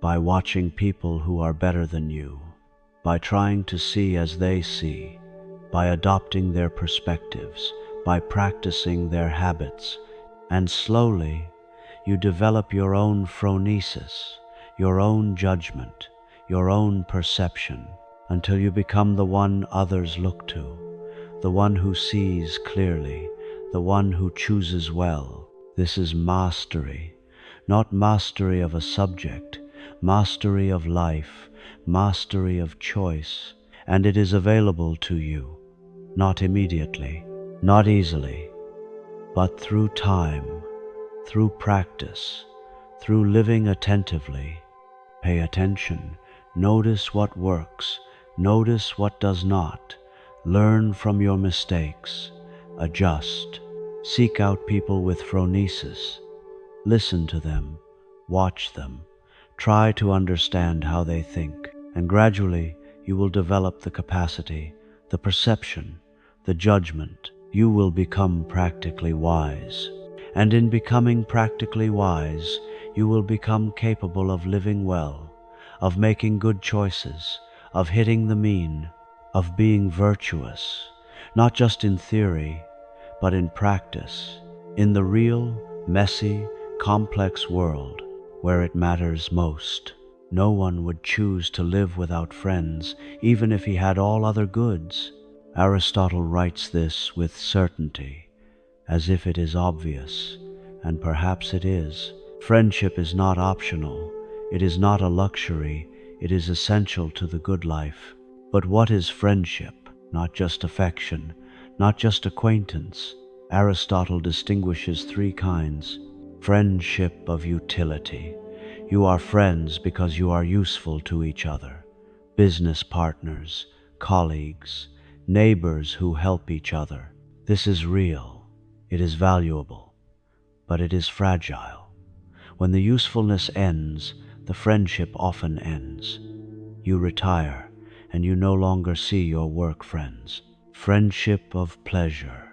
by watching people who are better than you, by trying to see as they see, by adopting their perspectives, by practicing their habits, and slowly you develop your own phronesis, your own judgment, your own perception, until you become the one others look to, the one who sees clearly, the one who chooses well. This is mastery, not mastery of a subject, mastery of life, mastery of choice, and it is available to you, not immediately, not easily, but through time, through practice, through living attentively, Pay attention. Notice what works. Notice what does not. Learn from your mistakes. Adjust. Seek out people with phronesis. Listen to them. Watch them. Try to understand how they think. And gradually you will develop the capacity, the perception, the judgment. You will become practically wise. And in becoming practically wise, you will become capable of living well, of making good choices, of hitting the mean, of being virtuous, not just in theory, but in practice, in the real, messy, complex world where it matters most. No one would choose to live without friends, even if he had all other goods. Aristotle writes this with certainty, as if it is obvious, and perhaps it is. Friendship is not optional. It is not a luxury. It is essential to the good life. But what is friendship? Not just affection, not just acquaintance. Aristotle distinguishes three kinds. Friendship of utility. You are friends because you are useful to each other. Business partners, colleagues, neighbors who help each other. This is real. It is valuable. But it is fragile. When the usefulness ends, the friendship often ends. You retire, and you no longer see your work friends. Friendship of pleasure.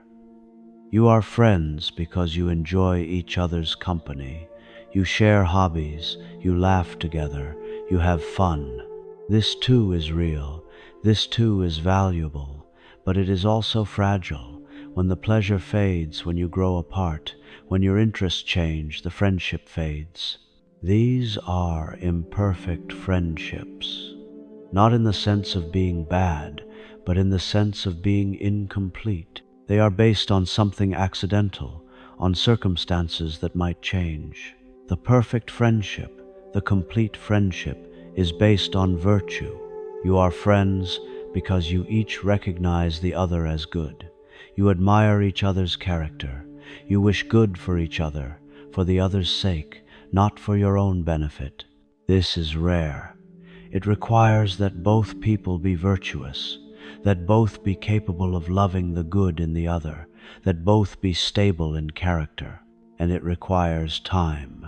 You are friends because you enjoy each other's company. You share hobbies, you laugh together, you have fun. This too is real, this too is valuable, but it is also fragile. When the pleasure fades, when you grow apart, when your interests change, the friendship fades. These are imperfect friendships, not in the sense of being bad, but in the sense of being incomplete. They are based on something accidental, on circumstances that might change. The perfect friendship, the complete friendship, is based on virtue. You are friends because you each recognize the other as good. You admire each other's character. You wish good for each other, for the other's sake, not for your own benefit. This is rare. It requires that both people be virtuous, that both be capable of loving the good in the other, that both be stable in character, and it requires time.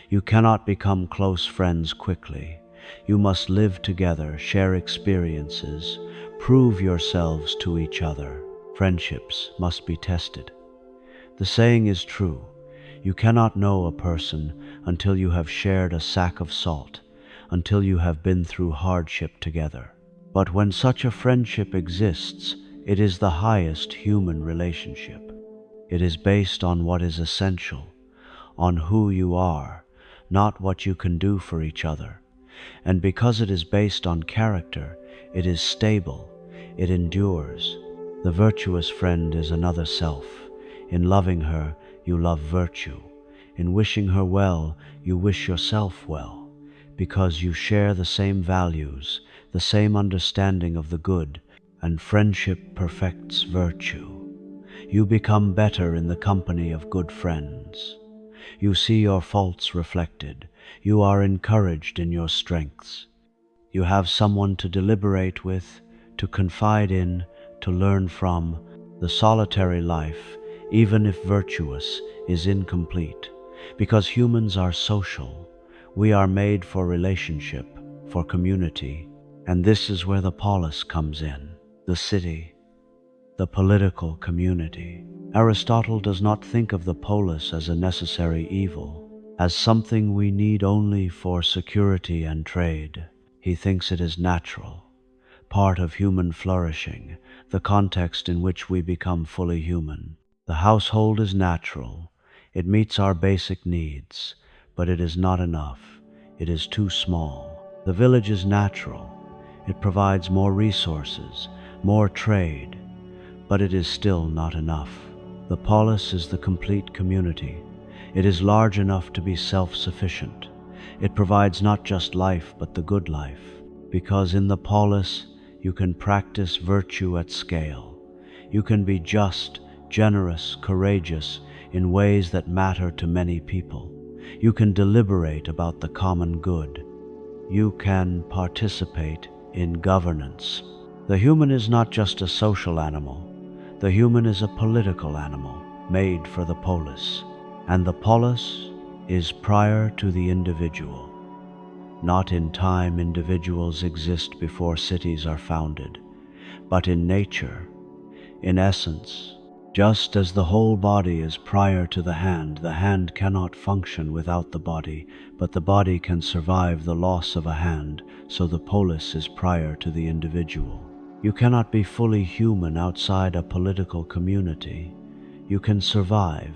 You cannot become close friends quickly. You must live together, share experiences, prove yourselves to each other. Friendships must be tested. The saying is true. You cannot know a person until you have shared a sack of salt, until you have been through hardship together. But when such a friendship exists, it is the highest human relationship. It is based on what is essential, on who you are, not what you can do for each other. And because it is based on character, it is stable, it endures. The virtuous friend is another self. In loving her, you love virtue. In wishing her well, you wish yourself well, because you share the same values, the same understanding of the good, and friendship perfects virtue. You become better in the company of good friends. You see your faults reflected. You are encouraged in your strengths. You have someone to deliberate with, to confide in, to learn from. The solitary life, even if virtuous, is incomplete, because humans are social. We are made for relationship, for community, and this is where the polis comes in, the city, the political community. Aristotle does not think of the polis as a necessary evil, as something we need only for security and trade. He thinks it is natural, part of human flourishing, the context in which we become fully human. The household is natural. It meets our basic needs, but it is not enough. It is too small. The village is natural. It provides more resources, more trade, but it is still not enough. The polis is the complete community. It is large enough to be self-sufficient. It provides not just life, but the good life, because in the polis you can practice virtue at scale. You can be just, generous, courageous in ways that matter to many people. You can deliberate about the common good. you can participate in governance. The human is not just a social animal. The human is a political animal made for the polis, and the polis is prior to the individual. Not in time individuals exist before cities are founded, but in nature, in essence. Just as the whole body is prior to the hand cannot function without the body, but the body can survive the loss of a hand, so the polis is prior to the individual. You cannot be fully human outside a political community. You can survive,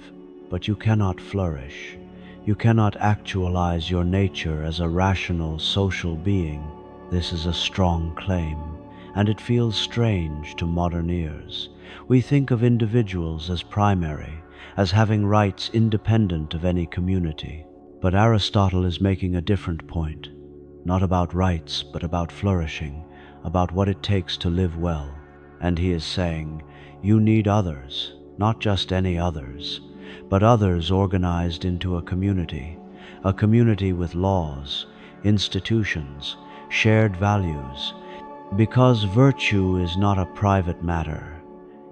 but you cannot flourish. You cannot actualize your nature as a rational social being. This is a strong claim, and it feels strange to modern ears. We think of individuals as primary, as having rights independent of any community. But Aristotle is making a different point, not about rights, but about flourishing, about what it takes to live well. And he is saying, you need others, not just any others, but others organized into a community with laws, institutions, shared values, because virtue is not a private matter,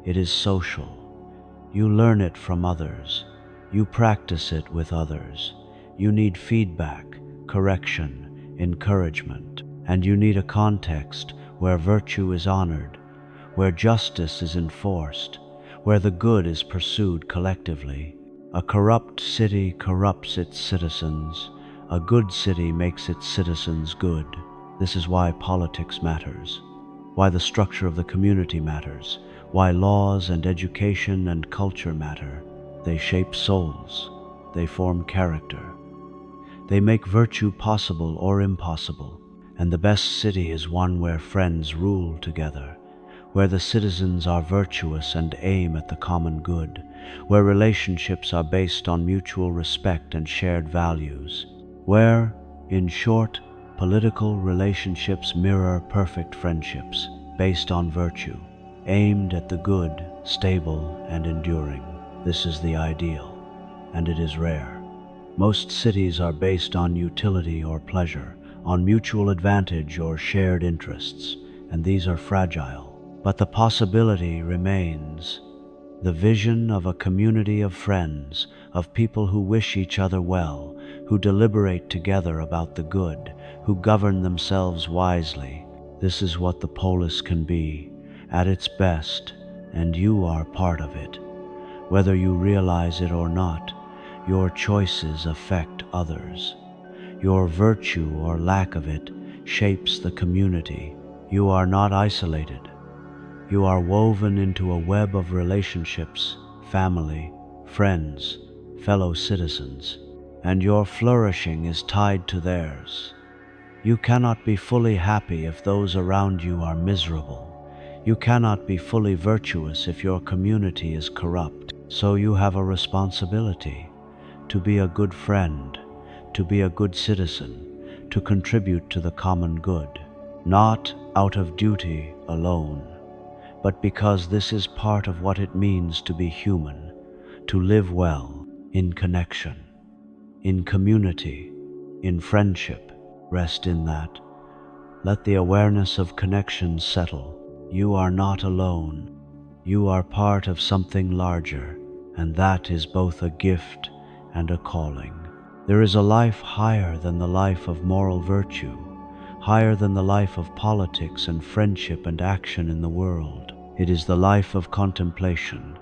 it is social. You learn it from others, you practice it with others, you need feedback, correction, encouragement, and you need a context where virtue is honored, where justice is enforced, where the good is pursued collectively. A corrupt city corrupts its citizens. A good city makes its citizens good. This is why politics matters, why the structure of the community matters, why laws and education and culture matter. They shape souls. They form character. They make virtue possible or impossible. And the best city is one where friends rule together, where the citizens are virtuous and aim at the common good, where relationships are based on mutual respect and shared values, where, in short, political relationships mirror perfect friendships based on virtue, aimed at the good, stable, and enduring. This is the ideal, and it is rare. Most cities are based on utility or pleasure, on mutual advantage or shared interests, and these are fragile. But the possibility remains. The vision of a community of friends, of people who wish each other well, who deliberate together about the good, who govern themselves wisely. This is what the polis can be, at its best, and you are part of it. Whether you realize it or not, your choices affect others. Your virtue or lack of it shapes the community. You are not isolated. You are woven into a web of relationships, family, friends, fellow citizens, and your flourishing is tied to theirs. You cannot be fully happy if those around you are miserable. You cannot be fully virtuous if your community is corrupt. So you have a responsibility to be a good friend, to be a good citizen, to contribute to the common good, not out of duty alone, but because this is part of what it means to be human, to live well, in connection, in community, in friendship. Rest in that. Let the awareness of connection settle. You are not alone. You are part of something larger, and that is both a gift and a calling. There is a life higher than the life of moral virtue, higher than the life of politics and friendship and action in the world. It is the life of contemplation,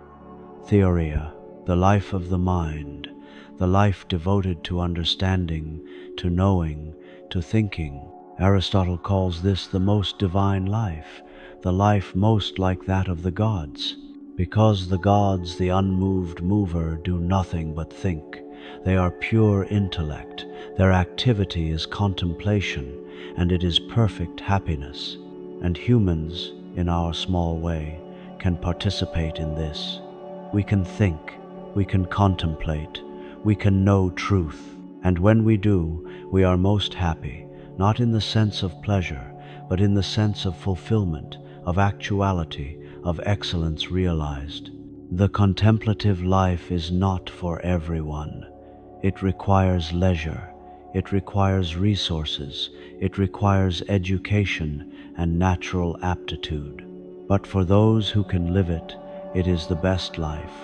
theoria, the life of the mind, the life devoted to understanding, to knowing, to thinking. Aristotle calls this the most divine life, the life most like that of the gods. Because the gods, the unmoved mover, do nothing but think. They are pure intellect. Their activity is contemplation, and it is perfect happiness. And humans, in our small way, can participate in this. We can think, we can contemplate, we can know truth. And when we do, we are most happy, not in the sense of pleasure, but in the sense of fulfillment, of actuality, of excellence realized. The contemplative life is not for everyone. It requires leisure, It requires resources, it requires education and natural aptitude. But for those who can live it, it is the best life,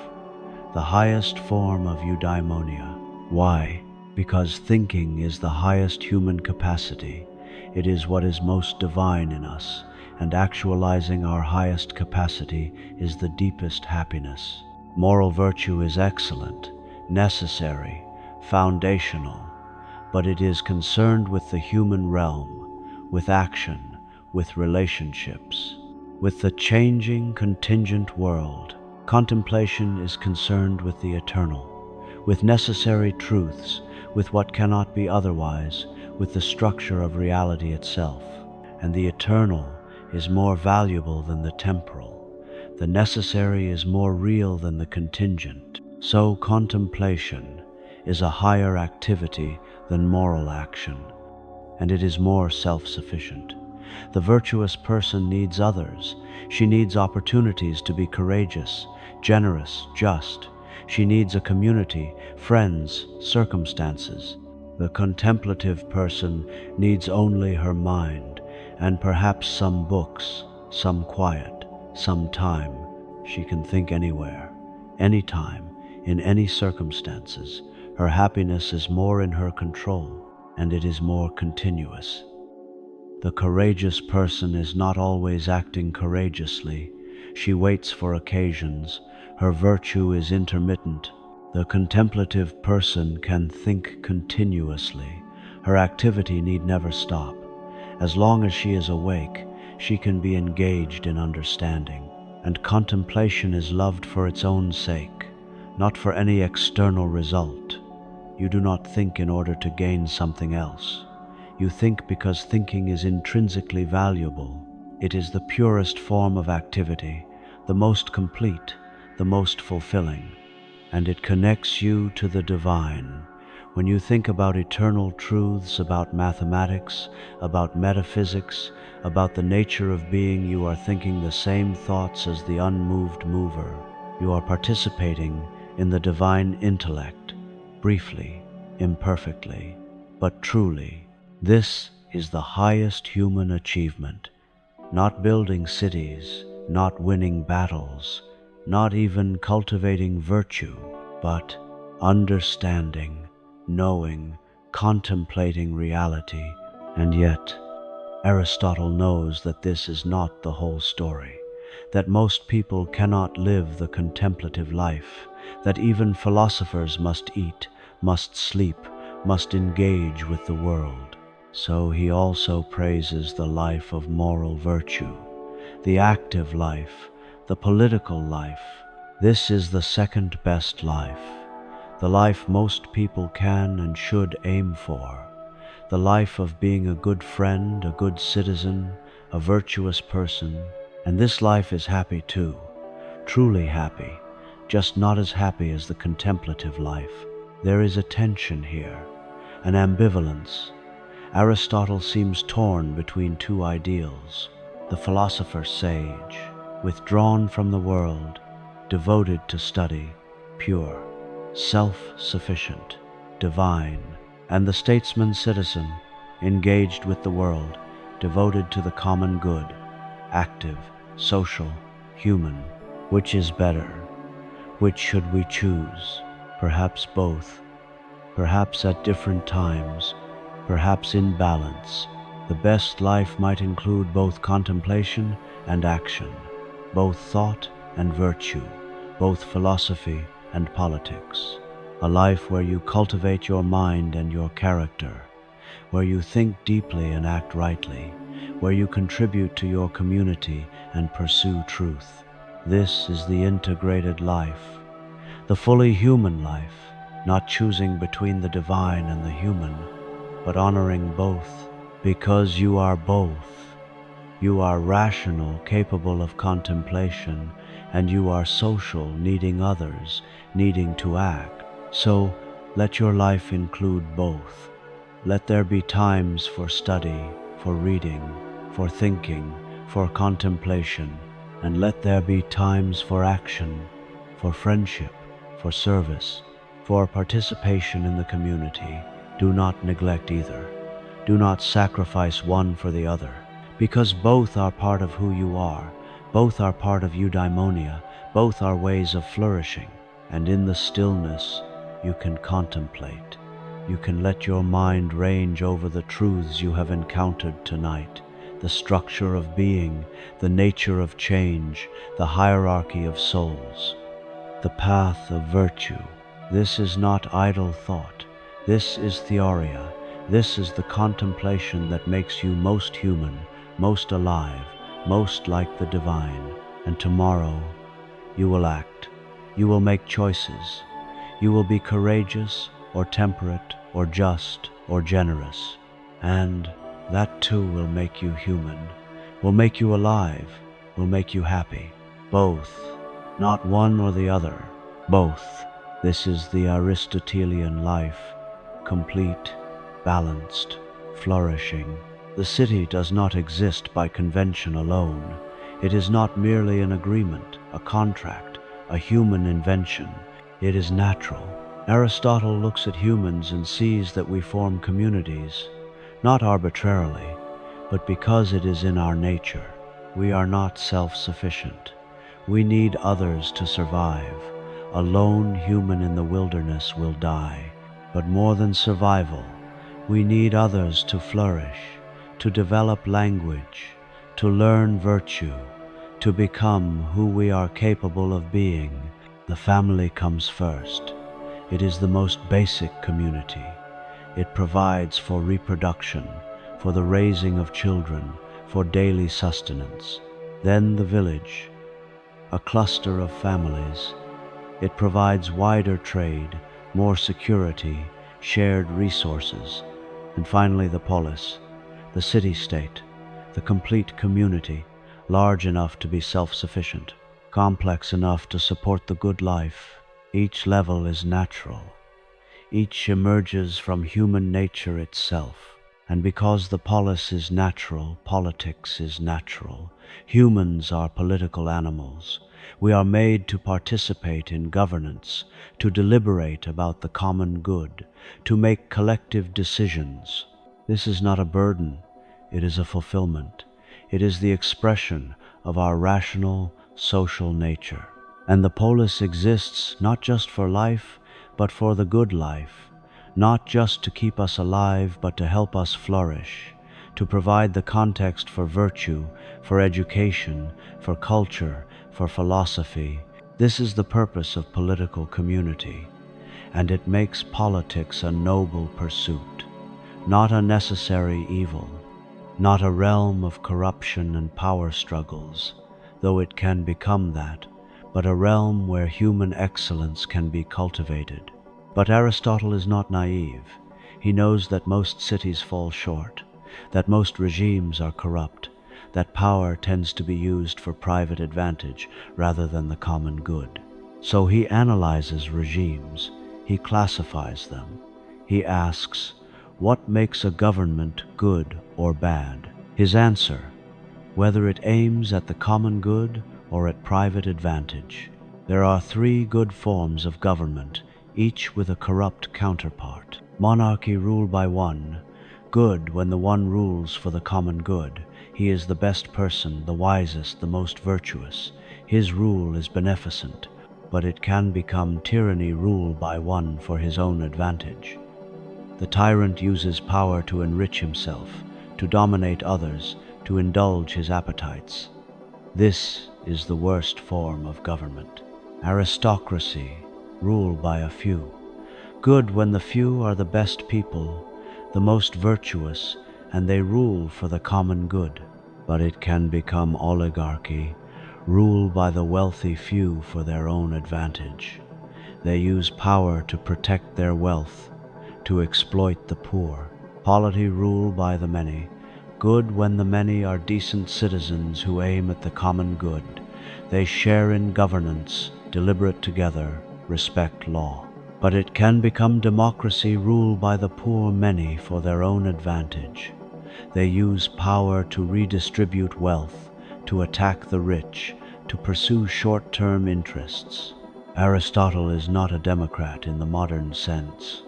the highest form of eudaimonia. Why? Because thinking is the highest human capacity. It is what is most divine in us, and actualizing our highest capacity is the deepest happiness. Moral virtue is excellent, necessary, foundational, but it is concerned with the human realm, with action, with relationships, with the changing, contingent world. Contemplation is concerned with the eternal, with necessary truths, with what cannot be otherwise, with the structure of reality itself. And the eternal is more valuable than the temporal. The necessary is more real than the contingent. So contemplation is a higher activity than moral action, and it is more self-sufficient. The virtuous person needs others. She needs opportunities to be courageous, generous, just. She needs a community, friends, circumstances. The contemplative person needs only her mind, and perhaps some books, some quiet, some time. She can think anywhere, anytime, in any circumstances. Her happiness is more in her control, and it is more continuous. The courageous person is not always acting courageously. She waits for occasions. Her virtue is intermittent. The contemplative person can think continuously. Her activity need never stop. As long as she is awake, she can be engaged in understanding. And contemplation is loved for its own sake, not for any external result. You do not think in order to gain something else. You think because thinking is intrinsically valuable. It is the purest form of activity, the most complete, the most fulfilling, and it connects you to the divine. When you think about eternal truths, about mathematics, about metaphysics, about the nature of being, you are thinking the same thoughts as the unmoved mover. You are participating in the divine intellect, briefly, imperfectly, but truly. This is the highest human achievement, not building cities, not winning battles, not even cultivating virtue, but understanding, knowing, contemplating reality. And yet, Aristotle knows that this is not the whole story, that most people cannot live the contemplative life, that even philosophers must eat, must sleep, must engage with the world. So he also praises the life of moral virtue, the active life, the political life. This is the second best life, the life most people can and should aim for, the life of being a good friend, a good citizen, a virtuous person. And this life is happy too, truly happy, just not as happy as the contemplative life. There is a tension here, an ambivalence. Aristotle seems torn between two ideals: the philosopher sage, withdrawn from the world, devoted to study, pure, self-sufficient, divine, and the statesman citizen, engaged with the world, devoted to the common good, active, social, human. Which is better? Which should we choose? Perhaps both, perhaps at different times, perhaps in balance. The best life might include both contemplation and action, both thought and virtue, both philosophy and politics. A life where you cultivate your mind and your character, where you think deeply and act rightly, where you contribute to your community and pursue truth. This is the integrated life, the fully human life, not choosing between the divine and the human, but honoring both, because you are both. You are rational, capable of contemplation, and you are social, needing others, needing to act. So let your life include both. Let there be times for study, for reading, for thinking, for contemplation, and let there be times for action, for friendship, for service, for participation in the community, Do not neglect either. Do not sacrifice one for the other, because both are part of who you are, both are part of Eudaimonia, both are ways of flourishing. And in the stillness, you can contemplate. You can let your mind range over the truths you have encountered tonight, the structure of being, the nature of change, the hierarchy of souls, the path of virtue. This is not idle thought. This is theoria. This is the contemplation that makes you most human, most alive, most like the divine. And tomorrow, you will act. You will make choices. You will be courageous, or temperate, or just, or generous. And that too will make you human, will make you alive, will make you happy. Both, not one or the other, both. This is the Aristotelian life, complete, balanced, flourishing. The city does not exist by convention alone. It is not merely an agreement, a contract, a human invention. It is natural. Aristotle looks at humans and sees that we form communities, not arbitrarily, but because it is in our nature. We are not self-sufficient. We need others to survive. A lone human in the wilderness will die. But more than survival, we need others to flourish, to develop language, to learn virtue, to become who we are capable of being. The family comes first. It is the most basic community. It provides for reproduction, for the raising of children, for daily sustenance. Then the village, a cluster of families. It provides wider trade, more security, shared resources. And finally the polis, the city-state, the complete community, large enough to be self-sufficient, complex enough to support the good life. Each level is natural. Each emerges from human nature itself. And because the polis is natural, politics is natural. Humans are political animals. We are made to participate in governance, to deliberate about the common good, to make collective decisions. This is not a burden. It is a fulfillment. It is the expression of our rational, social nature. And the polis exists not just for life, but for the good life, not just to keep us alive, but to help us flourish, to provide the context for virtue, for education, for culture, for philosophy. This is the purpose of political community, and it makes politics a noble pursuit, not a necessary evil, not a realm of corruption and power struggles, though it can become that, but a realm where human excellence can be cultivated. But Aristotle is not naive. He knows that most cities fall short, that most regimes are corrupt, that power tends to be used for private advantage rather than the common good. So he analyzes regimes, he classifies them. He asks, what makes a government good or bad? His answer, whether it aims at the common good or at private advantage. There are three good forms of government, each with a corrupt counterpart. Monarchy ruled by one, good when the one rules for the common good. He is the best person, the wisest, the most virtuous. His rule is beneficent, but it can become tyranny ruled by one for his own advantage. The tyrant uses power to enrich himself, to dominate others, to indulge his appetites. This is the worst form of government. Aristocracy, ruled by a few. Good when the few are the best people, the most virtuous, and they rule for the common good. But it can become oligarchy, ruled by the wealthy few for their own advantage. They use power to protect their wealth, to exploit the poor. Polity ruled by the many, good when the many are decent citizens who aim at the common good. They share in governance, deliberate together, respect law. But it can become democracy ruled by the poor many for their own advantage. They use power to redistribute wealth, to attack the rich, to pursue short-term interests. Aristotle is not a democrat in the modern sense.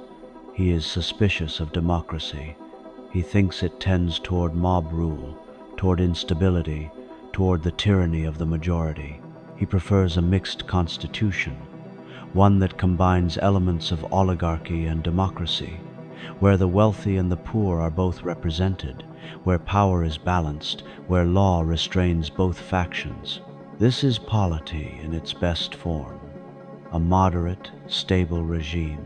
He is suspicious of democracy. He thinks it tends toward mob rule, toward instability, toward the tyranny of the majority. He prefers a mixed constitution, one that combines elements of oligarchy and democracy, where the wealthy and the poor are both represented, where power is balanced, where law restrains both factions. This is polity in its best form, a moderate, stable regime,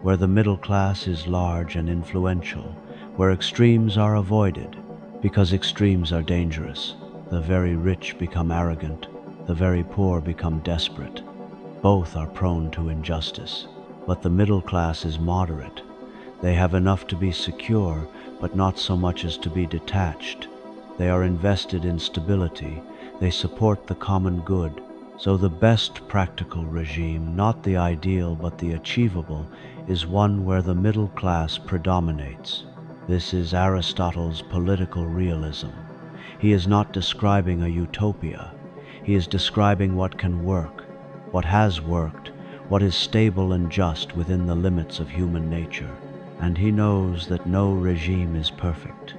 where the middle class is large and influential, where extremes are avoided, because extremes are dangerous. The very rich become arrogant, the very poor become desperate. Both are prone to injustice, but the middle class is moderate. They have enough to be secure, but not so much as to be detached. They are invested in stability. They support the common good. So the best practical regime, not the ideal but the achievable, is one where the middle class predominates. This is Aristotle's political realism. He is not describing a utopia. He is describing what can work, what has worked, what is stable and just within the limits of human nature. And he knows that no regime is perfect,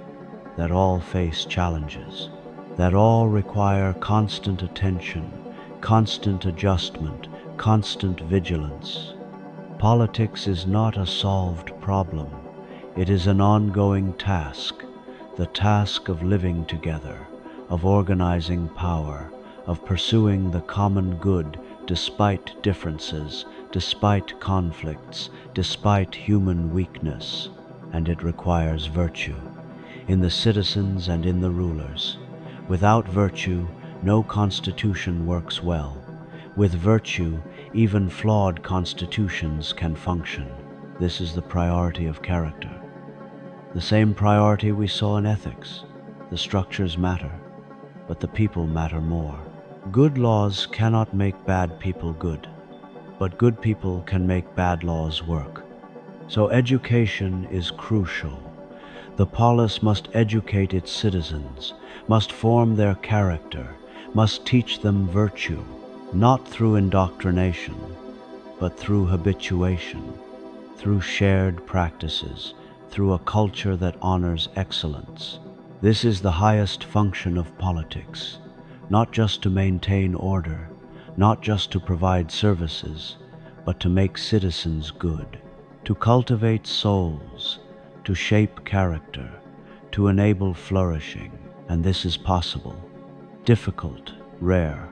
that all face challenges, that all require constant attention, constant adjustment, constant vigilance. Politics is not a solved problem. It is an ongoing task, the task of living together, of organizing power, of pursuing the common good despite differences, despite conflicts, despite human weakness. And it requires virtue, in the citizens and in the rulers. Without virtue, no constitution works well. With virtue, even flawed constitutions can function. This is the priority of character. The same priority we saw in ethics. The structures matter, but the people matter more. Good laws cannot make bad people good, but good people can make bad laws work. So education is crucial. The polis must educate its citizens, must form their character, must teach them virtue, not through indoctrination, but through habituation, through shared practices, through a culture that honors excellence. This is the highest function of politics, not just to maintain order, not just to provide services, but to make citizens good, to cultivate souls, to shape character, to enable flourishing. And this is possible. Difficult, rare,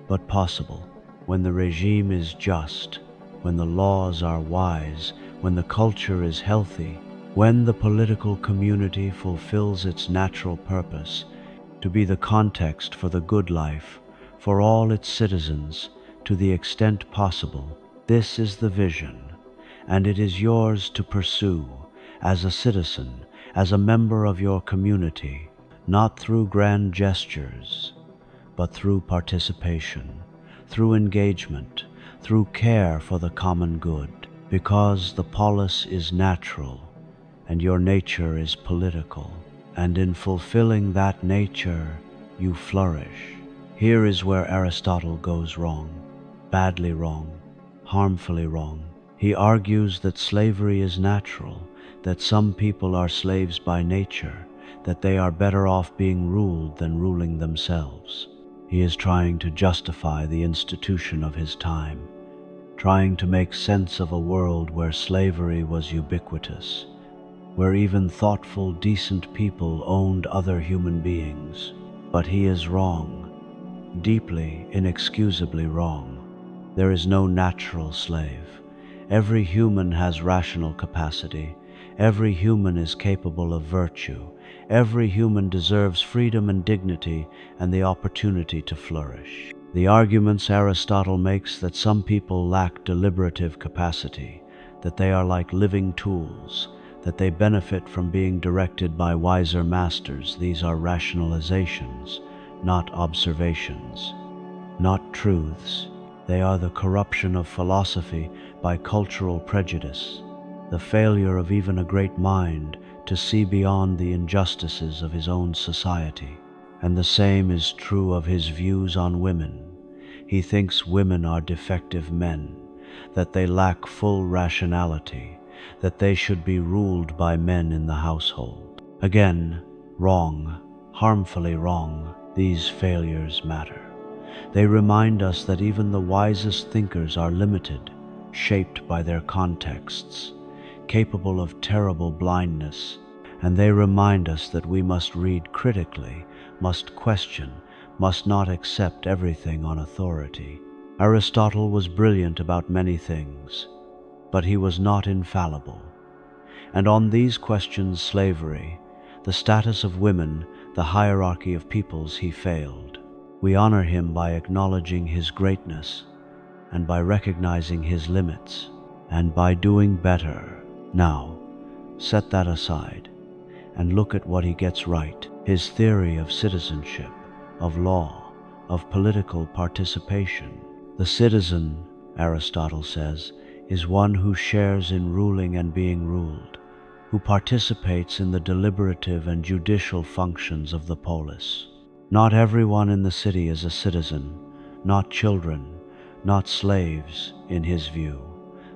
but possible. When the regime is just, when the laws are wise, when the culture is healthy, when the political community fulfills its natural purpose to be the context for the good life, for all its citizens, to the extent possible. This is the vision, and it is yours to pursue as a citizen, as a member of your community, not through grand gestures, but through participation, through engagement, through care for the common good, because the polis is natural and your nature is political, and in fulfilling that nature you flourish. Here is where Aristotle goes wrong, badly wrong, harmfully wrong. He argues that slavery is natural, that some people are slaves by nature, that they are better off being ruled than ruling themselves. He is trying to justify the institution of his time, trying to make sense of a world where slavery was ubiquitous, where even thoughtful, decent people owned other human beings. But he is wrong, deeply, inexcusably wrong. There is no natural slave. Every human has rational capacity. Every human is capable of virtue. Every human deserves freedom and dignity and the opportunity to flourish. The arguments Aristotle makes that some people lack deliberative capacity, that they are like living tools, that they benefit from being directed by wiser masters, these are rationalizations, not observations, not truths. They are the corruption of philosophy by cultural prejudice, the failure of even a great mind to see beyond the injustices of his own society. And the same is true of his views on women. He thinks women are defective men, that they lack full rationality, that they should be ruled by men in the household. Again, wrong, harmfully wrong, these failures matter. They remind us that even the wisest thinkers are limited, shaped by their contexts, capable of terrible blindness, and they remind us that we must read critically, must question, must not accept everything on authority. Aristotle was brilliant about many things, but he was not infallible. And on these questions, slavery, the status of women, the hierarchy of peoples, he failed. We honor him by acknowledging his greatness, and by recognizing his limits, and by doing better. Now, set that aside, and look at what he gets right. His theory of citizenship, of law, of political participation. The citizen, Aristotle says, is one who shares in ruling and being ruled, who participates in the deliberative and judicial functions of the polis. Not everyone in the city is a citizen, not children, not slaves, in his view,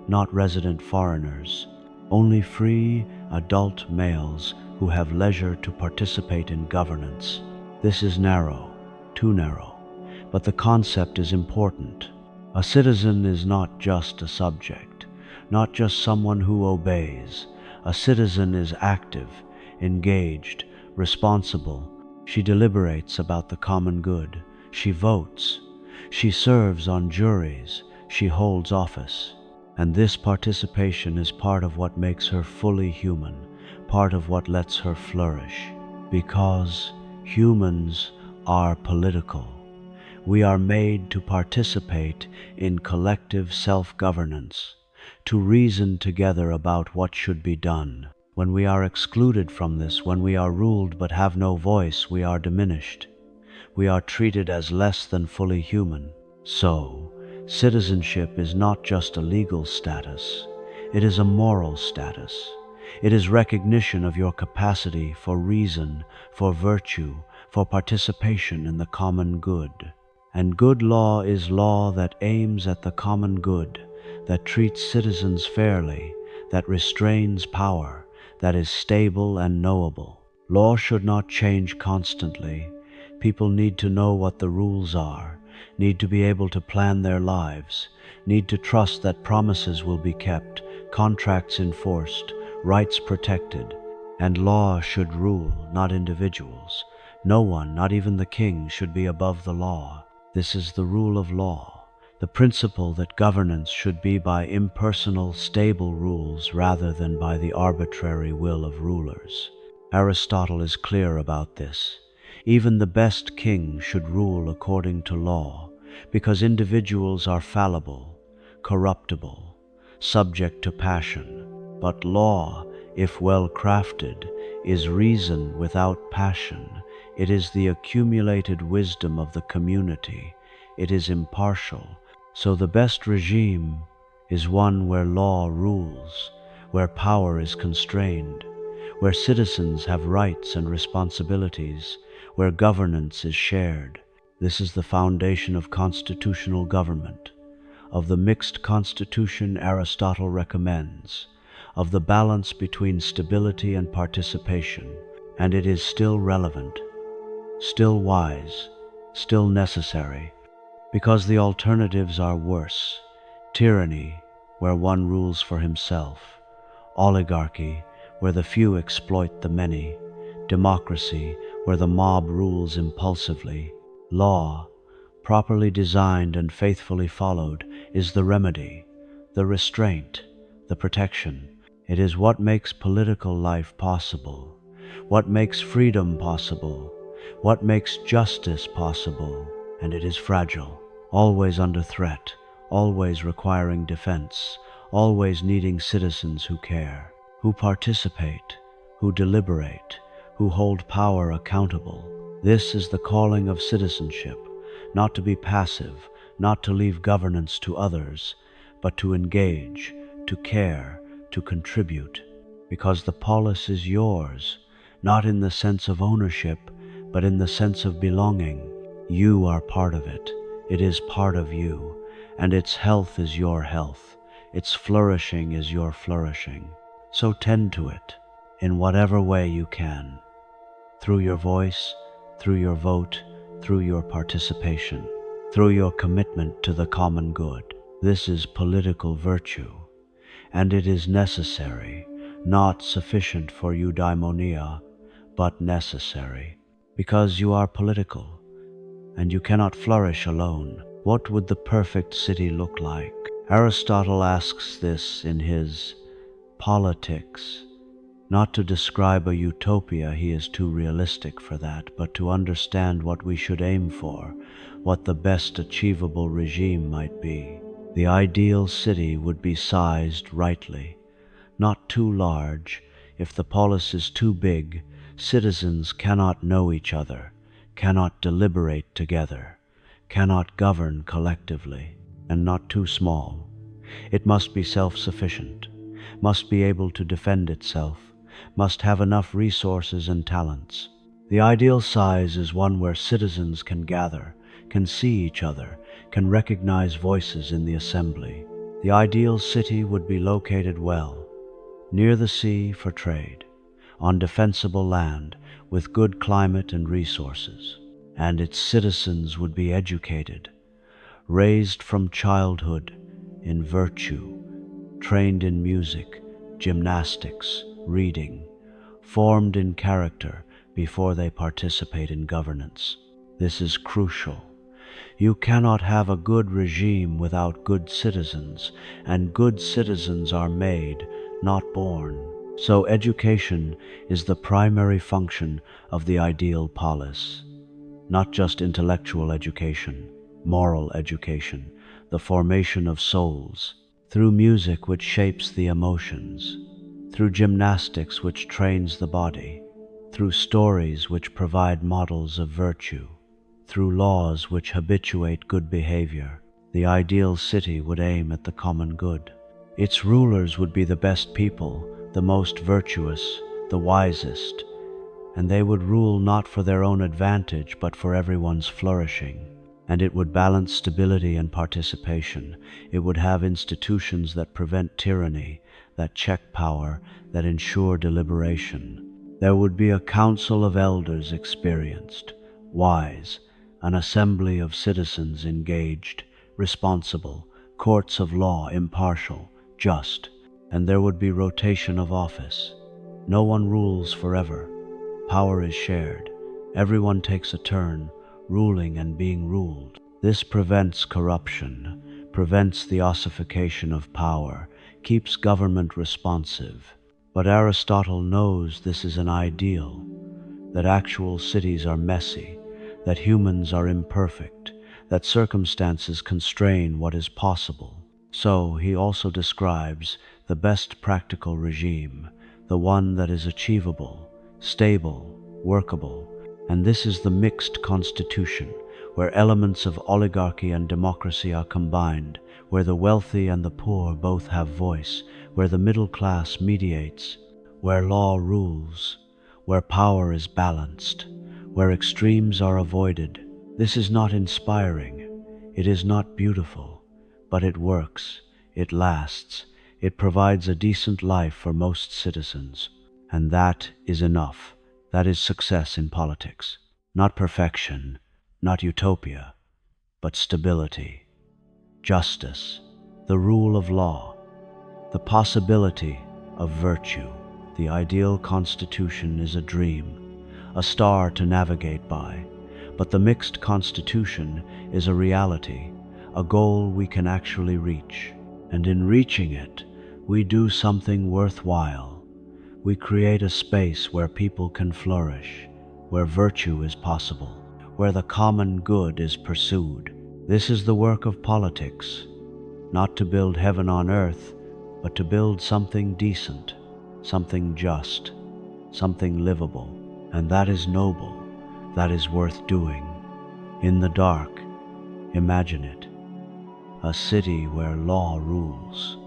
not resident foreigners, only free, adult males who have leisure to participate in governance. This is narrow, too narrow, but the concept is important. A citizen is not just a subject, not just someone who obeys. A citizen is active, engaged, responsible. She deliberates about the common good. She votes. She serves on juries. She holds office. And this participation is part of what makes her fully human, part of what lets her flourish. Because humans are political. We are made to participate in collective self-governance, to reason together about what should be done. When we are excluded from this, when we are ruled but have no voice, we are diminished. We are treated as less than fully human. So, citizenship is not just a legal status, it is a moral status. It is recognition of your capacity for reason, for virtue, for participation in the common good. And good law is law that aims at the common good, that treats citizens fairly, that restrains power, that is stable and knowable. Law should not change constantly. People need to know what the rules are, need to be able to plan their lives, need to trust that promises will be kept, contracts enforced, rights protected. And law should rule, not individuals. No one, not even the king, should be above the law. This is the rule of law, the principle that governance should be by impersonal, stable rules rather than by the arbitrary will of rulers. Aristotle is clear about this. Even the best king should rule according to law, because individuals are fallible, corruptible, subject to passion. But law, if well crafted, is reason without passion. It is the accumulated wisdom of the community. It is impartial. So the best regime is one where law rules, where power is constrained, where citizens have rights and responsibilities, where governance is shared. This is the foundation of constitutional government, of the mixed constitution Aristotle recommends, of the balance between stability and participation, and it is still relevant, still wise, still necessary, because the alternatives are worse. Tyranny, where one rules for himself; oligarchy, where the few exploit the many; democracy, where the mob rules impulsively. Law, properly designed and faithfully followed, is the remedy, the restraint, the protection. It is what makes political life possible, what makes freedom possible, what makes justice possible. And it is fragile, always under threat, always requiring defense, always needing citizens who care, who participate, who deliberate, who hold power accountable. This is the calling of citizenship, not to be passive, not to leave governance to others, but to engage, to care, to contribute, because the polis is yours, not in the sense of ownership, but in the sense of belonging. You are part of it. It is part of you, and its health is your health. Its flourishing is your flourishing. So tend to it in whatever way you can, through your voice, through your vote, through your participation, through your commitment to the common good. This is political virtue, and it is necessary, not sufficient for eudaimonia, but necessary, because you are political, and you cannot flourish alone. What would the perfect city look like? Aristotle asks this in his Politics, not to describe a utopia, he is too realistic for that, but to understand what we should aim for, what the best achievable regime might be. The ideal city would be sized rightly, not too large. If the polis is too big, citizens cannot know each other, cannot deliberate together, cannot govern collectively, and not too small. It must be self-sufficient, must be able to defend itself, must have enough resources and talents. The ideal size is one where citizens can gather, can see each other, can recognize voices in the assembly. The ideal city would be located well, near the sea for trade, on defensible land, with good climate and resources. And its citizens would be educated, raised from childhood in virtue, trained in music, gymnastics, reading, formed in character before they participate in governance. This is crucial. You cannot have a good regime without good citizens, and good citizens are made, not born. So education is the primary function of the ideal polis. Not just intellectual education, moral education, the formation of souls, through music which shapes the emotions, through gymnastics which trains the body, through stories which provide models of virtue, through laws which habituate good behavior. The ideal city would aim at the common good. Its rulers would be the best people, the most virtuous, the wisest, and they would rule not for their own advantage but for everyone's flourishing. And it would balance stability and participation. It would have institutions that prevent tyranny, that check power, that ensure deliberation. There would be a council of elders experienced, wise, an assembly of citizens engaged, responsible, courts of law impartial, just, and there would be rotation of office. No one rules forever. Power is shared. Everyone takes a turn, ruling and being ruled. This prevents corruption, prevents the ossification of power, keeps government responsive. But Aristotle knows this is an ideal, that actual cities are messy, that humans are imperfect, that circumstances constrain what is possible. So he also describes the best practical regime, the one that is achievable, stable, workable. And this is the mixed constitution, where elements of oligarchy and democracy are combined, where the wealthy and the poor both have voice, where the middle class mediates, where law rules, where power is balanced, where extremes are avoided. This is not inspiring, it is not beautiful, but it works, it lasts, it provides a decent life for most citizens. And that is enough. That is success in politics. Not perfection, not utopia, but stability, justice, the rule of law, the possibility of virtue. The ideal constitution is a dream, a star to navigate by, but the mixed constitution is a reality, a goal we can actually reach. And in reaching it, we do something worthwhile. We create a space where people can flourish, where virtue is possible, where the common good is pursued. This is the work of politics, not to build heaven on earth, but to build something decent, something just, something livable. And that is noble, that is worth doing. In the dark, imagine it. A city where law rules,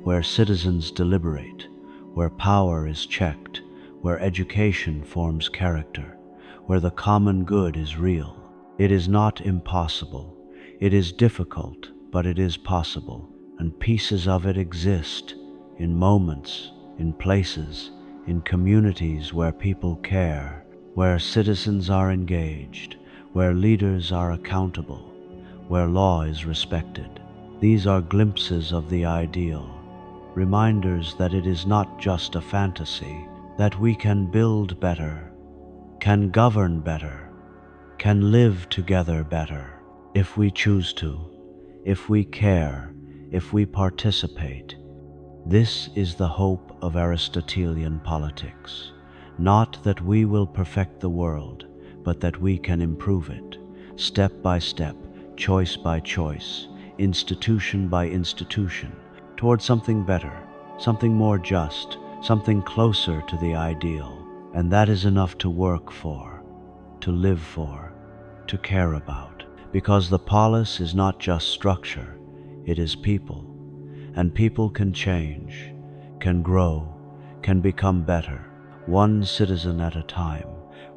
where citizens deliberate, where power is checked, where education forms character, where the common good is real. It is not impossible. It is difficult, but it is possible. and pieces of it exist in moments, in places, in communities where people care, where citizens are engaged, where leaders are accountable, where law is respected. These are glimpses of the ideal, reminders that it is not just a fantasy, that we can build better, can govern better, can live together better, if we choose to, if we care, if we participate. This is the hope of Aristotelian politics, not that we will perfect the world, but that we can improve it, step by step, choice by choice, institution by institution, toward something better, something more just, something closer to the ideal. And that is enough to work for, to live for, to care about, because the polis is not just structure, it is people, and people can change, can grow, can become better, one citizen at a time,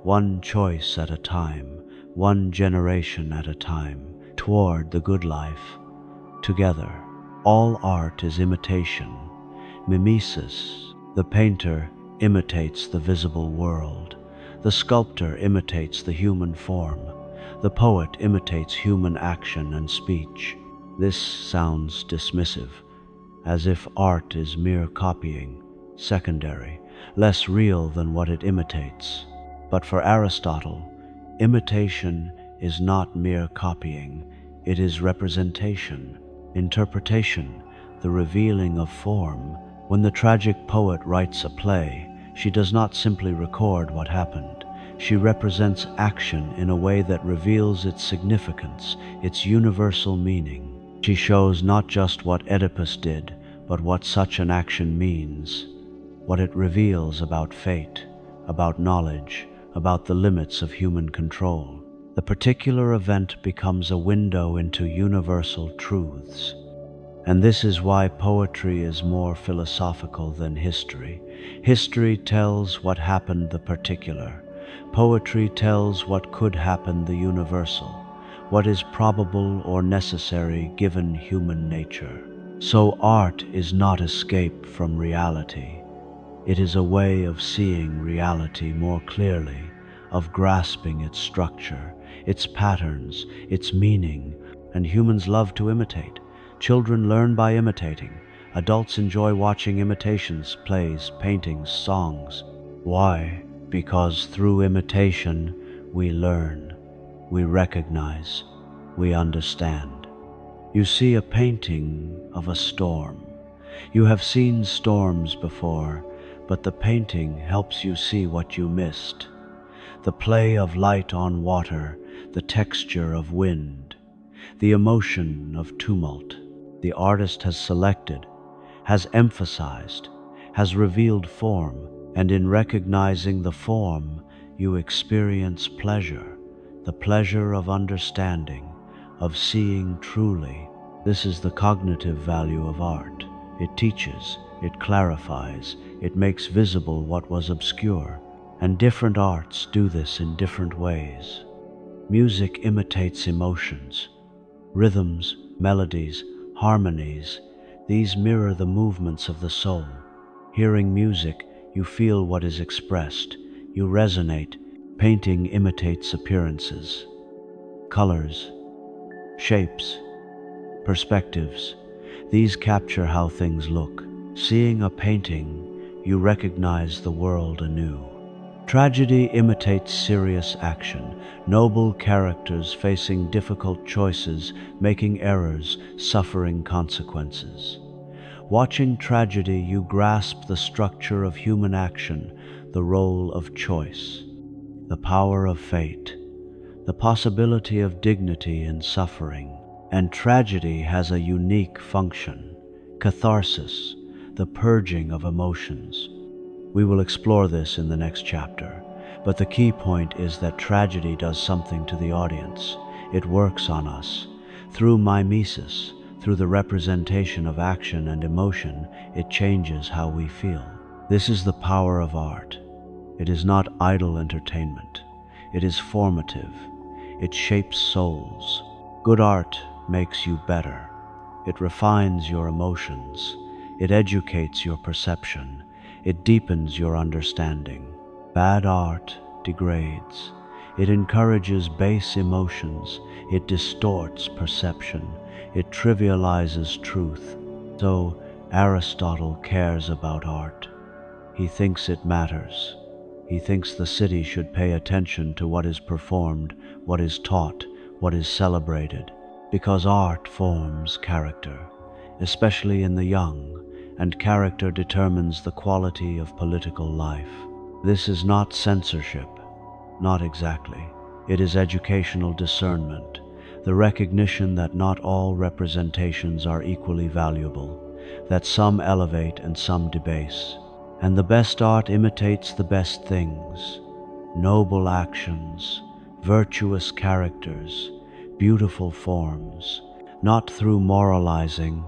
one choice at a time, one generation at a time, toward the good life, together. All art is imitation, mimesis. The painter imitates the visible world. The sculptor imitates the human form. The poet imitates human action and speech. This sounds dismissive, as if art is mere copying, secondary, less real than what it imitates. But for Aristotle, imitation is not mere copying, it is representation, interpretation, the revealing of form. When the tragic poet writes a play, she does not simply record what happened. She represents action in a way that reveals its significance, its universal meaning. She shows not just what Oedipus did, but what such an action means, what it reveals about fate, about knowledge, about the limits of human control. The particular event becomes a window into universal truths. And this is why poetry is more philosophical than history. History tells what happened the particular. Poetry tells what could happen the universal, what is probable or necessary given human nature. So art is not escape from reality. It is a way of seeing reality more clearly, of grasping its structure, its patterns, its meaning. And humans love to imitate. Children learn by imitating. Adults enjoy watching imitations, plays, paintings, songs. Why? Because through imitation we learn, we recognize, we understand. You see a painting of a storm. You have seen storms before, but the painting helps you see what you missed. The play of light on water, the texture of wind, the emotion of tumult. The artist has selected, has emphasized, has revealed form, and in recognizing the form, you experience pleasure, the pleasure of understanding, of seeing truly. This is the cognitive value of art. It teaches, it clarifies, it makes visible what was obscure, and different arts do this in different ways. Music imitates emotions, rhythms, melodies, harmonies. These mirror the movements of the soul. Hearing music, you feel what is expressed, you resonate. Painting imitates appearances, colors, shapes, perspectives. These capture how things look. Seeing a painting, you recognize the world anew. Tragedy imitates serious action, noble characters facing difficult choices, making errors, suffering consequences. Watching tragedy, you grasp the structure of human action, the role of choice, the power of fate, the possibility of dignity in suffering. And tragedy has a unique function, catharsis, the purging of emotions. We will explore this in the next chapter, but the key point is that tragedy does something to the audience. It works on us. Through mimesis, through the representation of action and emotion, it changes how we feel. This is the power of art. It is not idle entertainment. It is formative. It shapes souls. Good art makes you better. It refines your emotions. It educates your perception. It deepens your understanding. Bad art degrades. It encourages base emotions. It distorts perception. It trivializes truth. So Aristotle cares about art. He thinks it matters. He thinks the city should pay attention to what is performed, what is taught, what is celebrated, because art forms character, especially in the young, and character determines the quality of political life. This is not censorship, not exactly. It is educational discernment, the recognition that not all representations are equally valuable, that some elevate and some debase. And the best art imitates the best things, noble actions, virtuous characters, beautiful forms, not through moralizing,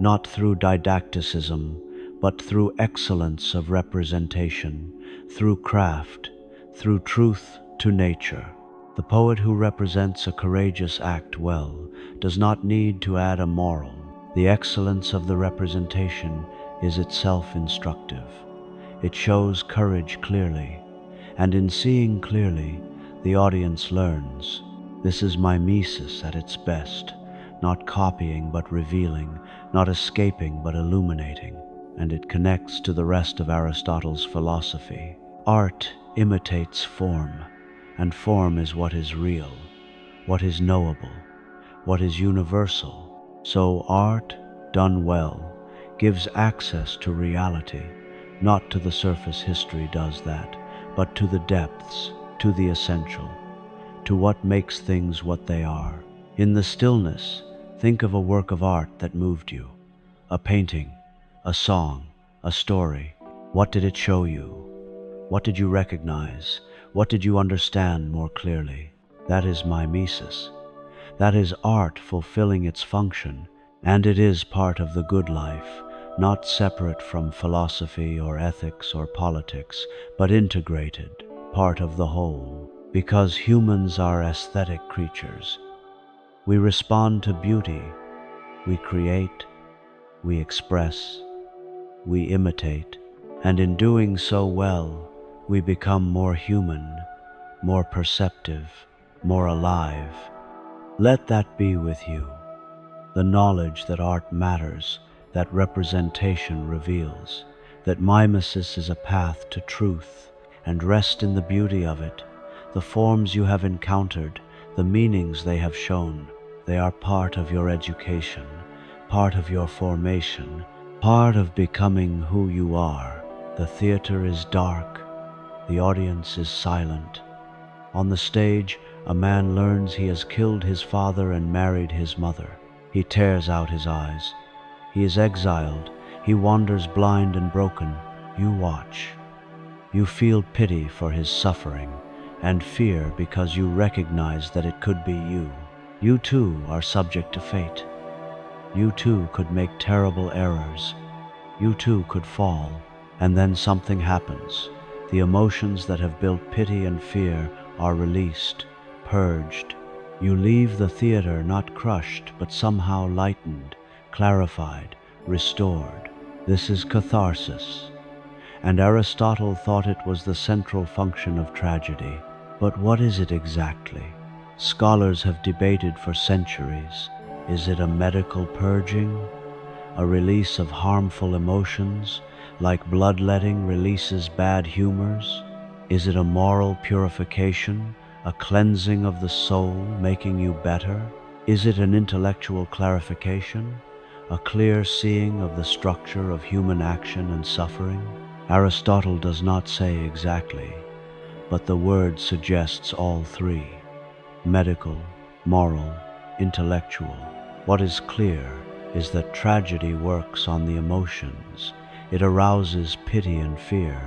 not through didacticism, but through excellence of representation, through craft, through truth to nature. The poet who represents a courageous act well does not need to add a moral. The excellence of the representation is itself instructive. It shows courage clearly, and in seeing clearly, the audience learns. This is mimesis at its best, not copying but revealing, not escaping but illuminating, and it connects to the rest of Aristotle's philosophy. Art imitates form, and form is what is real, what is knowable, what is universal. So art, done well, gives access to reality. Not to the surface, history does that, but to the depths, to the essential, to what makes things what they are. In the stillness, think of a work of art that moved you. A painting, a song, a story. What did it show you? What did you recognize? What did you understand more clearly? That is mimesis. That is art fulfilling its function, and it is part of the good life, not separate from philosophy or ethics or politics, but integrated, part of the whole. Because humans are aesthetic creatures, we respond to beauty, we create, we express, we imitate, and in doing so well, we become more human, more perceptive, more alive. Let that be with you, the knowledge that art matters, that representation reveals, that mimesis is a path to truth, and rest in the beauty of it. The forms you have encountered, the meanings they have shown, they are part of your education, part of your formation, part of becoming who you are. The theater is dark, the audience is silent. On the stage, a man learns he has killed his father and married his mother. He tears out his eyes. He is exiled. He wanders blind and broken. You watch. You feel pity for his suffering and fear because you recognize that it could be you. You too are subject to fate. You too could make terrible errors. You too could fall. And then something happens. The emotions that have built pity and fear are released, purged. You leave the theater not crushed, but somehow lightened, clarified, restored. This is catharsis. And Aristotle thought it was the central function of tragedy. But what is it exactly? Scholars have debated for centuries. Is it a medical purging? A release of harmful emotions, like bloodletting releases bad humors? Is it a moral purification, a cleansing of the soul, making you better? Is it an intellectual clarification, a clear seeing of the structure of human action and suffering? Aristotle does not say exactly, but the word suggests all three: medical, moral, intellectual. What is clear is that tragedy works on the emotions. It arouses pity and fear,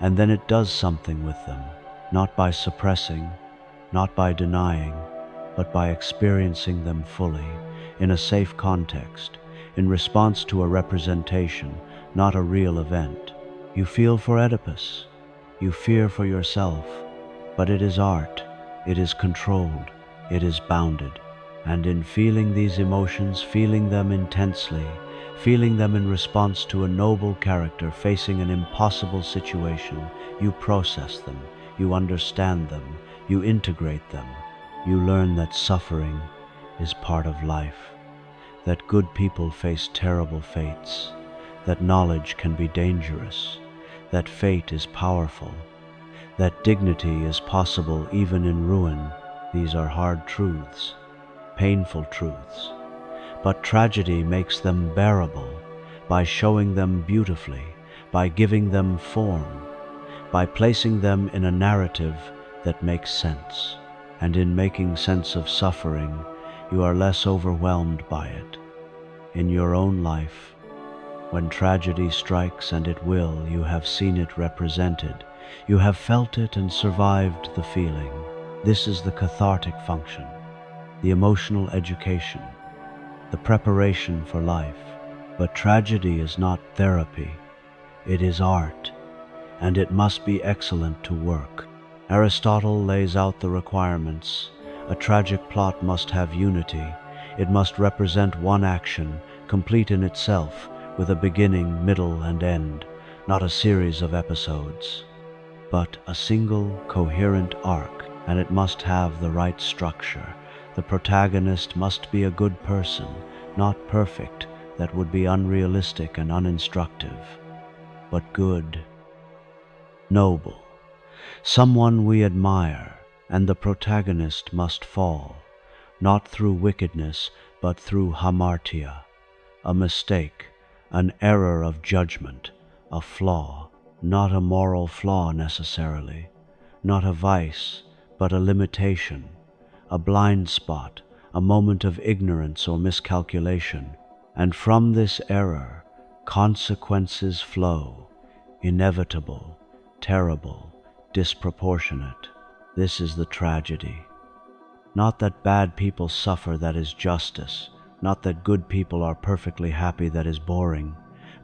and then it does something with them, not by suppressing, not by denying, but by experiencing them fully, in a safe context, in response to a representation, not a real event. You feel for Oedipus, you fear for yourself, but it is art, it is controlled, it is bounded, And in feeling these emotions, feeling them intensely, feeling them in response to a noble character facing an impossible situation, you process them, you understand them, you integrate them. You learn that suffering is part of life, that good people face terrible fates, that knowledge can be dangerous, that fate is powerful, that dignity is possible even in ruin. These are hard truths, painful truths, but tragedy makes them bearable by showing them beautifully, by giving them form, by placing them in a narrative that makes sense. And in making sense of suffering, you are less overwhelmed by it. In your own life, when tragedy strikes, and it will, you have seen it represented. You have felt it and survived the feeling. This is the cathartic function, the emotional education, the preparation for life. But tragedy is not therapy. It is art, and it must be excellent to work. Aristotle lays out the requirements. A tragic plot must have unity. It must represent one action, complete in itself, with a beginning, middle, and end, not a series of episodes, but a single, coherent arc, and it must have the right structure. The protagonist must be a good person, not perfect, that would be unrealistic and uninstructive, but good, noble, someone we admire, and the protagonist must fall, not through wickedness, but through hamartia, a mistake, an error of judgment, a flaw, not a moral flaw necessarily, not a vice, but a limitation, a blind spot, a moment of ignorance or miscalculation. And from this error, consequences flow, inevitable, terrible, disproportionate. This is the tragedy. Not that bad people suffer, that is justice. Not that good people are perfectly happy, that is boring.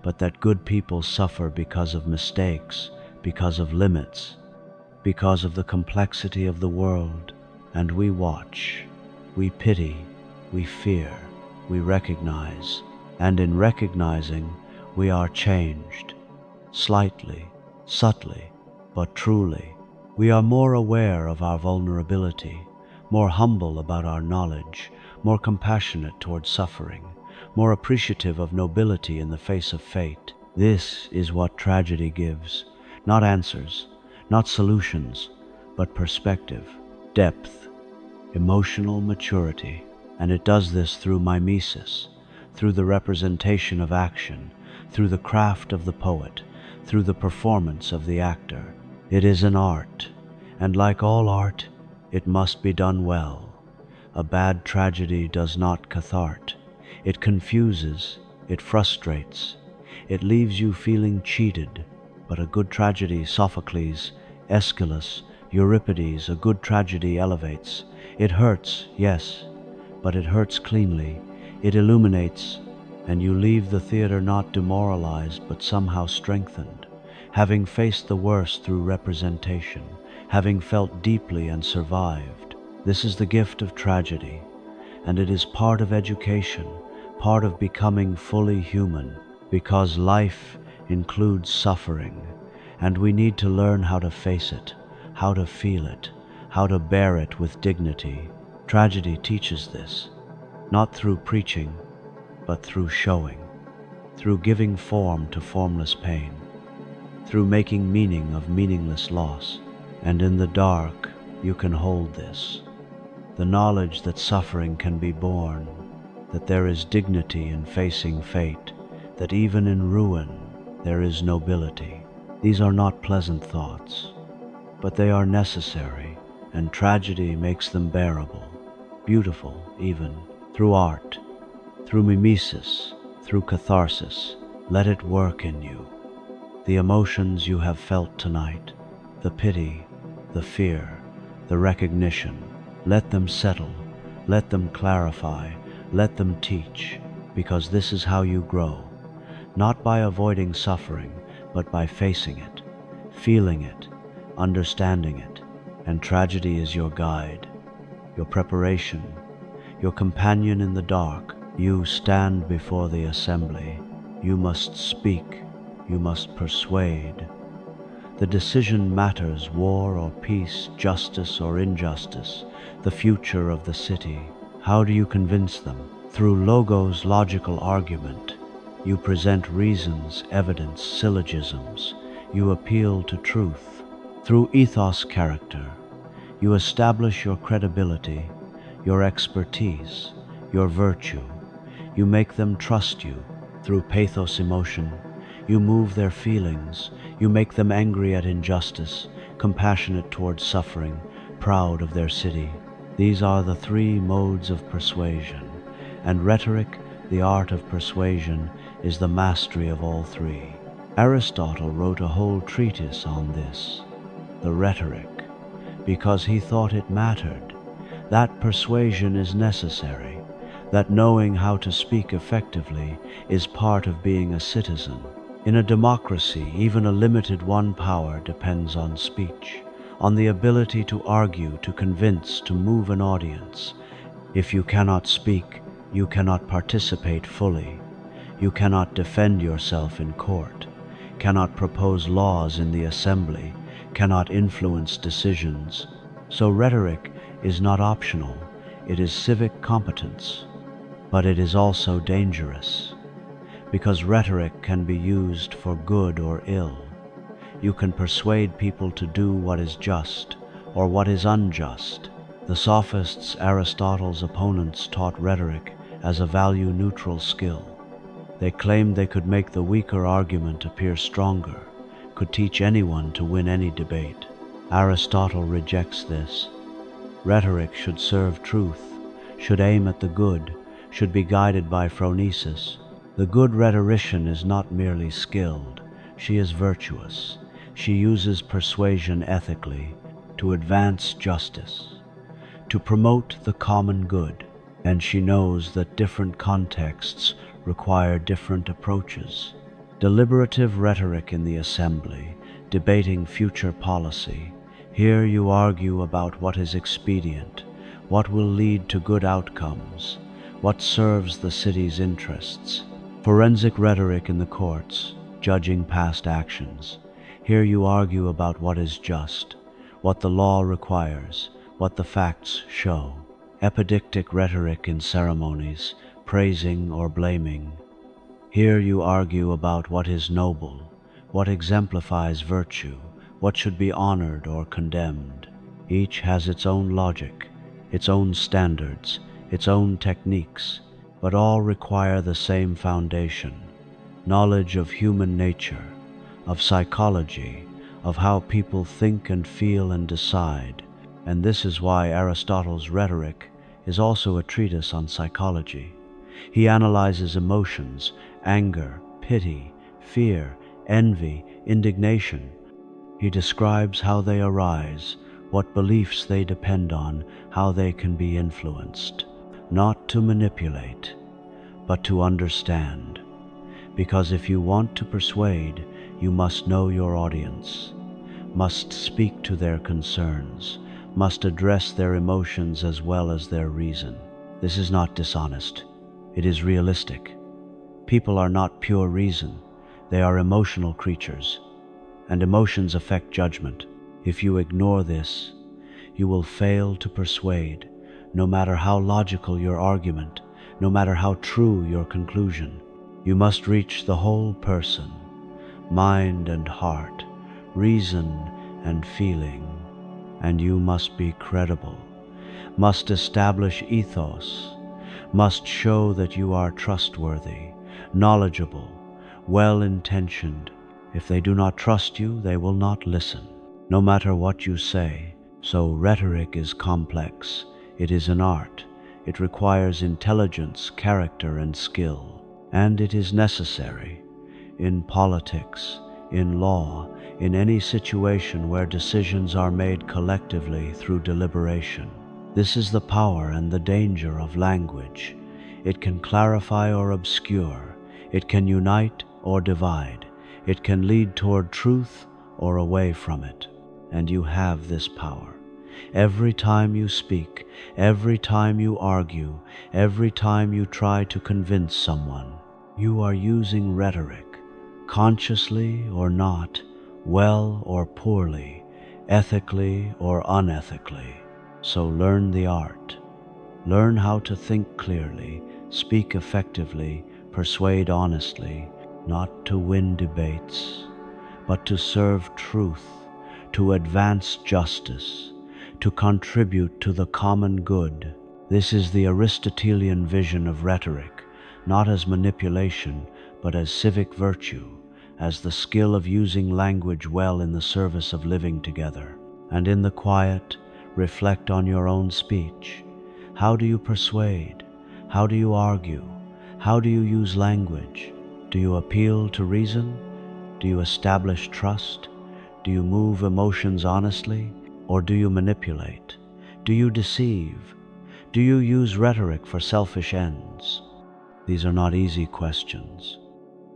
But that good people suffer because of mistakes, because of limits, because of the complexity of the world. And we watch, we pity, we fear, we recognize. And in recognizing, we are changed. Slightly, subtly, but truly. We are more aware of our vulnerability, more humble about our knowledge, more compassionate toward suffering, more appreciative of nobility in the face of fate. This is what tragedy gives. Not answers, not solutions, but perspective, depth, emotional maturity. And it does this through mimesis, through the representation of action, through the craft of the poet, through the performance of the actor. It is an art, and like all art, it must be done well. A bad tragedy does not cathart. It confuses, it frustrates, it leaves you feeling cheated. But a good tragedy, Sophocles, Aeschylus, Euripides, a good tragedy elevates. It hurts, yes, but it hurts cleanly. It illuminates, and you leave the theater not demoralized, but somehow strengthened, having faced the worst through representation, having felt deeply and survived. This is the gift of tragedy, and it is part of education, part of becoming fully human, because life includes suffering, and we need to learn how to face it, how to feel it, how to bear it with dignity. Tragedy teaches this, not through preaching, but through showing, through giving form to formless pain, through making meaning of meaningless loss. And in the dark, you can hold this, the knowledge that suffering can be borne, that there is dignity in facing fate, that even in ruin there is nobility. These are not pleasant thoughts, but they are necessary, and tragedy makes them bearable, beautiful even, through art, through mimesis, through catharsis. Let it work in you. The emotions you have felt tonight, the pity, the fear, the recognition, let them settle, let them clarify, let them teach, because this is how you grow, not by avoiding suffering, but by facing it, feeling it, understanding it. And tragedy is your guide, your preparation, your companion in the dark. You stand before the assembly. You must speak. You must persuade. The decision matters: war or peace, justice or injustice, the future of the city. How do you convince them? Through logos, logical argument. You present reasons, evidence, syllogisms. You appeal to truth. Through ethos, character. You establish your credibility, your expertise, your virtue. You make them trust you. Through pathos, emotion. You move their feelings. You make them angry at injustice, compassionate towards suffering, proud of their city. These are the three modes of persuasion, and rhetoric, the art of persuasion, is the mastery of all three. Aristotle wrote a whole treatise on this, the rhetoric, because he thought it mattered, that persuasion is necessary, that knowing how to speak effectively is part of being a citizen. In a democracy, even a limited one, power depends on speech, on the ability to argue, to convince, to move an audience. If you cannot speak, you cannot participate fully. You cannot defend yourself in court, cannot propose laws in the assembly, cannot influence decisions. So rhetoric is not optional, it is civic competence. But it is also dangerous, because rhetoric can be used for good or ill. You can persuade people to do what is just or what is unjust. The sophists, Aristotle's opponents, taught rhetoric as a value-neutral skill. They claimed they could make the weaker argument appear stronger, could teach anyone to win any debate. Aristotle rejects this. Rhetoric should serve truth, should aim at the good, should be guided by phronesis. The good rhetorician is not merely skilled, she is virtuous. She uses persuasion ethically to advance justice, to promote the common good, and she knows that different contexts require different approaches. Deliberative rhetoric in the assembly, debating future policy. Here you argue about what is expedient, what will lead to good outcomes, what serves the city's interests. Forensic rhetoric in the courts, judging past actions. Here you argue about what is just, what the law requires, what the facts show. Epidictic rhetoric in ceremonies, praising or blaming. Here you argue about what is noble, what exemplifies virtue, what should be honored or condemned. Each has its own logic, its own standards, its own techniques, but all require the same foundation: knowledge of human nature, of psychology, of how people think and feel and decide. And this is why Aristotle's rhetoric is also a treatise on psychology. He analyzes emotions, anger, pity, fear, envy, indignation. He describes how they arise, what beliefs they depend on, how they can be influenced. Not to manipulate, but to understand. Because if you want to persuade, you must know your audience, must speak to their concerns, must address their emotions as well as their reason. This is not dishonest. It is realistic. People are not pure reason. They are emotional creatures, and emotions affect judgment. If you ignore this, you will fail to persuade, no matter how logical your argument, no matter how true your conclusion. You must reach the whole person, mind and heart, reason and feeling, and you must be credible, must establish ethos, must show that you are trustworthy, knowledgeable, well-intentioned. If they do not trust you, they will not listen, no matter what you say. So rhetoric is complex. It is an art. It requires intelligence, character, and skill. And it is necessary in politics, in law, in any situation where decisions are made collectively through deliberation. This is the power and the danger of language. It can clarify or obscure. It can unite or divide. It can lead toward truth or away from it. And you have this power. Every time you speak, every time you argue, every time you try to convince someone, you are using rhetoric, consciously or not, well or poorly, ethically or unethically. So learn the art. Learn how to think clearly, speak effectively, persuade honestly, not to win debates, but to serve truth, to advance justice, to contribute to the common good. This is the Aristotelian vision of rhetoric, not as manipulation, but as civic virtue, as the skill of using language well in the service of living together. And in the quiet, reflect on your own speech. How do you persuade? How do you argue? How do you use language? Do you appeal to reason? Do you establish trust? Do you move emotions honestly? Or do you manipulate? Do you deceive? Do you use rhetoric for selfish ends? These are not easy questions,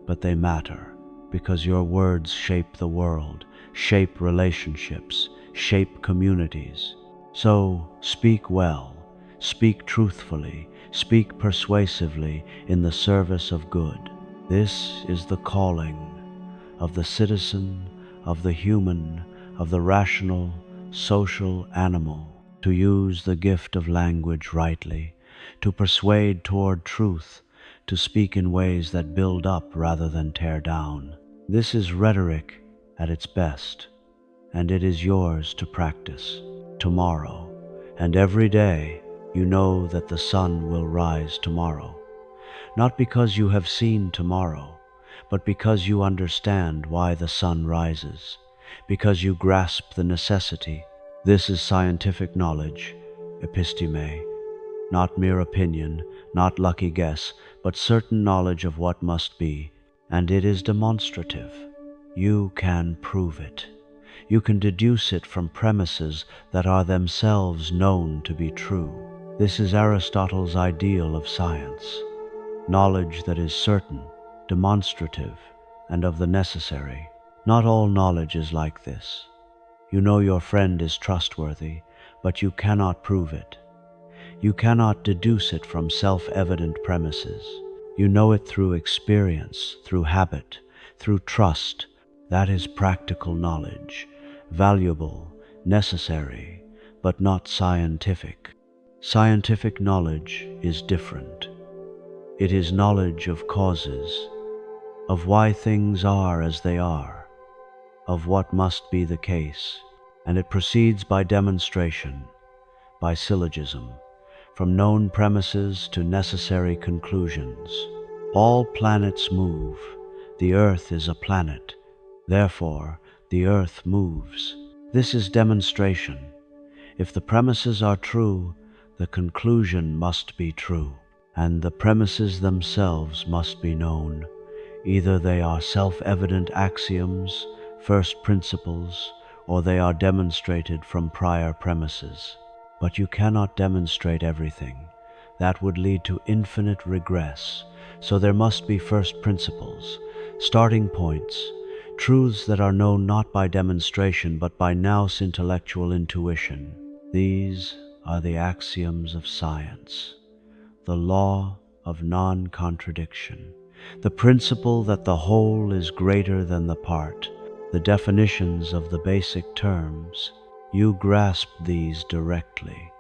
but they matter because your words shape the world, shape relationships, shape communities. So speak well, speak truthfully, speak persuasively in the service of good. This is the calling of the citizen, of the human, of the rational, social animal, to use the gift of language rightly, to persuade toward truth, to speak in ways that build up rather than tear down. This is rhetoric at its best, and it is yours to practice tomorrow, and every day. You know that the sun will rise tomorrow, not because you have seen tomorrow, but because you understand why the sun rises, because you grasp the necessity. This is scientific knowledge, episteme, not mere opinion, not lucky guess, but certain knowledge of what must be, and it is demonstrative. You can prove it. You can deduce it from premises that are themselves known to be true. This is Aristotle's ideal of science. Knowledge that is certain, demonstrative, and of the necessary. Not all knowledge is like this. You know your friend is trustworthy, but you cannot prove it. You cannot deduce it from self-evident premises. You know it through experience, through habit, through trust. That is practical knowledge, valuable, necessary, but not scientific. Scientific knowledge is different. It is knowledge of causes, of why things are as they are, of what must be the case, and it proceeds by demonstration, by syllogism, from known premises to necessary conclusions. All planets move. The Earth is a planet. Therefore, the Earth moves. This is demonstration. If the premises are true, the conclusion must be true, and the premises themselves must be known. Either they are self-evident axioms, first principles, or they are demonstrated from prior premises. But you cannot demonstrate everything. That would lead to infinite regress. So there must be first principles, starting points, truths that are known not by demonstration but by nous intellectual intuition. These are the axioms of science, the law of non-contradiction, the principle that the whole is greater than the part, the definitions of the basic terms. You grasp these directly,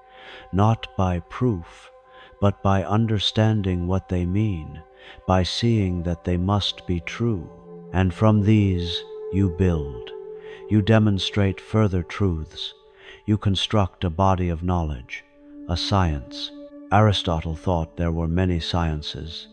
not by proof, but by understanding what they mean, by seeing that they must be true. And from these you build. You demonstrate further truths. You construct a body of knowledge, a science. Aristotle thought there were many sciences,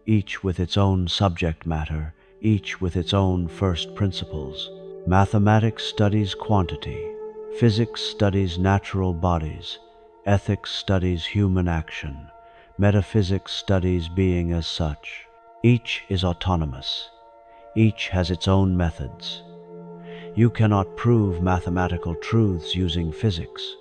each with its own subject matter, each with its own first principles. Mathematics studies quantity, physics studies natural bodies, ethics studies human action, metaphysics studies being as such. Each is autonomous. Each has its own methods. You cannot prove mathematical truths using physics.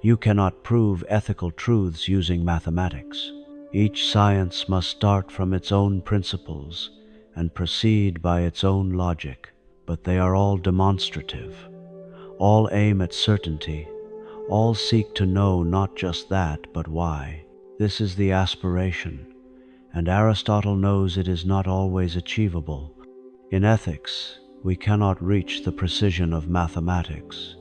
You cannot prove ethical truths using mathematics. Each science must start from its own principles and proceed by its own logic, but they are all demonstrative. All aim at certainty. All seek to know not just that, but why. This is the aspiration, and Aristotle knows it is not always achievable. In ethics, we cannot reach the precision of mathematics.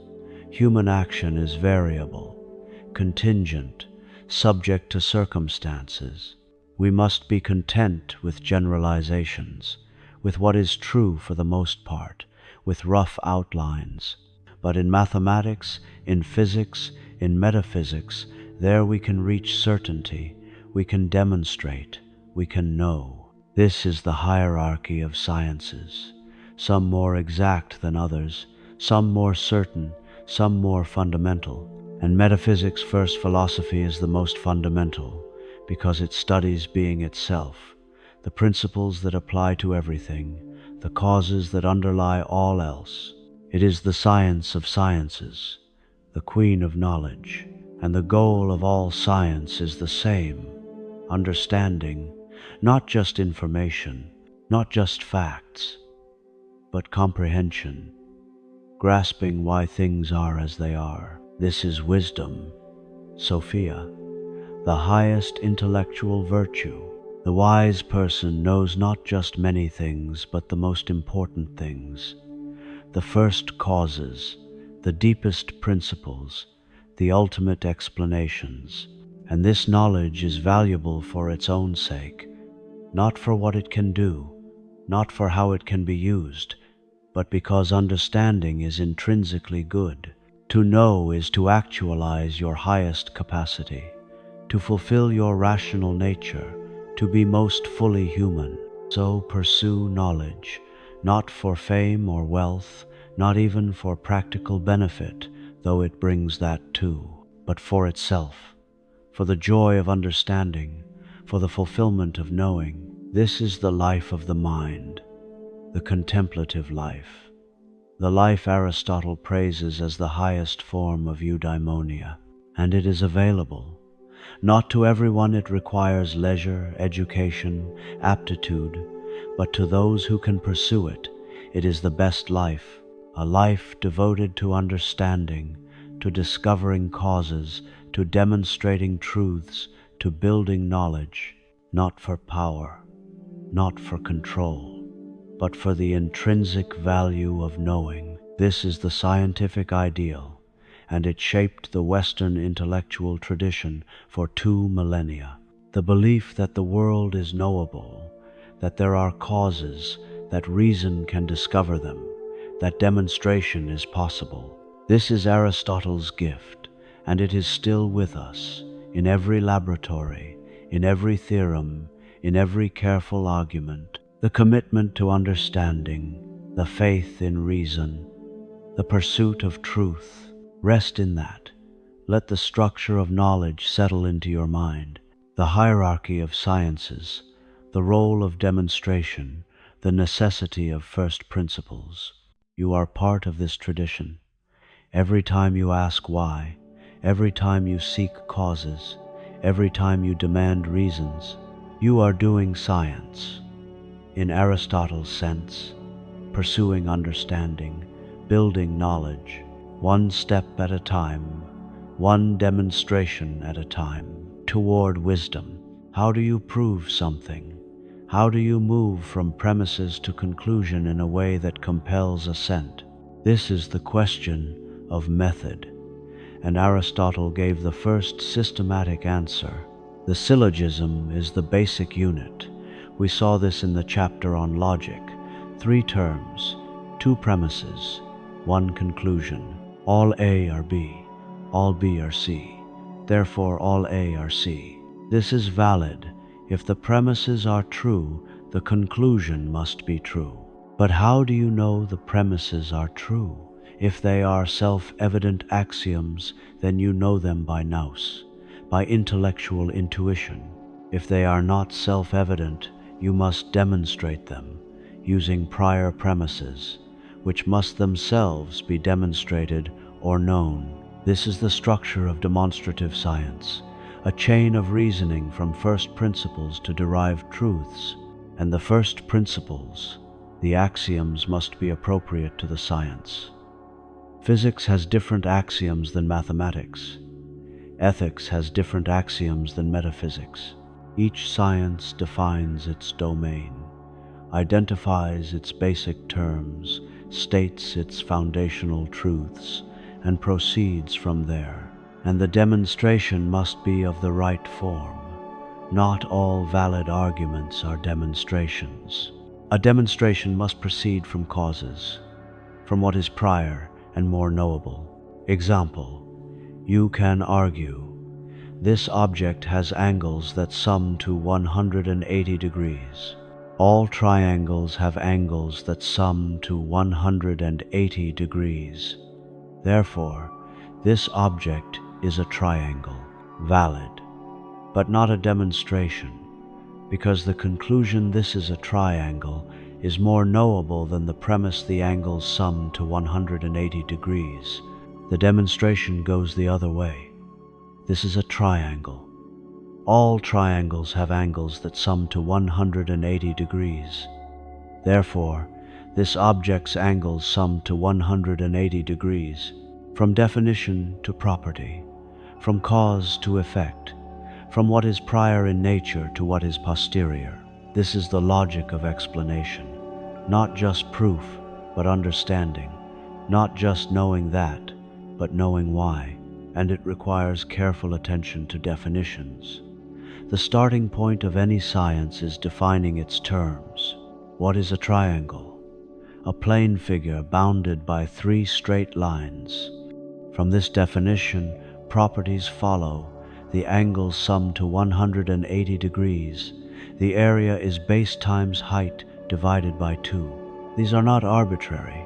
Human action is variable, contingent, subject to circumstances. We must be content with generalizations, with what is true for the most part, with rough outlines. But in mathematics, in physics, in metaphysics, there we can reach certainty, we can demonstrate, we can know. This is the hierarchy of sciences, some more exact than others, some more certain, some more fundamental. And metaphysics, first philosophy, is the most fundamental, because it studies being itself, the principles that apply to everything, the causes that underlie all else. It is the science of sciences, the queen of knowledge, and the goal of all science is the same: understanding, not just information, not just facts, but comprehension, grasping why things are as they are. This is wisdom, Sophia, the highest intellectual virtue. The wise person knows not just many things, but the most important things, the first causes, the deepest principles, the ultimate explanations. And this knowledge is valuable for its own sake, not for what it can do, not for how it can be used, but because understanding is intrinsically good. To know is to actualize your highest capacity, to fulfill your rational nature, to be most fully human. So pursue knowledge, not for fame or wealth, not even for practical benefit, though it brings that too, but for itself, for the joy of understanding, for the fulfillment of knowing. This is the life of the mind, the contemplative life, the life Aristotle praises as the highest form of eudaimonia, and it is available. Not to everyone it requires leisure, education, aptitude, but to those who can pursue it, it is the best life, a life devoted to understanding, to discovering causes, to demonstrating truths, to building knowledge, not for power, not for control, but for the intrinsic value of knowing. This is the scientific ideal, and it shaped the Western intellectual tradition for 2 millennia. The belief that the world is knowable, that there are causes, that reason can discover them, that demonstration is possible. This is Aristotle's gift, and it is still with us, in every laboratory, in every theorem, in every careful argument. The commitment to understanding, the faith in reason, the pursuit of truth. Rest in that. Let the structure of knowledge settle into your mind. The hierarchy of sciences, the role of demonstration, the necessity of first principles. You are part of this tradition. Every time you ask why, every time you seek causes, every time you demand reasons, you are doing science. In Aristotle's sense, pursuing understanding, building knowledge, one step at a time, one demonstration at a time, toward wisdom. How do you prove something? How do you move from premises to conclusion in a way that compels assent? This is the question of method, and Aristotle gave the first systematic answer. The syllogism is the basic unit. We saw this in the chapter on logic. 3 terms, 2 premises, 1 conclusion. All A are B, all B are C, therefore all A are C. This is valid. If the premises are true, the conclusion must be true. But how do you know the premises are true? If they are self-evident axioms, then you know them by nous, by intellectual intuition. If they are not self-evident, you must demonstrate them, using prior premises, which must themselves be demonstrated or known. This is the structure of demonstrative science, a chain of reasoning from first principles to derived truths, and the first principles, the axioms, must be appropriate to the science. Physics has different axioms than mathematics. Ethics has different axioms than metaphysics. Each science defines its domain, identifies its basic terms, states its foundational truths, and proceeds from there. And the demonstration must be of the right form. Not all valid arguments are demonstrations. A demonstration must proceed from causes, from what is prior and more knowable. Example: you can argue, this object has angles that sum to 180 degrees. All triangles have angles that sum to 180 degrees. Therefore, this object is a triangle, valid, but not a demonstration, because the conclusion this is a triangle is more knowable than the premise the angles sum to 180 degrees. The demonstration goes the other way. This is a triangle. All triangles have angles that sum to 180 degrees. Therefore, this object's angles sum to 180 degrees. From definition to property, from cause to effect, from what is prior in nature to what is posterior. This is the logic of explanation. Not just proof, but understanding. Not just knowing that, but knowing why. And it requires careful attention to definitions. The starting point of any science is defining its terms. What is a triangle? A plane figure bounded by 3 straight lines. From this definition, properties follow. The angles sum to 180 degrees. The area is base times height divided by 2. These are not arbitrary.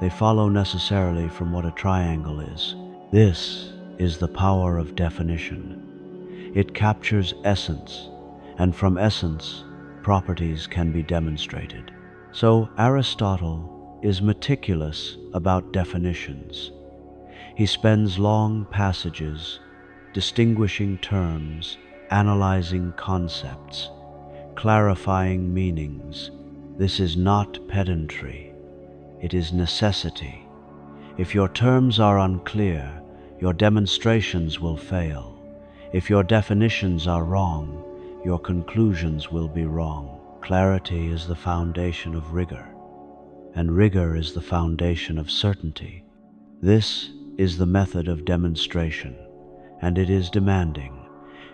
They follow necessarily from what a triangle is. This is the power of definition. It captures essence, and from essence, properties can be demonstrated. So Aristotle is meticulous about definitions. He spends long passages distinguishing terms, analyzing concepts, clarifying meanings. This is not pedantry. It is necessity. If your terms are unclear, your demonstrations will fail. If your definitions are wrong, your conclusions will be wrong. Clarity is the foundation of rigor, and rigor is the foundation of certainty. This is the method of demonstration, and it is demanding.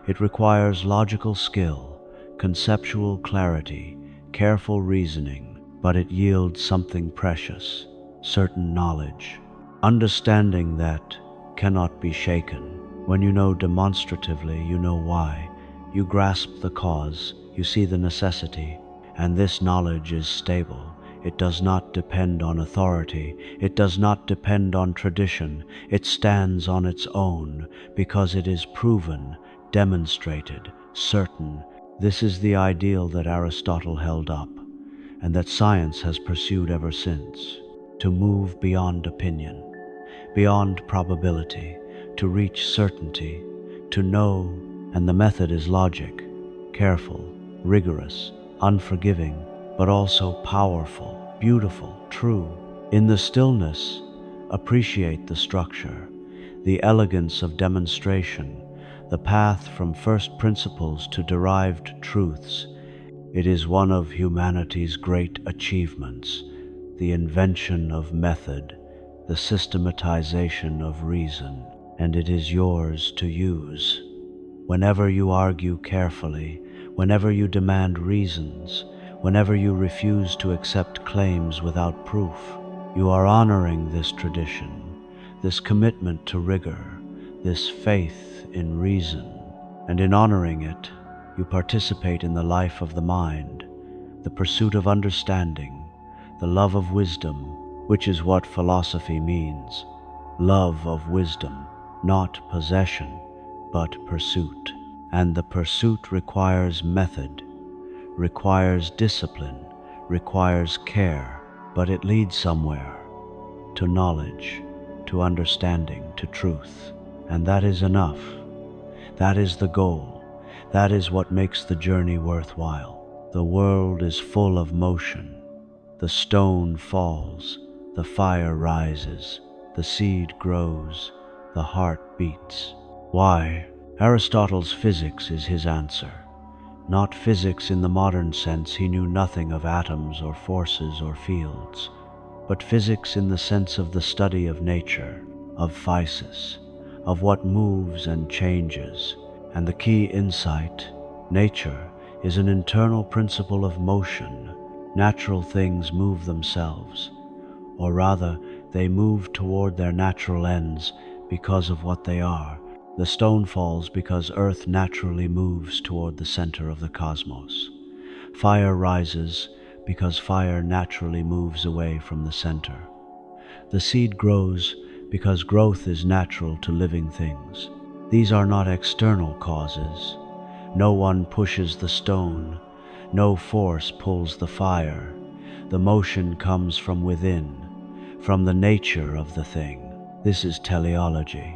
It requires logical skill, conceptual clarity, careful reasoning, but it yields something precious, certain knowledge, understanding that cannot be shaken. When you know demonstratively, you know why. You grasp the cause, you see the necessity, and this knowledge is stable. It does not depend on authority. It does not depend on tradition. It stands on its own because it is proven, demonstrated, certain. This is the ideal that Aristotle held up, and that science has pursued ever since, to move beyond opinion, beyond probability, to reach certainty, to know, and the method is logic, careful, rigorous, unforgiving, but also powerful, beautiful, true. In the stillness, appreciate the structure, the elegance of demonstration, the path from first principles to derived truths. It is one of humanity's great achievements, the invention of method, the systematization of reason, and it is yours to use. Whenever you argue carefully, whenever you demand reasons, whenever you refuse to accept claims without proof, you are honoring this tradition, this commitment to rigor, this faith in reason, and in honoring it, you participate in the life of the mind, the pursuit of understanding, the love of wisdom, which is what philosophy means. Love of wisdom, not possession, but pursuit. And the pursuit requires method, requires discipline, requires care, but it leads somewhere, to knowledge, to understanding, to truth. And that is enough. That is the goal. That is what makes the journey worthwhile. The world is full of motion. The stone falls, the fire rises, the seed grows, the heart beats. Why? Aristotle's physics is his answer. Not physics in the modern sense, he knew nothing of atoms or forces or fields, but physics in the sense of the study of nature, of physis, of what moves and changes. And the key insight, nature, is an internal principle of motion. Natural things move themselves, or rather, they move toward their natural ends because of what they are. The stone falls because Earth naturally moves toward the center of the cosmos. Fire rises because fire naturally moves away from the center. The seed grows because growth is natural to living things. These are not external causes. No one pushes the stone. No force pulls the fire. The motion comes from within, from the nature of the thing. This is teleology.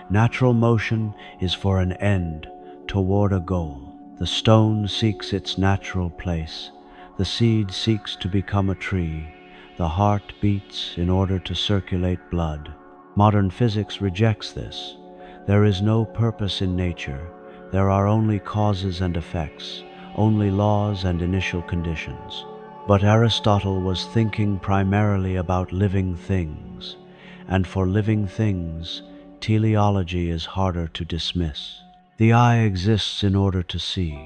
Natural motion is for an end, toward a goal. The stone seeks its natural place. The seed seeks to become a tree. The heart beats in order to circulate blood. Modern physics rejects this. There is no purpose in nature. There are only causes and effects, only laws and initial conditions. But Aristotle was thinking primarily about living things, and for living things, teleology is harder to dismiss. The eye exists in order to see.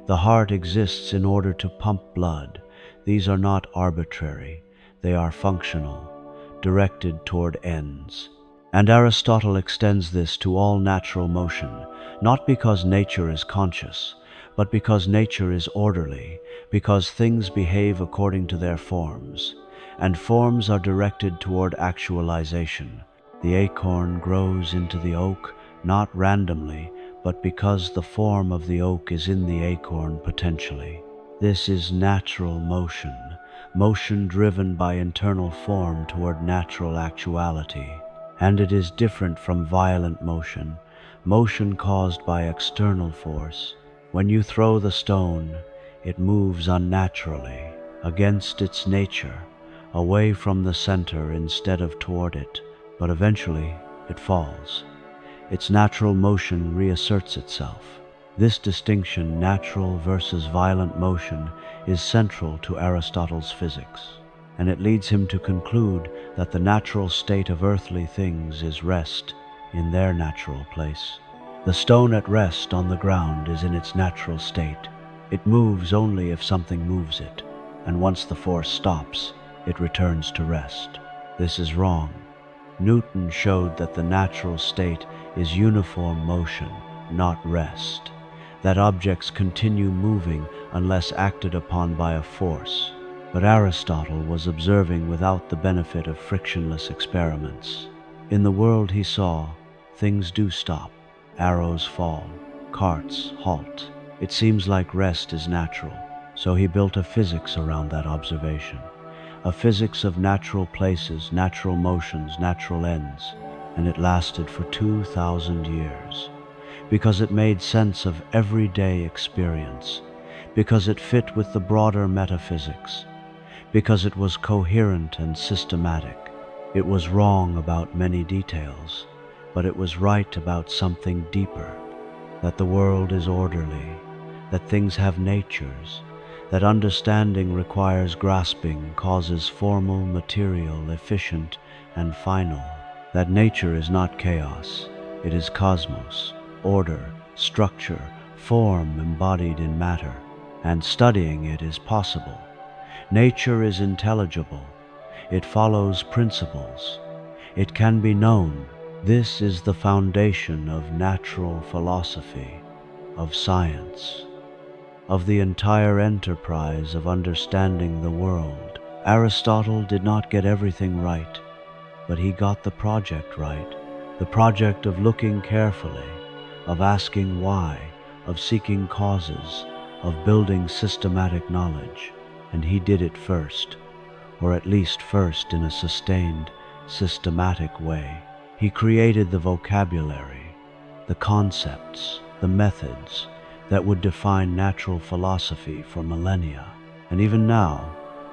The heart exists in order to pump blood. These are not arbitrary. They are functional, directed toward ends. And Aristotle extends this to all natural motion, not because nature is conscious, but because nature is orderly, because things behave according to their forms, and forms are directed toward actualization. The acorn grows into the oak, not randomly, but because the form of the oak is in the acorn potentially. This is natural motion, motion driven by internal form toward natural actuality. And it is different from violent motion, motion caused by external force. When you throw the stone, it moves unnaturally, against its nature, away from the center instead of toward it, but eventually it falls. Its natural motion reasserts itself. This distinction, natural versus violent motion, is central to Aristotle's physics, and it leads him to conclude that the natural state of earthly things is rest in their natural place. The stone at rest on the ground is in its natural state. It moves only if something moves it, and once the force stops, it returns to rest. This is wrong. Newton showed that the natural state is uniform motion, not rest, that objects continue moving unless acted upon by a force. But Aristotle was observing without the benefit of frictionless experiments. In the world he saw, things do stop. Arrows fall, carts halt. It seems like rest is natural, so he built a physics around that observation, a physics of natural places, natural motions, natural ends, and it lasted for 2,000 years, because it made sense of everyday experience, because it fit with the broader metaphysics, because it was coherent and systematic. It was wrong about many details, but it was right about something deeper, that the world is orderly, that things have natures, that understanding requires grasping, causes formal, material, efficient, and final, that nature is not chaos, it is cosmos, order, structure, form embodied in matter, and studying it is possible. Nature is intelligible, it follows principles, it can be known. This is the foundation of natural philosophy, of science, of the entire enterprise of understanding the world. Aristotle did not get everything right, but he got the project right, the project of looking carefully, of asking why, of seeking causes, of building systematic knowledge, and he did it first, or at least first in a sustained, systematic way. He created the vocabulary, the concepts, the methods that would define natural philosophy for millennia. And even now,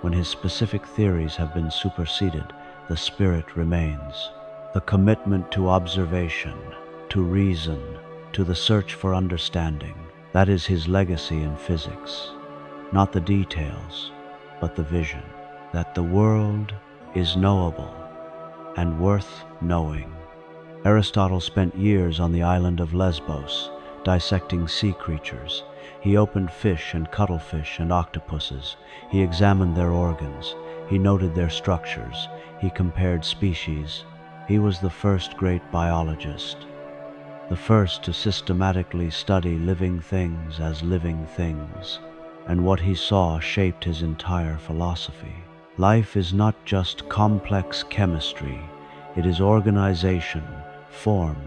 when his specific theories have been superseded, the spirit remains. the commitment to observation, to reason, to the search for understanding. That is his legacy in physics. Not the details, but the vision, that the world is knowable and worth knowing. Aristotle spent years on the island of Lesbos, dissecting sea creatures. He opened fish and cuttlefish and octopuses. He examined their organs. He noted their structures. He compared species. He was the first great biologist, the first to systematically study living things as living things, and what he saw shaped his entire philosophy. Life is not just complex chemistry, it is organization, form,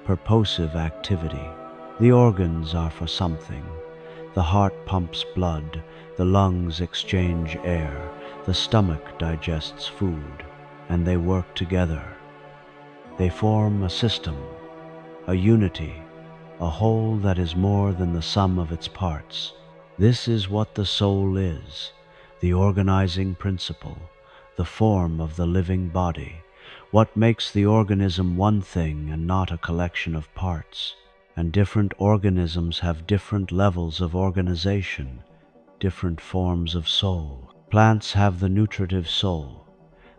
purposive activity. The organs are for something. The heart pumps blood, the lungs exchange air, the stomach digests food, and they work together. They form a system, a unity, a whole that is more than the sum of its parts. This is what the soul is, the organizing principle, the form of the living body, what makes the organism one thing and not a collection of parts. And different organisms have different levels of organization, different forms of soul. Plants have the nutritive soul.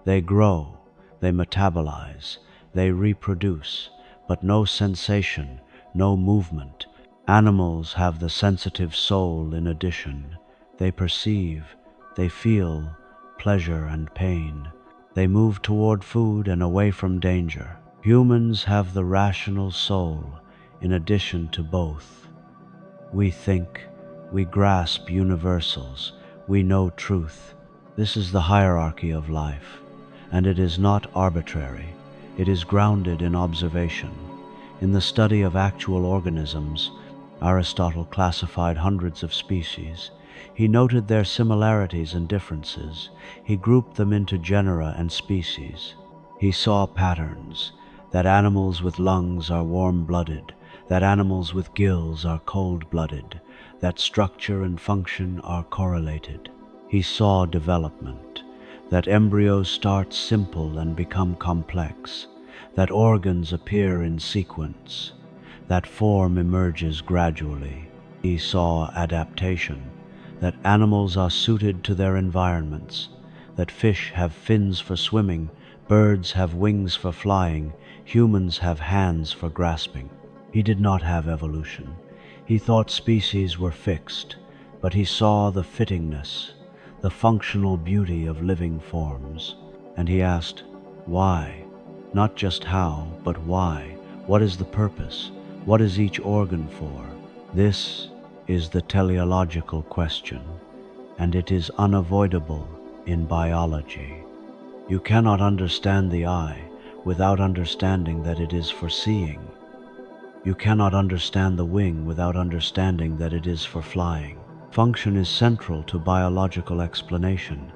They grow, they metabolize, they reproduce, but no sensation, no movement. Animals have the sensitive soul in addition. They perceive, they feel pleasure and pain. They move toward food and away from danger. Humans have the rational soul in addition to both. We think, we grasp universals, we know truth. This is the hierarchy of life, and it is not arbitrary. It is grounded in observation. In the study of actual organisms, Aristotle classified hundreds of species. He noted their similarities and differences. He grouped them into genera and species. He saw patterns, that animals with lungs are warm-blooded, that animals with gills are cold-blooded, that structure and function are correlated. He saw development, that embryos start simple and become complex, that organs appear in sequence, that form emerges gradually. He saw adaptation, that animals are suited to their environments, that fish have fins for swimming, birds have wings for flying, humans have hands for grasping. He did not have evolution. He thought species were fixed, but he saw the fittingness, the functional beauty of living forms. And he asked, why? Not just how, but why? What is the purpose? What is each organ for? This is the teleological question, and it is unavoidable in biology. You cannot understand the eye without understanding that it is for seeing. You cannot understand the wing without understanding that it is for flying. Function is central to biological explanation.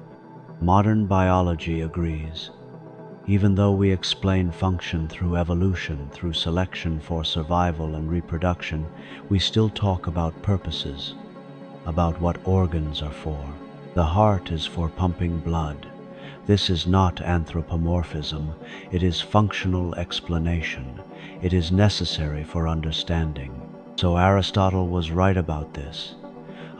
Modern biology agrees. Even though we explain function through evolution, through selection for survival and reproduction, we still talk about purposes, about what organs are for. The heart is for pumping blood. This is not anthropomorphism, it is functional explanation. It is necessary for understanding. So Aristotle was right about this,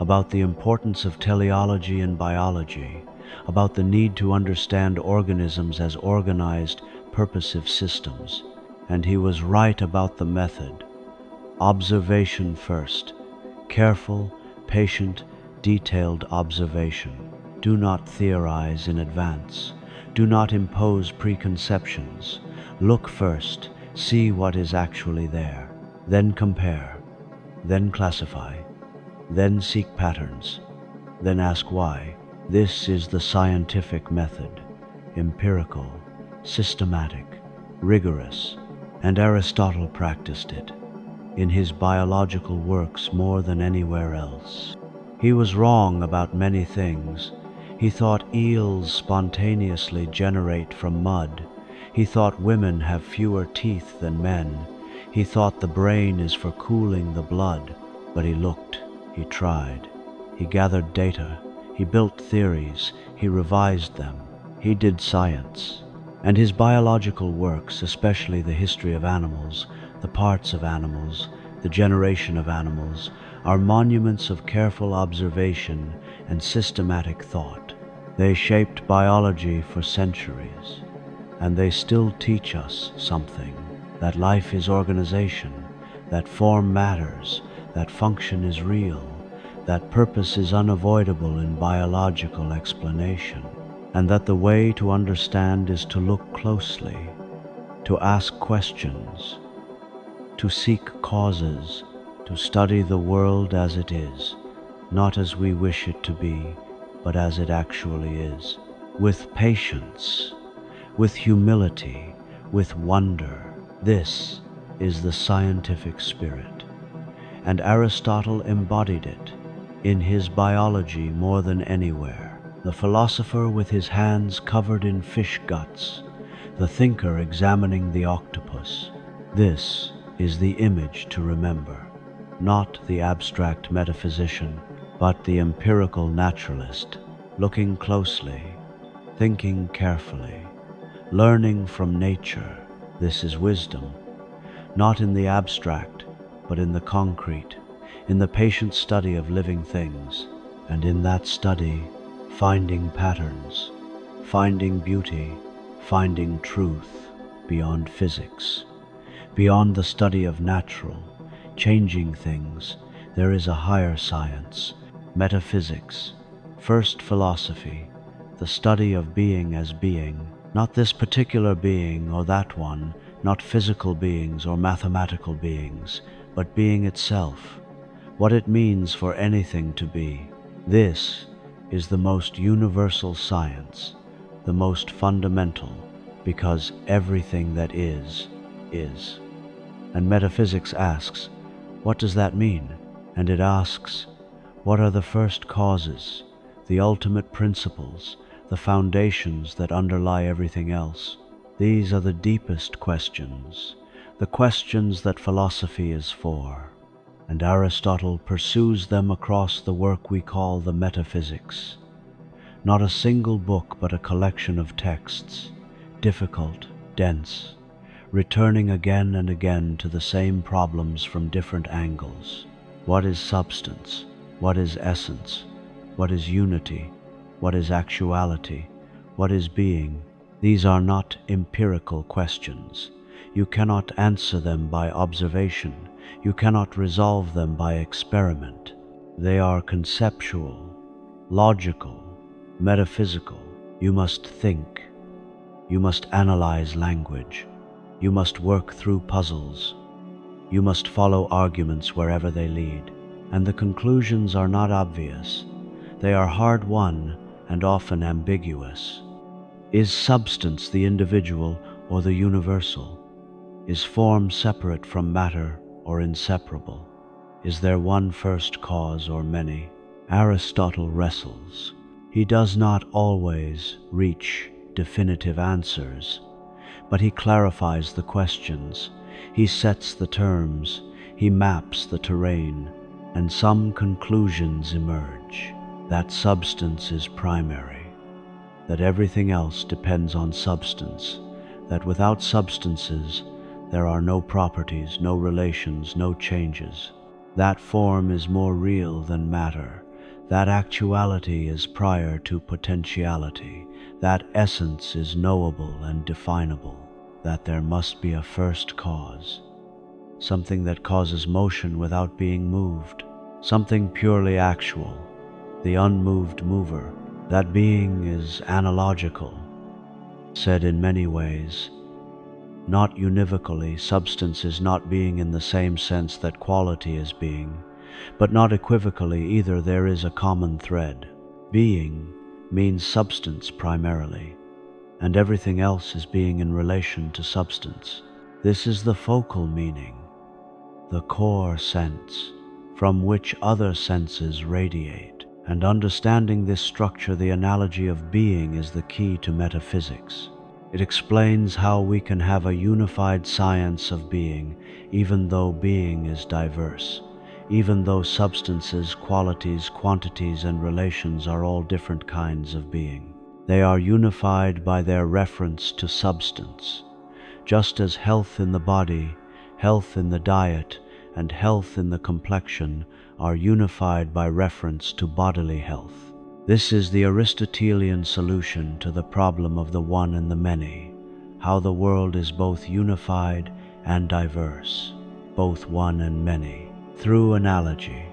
about the importance of teleology in biology, about the need to understand organisms as organized, purposive systems. And he was right about the method. Observation first, careful, patient, detailed observation. Do not theorize in advance. Do not impose preconceptions. Look first, see what is actually there. Then compare. Then classify. Then seek patterns. Then ask why. This is the scientific method, empirical, systematic, rigorous, and Aristotle practiced it in his biological works more than anywhere else. He was wrong about many things. He thought eels spontaneously generate from mud. He thought women have fewer teeth than men. He thought the brain is for cooling the blood. But he looked, he tried, he gathered data, he built theories, he revised them. He did science. And his biological works, especially the history of animals, the parts of animals, the generation of animals, are monuments of careful observation and systematic thought. They shaped biology for centuries, and they still teach us something, that life is organization, that form matters, that function is real, that purpose is unavoidable in biological explanation, and that the way to understand is to look closely, to ask questions, to seek causes, to study the world as it is, not as we wish it to be, but as it actually is, with patience, with humility, with wonder. This is the scientific spirit, and Aristotle embodied it in his biology more than anywhere. The philosopher with his hands covered in fish guts, the thinker examining the octopus. This is the image to remember, not the abstract metaphysician, but the empirical naturalist, looking closely, thinking carefully, learning from nature. This is wisdom, not in the abstract, but in the concrete, in the patient study of living things, and in that study, finding patterns, finding beauty, finding truth beyond physics. Beyond the study of natural, changing things, there is a higher science, metaphysics, first philosophy, the study of being as being, not this particular being or that one, not physical beings or mathematical beings, but being itself, what it means for anything to be. This is the most universal science, the most fundamental, because everything that is. And metaphysics asks, what does that mean? And it asks, what are the first causes, the ultimate principles, the foundations that underlie everything else? These are the deepest questions, the questions that philosophy is for. And Aristotle pursues them across the work we call the metaphysics. Not a single book, but a collection of texts, difficult, dense, returning again and again to the same problems from different angles. What is substance? What is essence? What is unity? What is actuality? What is being? These are not empirical questions. You cannot answer them by observation. You cannot resolve them by experiment. They are conceptual, logical, metaphysical. You must think. You must analyze language. You must work through puzzles. You must follow arguments wherever they lead. And the conclusions are not obvious. They are hard-won and often ambiguous. Is substance the individual or the universal? Is form separate from matter or inseparable? Is there one first cause or many? Aristotle wrestles. He does not always reach definitive answers, but he clarifies the questions, he sets the terms, he maps the terrain, and some conclusions emerge. That substance is primary, that everything else depends on substance, that without substances there are no properties, no relations, no changes. That form is more real than matter, that actuality is prior to potentiality, that essence is knowable and definable, that there must be a first cause, something that causes motion without being moved, something purely actual, the unmoved mover. That being is analogical, said in many ways, not univocally. Substance is not being in the same sense that quality is being, but not equivocally either. There is a common thread. Being means substance primarily, and everything else is being in relation to substance. This is the focal meaning, the core sense, from which other senses radiate. And understanding this structure, the analogy of being, is the key to metaphysics. It explains how we can have a unified science of being, even though being is diverse, even though substances, qualities, quantities, and relations are all different kinds of being. They are unified by their reference to substance, just as health in the body, health in the diet, and health in the complexion are unified by reference to bodily health. This is the Aristotelian solution to the problem of the one and the many, how the world is both unified and diverse, both one and many, through analogy,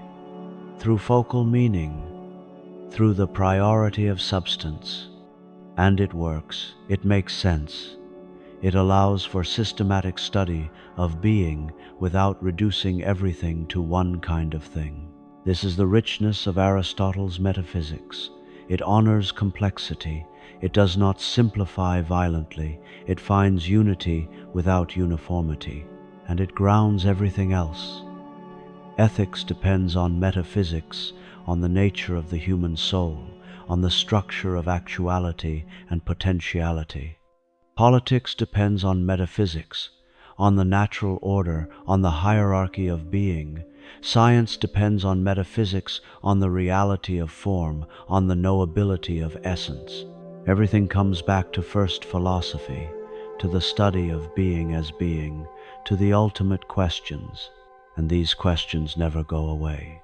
through focal meaning, through the priority of substance. And it works, it makes sense. It allows for systematic study of being without reducing everything to one kind of thing. This is the richness of Aristotle's metaphysics. It honors complexity. It does not simplify violently. It finds unity without uniformity, and it grounds everything else. Ethics depends on metaphysics, on the nature of the human soul, on the structure of actuality and potentiality. Politics depends on metaphysics, on the natural order, on the hierarchy of being. Science depends on metaphysics, on the reality of form, on the knowability of essence. Everything comes back to first philosophy, to the study of being as being, to the ultimate questions, and these questions never go away.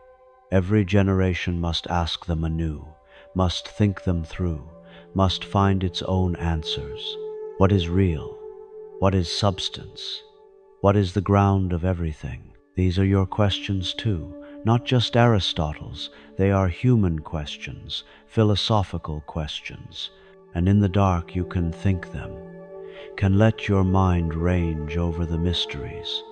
Every generation must ask them anew, must think them through, must find its own answers. What is real? What is substance? What is the ground of everything? These are your questions too, not just Aristotle's. They are human questions, philosophical questions, and in the dark you can think them, can let your mind range over the mysteries,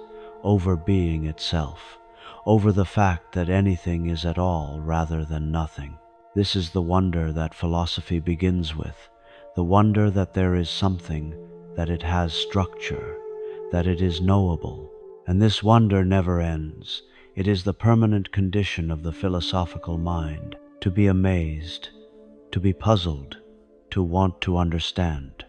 over being itself, over the fact that anything is at all rather than nothing. This is the wonder that philosophy begins with, the wonder that there is something, that it has structure, that it is knowable. And this wonder never ends. It is the permanent condition of the philosophical mind, to be amazed, to be puzzled, to want to understand.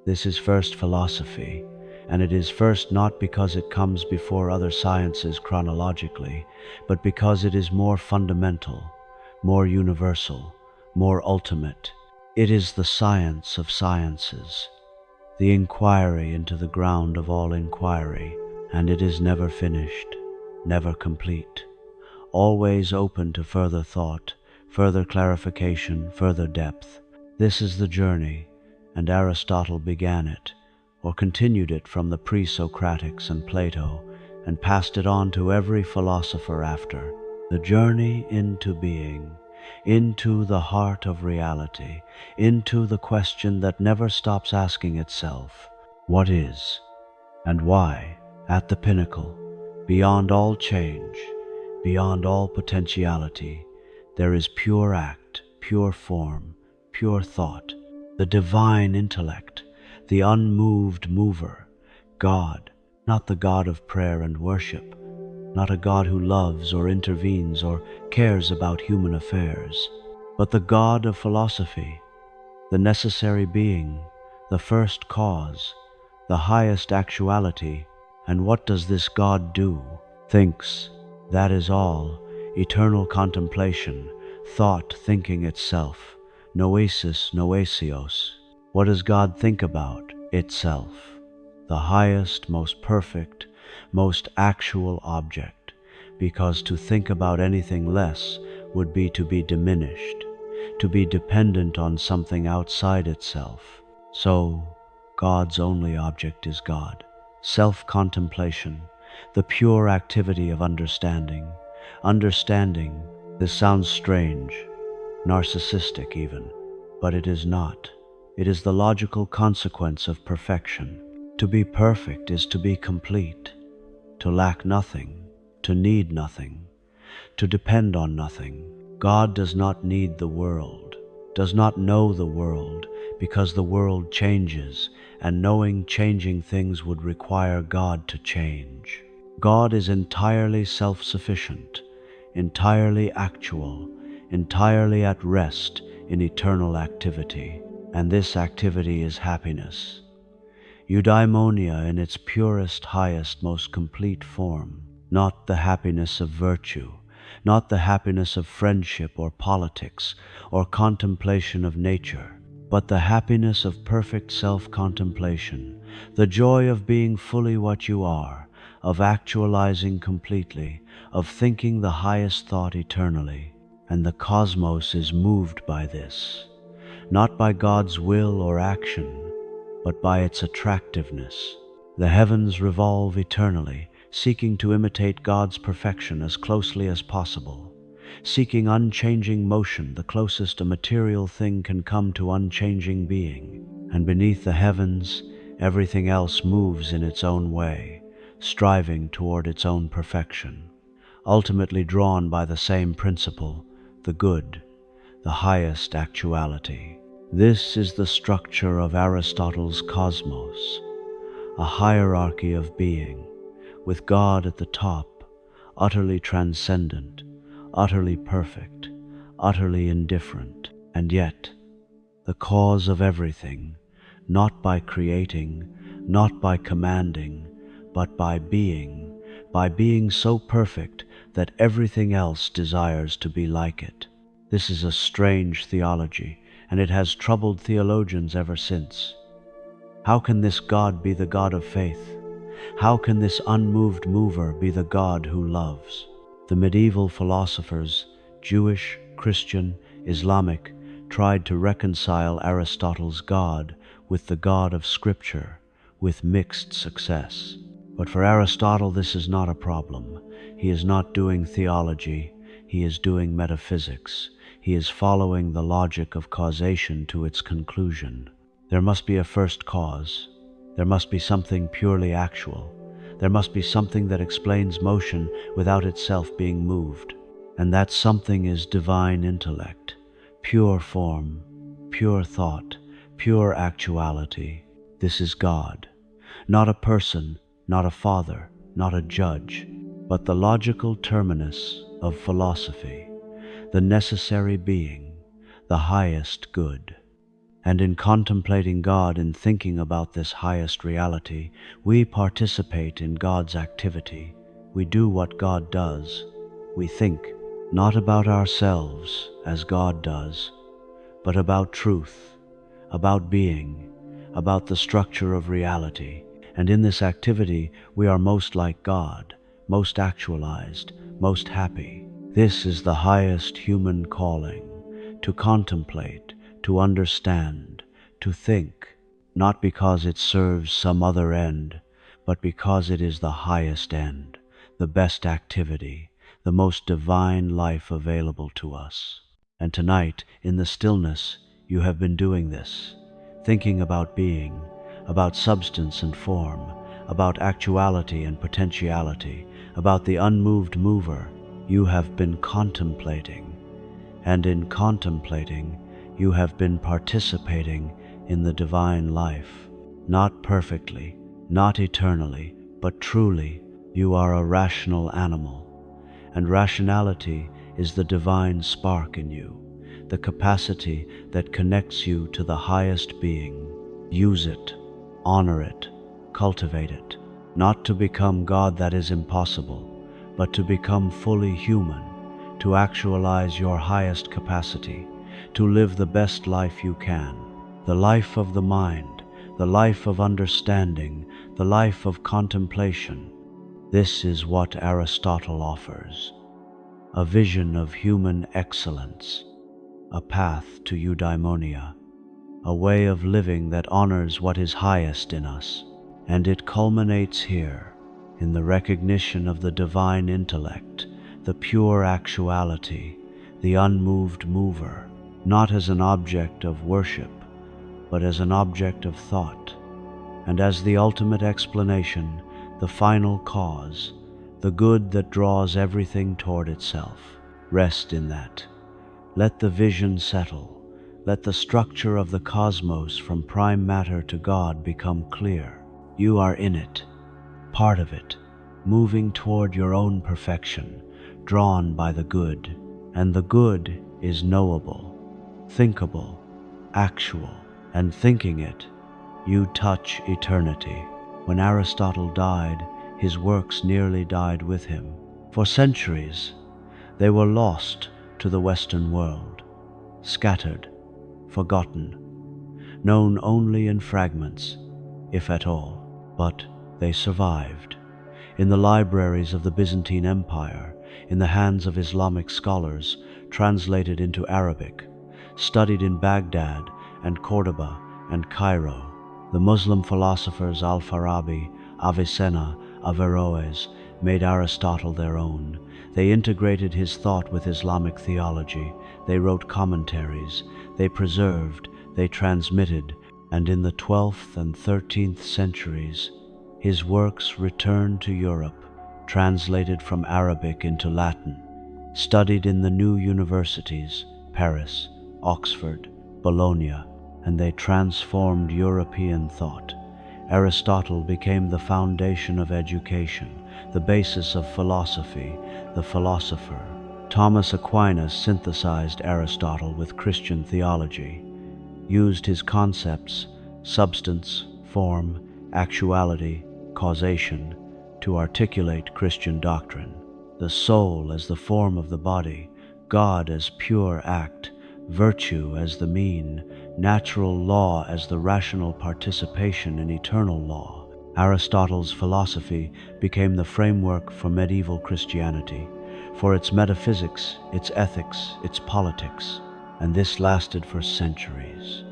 This is first philosophy, and it is first not because it comes before other sciences chronologically, but because it is more fundamental, more universal, more ultimate. It is the science of sciences, the inquiry into the ground of all inquiry, and it is never finished, never complete, always open to further thought, further clarification, further depth. This is the journey, and Aristotle began it, or continued it from the pre-Socratics and Plato, and passed it on to every philosopher after. The journey into being, into the heart of reality, into the question that never stops asking itself, what is, and why? At the pinnacle, beyond all change, beyond all potentiality, there is pure act, pure form, pure thought, the divine intellect, the unmoved mover, God, not the God of prayer and worship, not a God who loves or intervenes or cares about human affairs, but the God of philosophy, the necessary being, the first cause, the highest actuality. And what does this God do? Thinks, that is all, eternal contemplation, thought thinking itself, noesis noesios. What does God think about? Itself, the highest, most perfect, most actual object, because to think about anything less would be to be diminished, to be dependent on something outside itself. So, God's only object is God. Self-contemplation, the pure activity of understanding. Understanding, this sounds strange, narcissistic even, but it is not. It is the logical consequence of perfection. To be perfect is to be complete, to lack nothing, to need nothing, to depend on nothing. God does not need the world, does not know the world, because the world changes, and knowing changing things would require God to change. God is entirely self-sufficient, entirely actual, entirely at rest in eternal activity, and this activity is happiness. Eudaimonia in its purest, highest, most complete form, not the happiness of virtue, not the happiness of friendship or politics or contemplation of nature, but the happiness of perfect self-contemplation, the joy of being fully what you are, of actualizing completely, of thinking the highest thought eternally. And the cosmos is moved by this, not by God's will or action, but by its attractiveness. The heavens revolve eternally, seeking to imitate God's perfection as closely as possible, seeking unchanging motion, the closest a material thing can come to unchanging being. And beneath the heavens, everything else moves in its own way, striving toward its own perfection, ultimately drawn by the same principle, the good, the highest actuality. This is the structure of Aristotle's cosmos, a hierarchy of being, with God at the top, utterly transcendent, utterly perfect, utterly indifferent, and yet the cause of everything, not by creating, not by commanding, but by being so perfect that everything else desires to be like it. This is a strange theology, and it has troubled theologians ever since. How can this God be the God of faith? How can this unmoved mover be the God who loves? The medieval philosophers, Jewish, Christian, Islamic, tried to reconcile Aristotle's God with the God of Scripture, with mixed success. But for Aristotle, this is not a problem. He is not doing theology, he is doing metaphysics. He is following the logic of causation to its conclusion. There must be a first cause. There must be something purely actual. There must be something that explains motion without itself being moved. And that something is divine intellect, pure form, pure thought, pure actuality. This is God. Not a person, not a father, not a judge, but the logical terminus of philosophy, the necessary being, the highest good. And in contemplating God and thinking about this highest reality, we participate in God's activity. We do what God does. We think, not about ourselves as God does, but about truth, about being, about the structure of reality. And in this activity, we are most like God, most actualized, most happy. This is the highest human calling, to contemplate, to understand, to think, not because it serves some other end, but because it is the highest end, the best activity, the most divine life available to us. And tonight, in the stillness, you have been doing this, thinking about being, about substance and form, about actuality and potentiality, about the unmoved mover. You have been contemplating, and in contemplating, you have been participating in the divine life. Not perfectly, not eternally, but truly, you are a rational animal, and rationality is the divine spark in you, the capacity that connects you to the highest being. Use it, honor it, cultivate it, not to become God, that is impossible, but to become fully human, to actualize your highest capacity, to live the best life you can, the life of the mind, the life of understanding, the life of contemplation. This is what Aristotle offers, a vision of human excellence, a path to Eudaimonia, a way of living that honors what is highest in us. And it culminates here, in the recognition of the divine intellect, the pure actuality, the unmoved mover, not as an object of worship, but as an object of thought, and as the ultimate explanation, the final cause, the good that draws everything toward itself. Rest in that. Let the vision settle. Let the structure of the cosmos from prime matter to God become clear. You are in it, part of it, moving toward your own perfection, drawn by the good. And the good is knowable, thinkable, actual, and thinking it, you touch eternity. When Aristotle died, his works nearly died with him. For centuries, they were lost to the Western world, scattered, forgotten. known only in fragments, if at all. But they survived. In the libraries of the Byzantine Empire, in the hands of Islamic scholars, translated into Arabic, studied in Baghdad and Cordoba and Cairo. The Muslim philosophers Al-Farabi, Avicenna, Averroes made Aristotle their own. They integrated his thought with Islamic theology. They wrote commentaries. They preserved. They transmitted. And in the 12th and 13th centuries, his works returned to Europe, translated from Arabic into Latin, studied in the new universities, Paris, Oxford, Bologna, and they transformed European thought. Aristotle became the foundation of education, the basis of philosophy, the philosopher. Thomas Aquinas synthesized Aristotle with Christian theology, used his concepts, substance, form, actuality, causation, to articulate Christian doctrine. The soul as the form of the body, God as pure act, virtue as the mean, natural law as the rational participation in eternal law. Aristotle's philosophy became the framework for medieval Christianity, for its metaphysics, its ethics, its politics, and this lasted for centuries,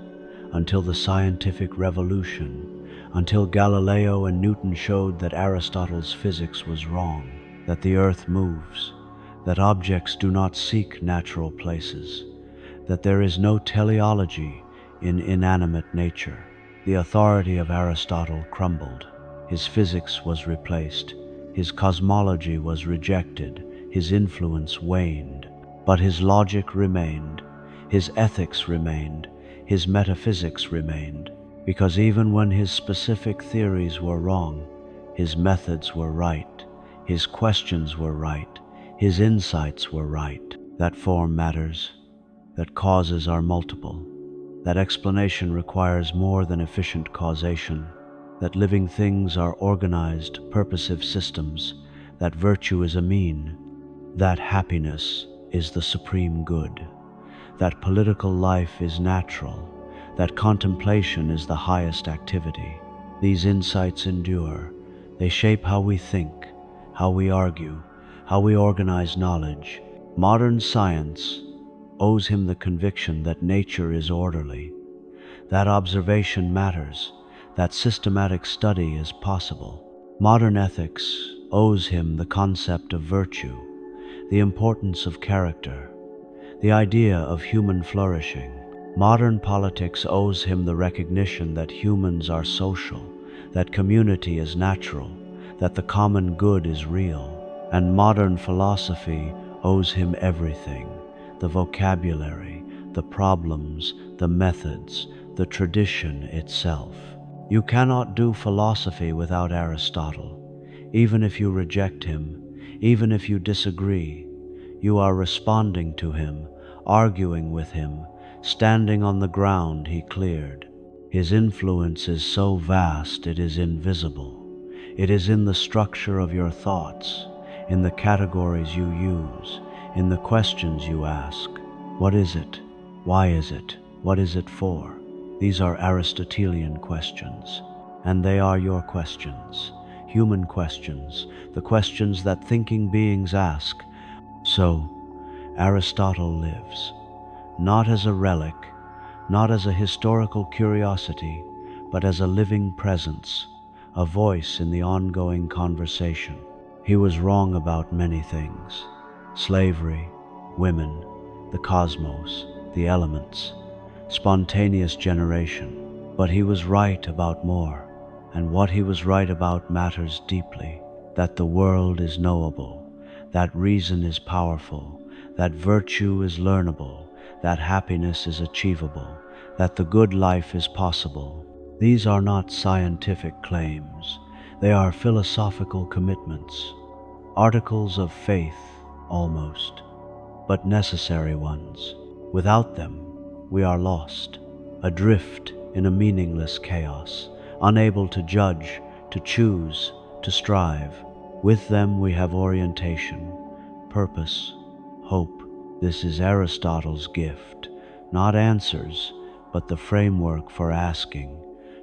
until the scientific revolution, until Galileo and Newton showed that Aristotle's physics was wrong, that the earth moves, that objects do not seek natural places, that there is no teleology in inanimate nature. The authority of Aristotle crumbled. His physics was replaced. His cosmology was rejected. His influence waned. But his logic remained. His ethics remained. His metaphysics remained. Because even when his specific theories were wrong, his methods were right. His questions were right. His insights were right. That form matters. That causes are multiple. That explanation requires more than efficient causation. That living things are organized, purposive systems. That virtue is a mean. That happiness is the supreme good. That political life is natural. That contemplation is the highest activity. These insights endure. They shape how we think, how we argue, how we organize knowledge. Modern science owes him the conviction that nature is orderly, that observation matters, that systematic study is possible. Modern ethics owes him the concept of virtue, the importance of character, the idea of human flourishing. Modern politics owes him the recognition that humans are social, that community is natural, that the common good is real. And modern philosophy owes him everything: the vocabulary, the problems, the methods, the tradition itself. You cannot do philosophy without Aristotle. Even if you reject him, even if you disagree, you are responding to him, arguing with him, standing on the ground he cleared. His influence is so vast it is invisible. It is in the structure of your thoughts, in the categories you use, in the questions you ask. What is it? Why is it? What is it for? These are Aristotelian questions, and they are your questions, human questions, the questions that thinking beings ask. So, Aristotle lives, not as a relic, not as a historical curiosity, but as a living presence, a voice in the ongoing conversation. He was wrong about many things: slavery, women, the cosmos, the elements, spontaneous generation. But he was right about more, and what he was right about matters deeply: that the world is knowable, that reason is powerful, that virtue is learnable, that happiness is achievable, that the good life is possible. These are not scientific claims. They are philosophical commitments, articles of faith, almost, but necessary ones. Without them, we are lost, adrift in a meaningless chaos, unable to judge, to choose, to strive. With them we have orientation, purpose, hope. This is Aristotle's gift, not answers, but the framework for asking,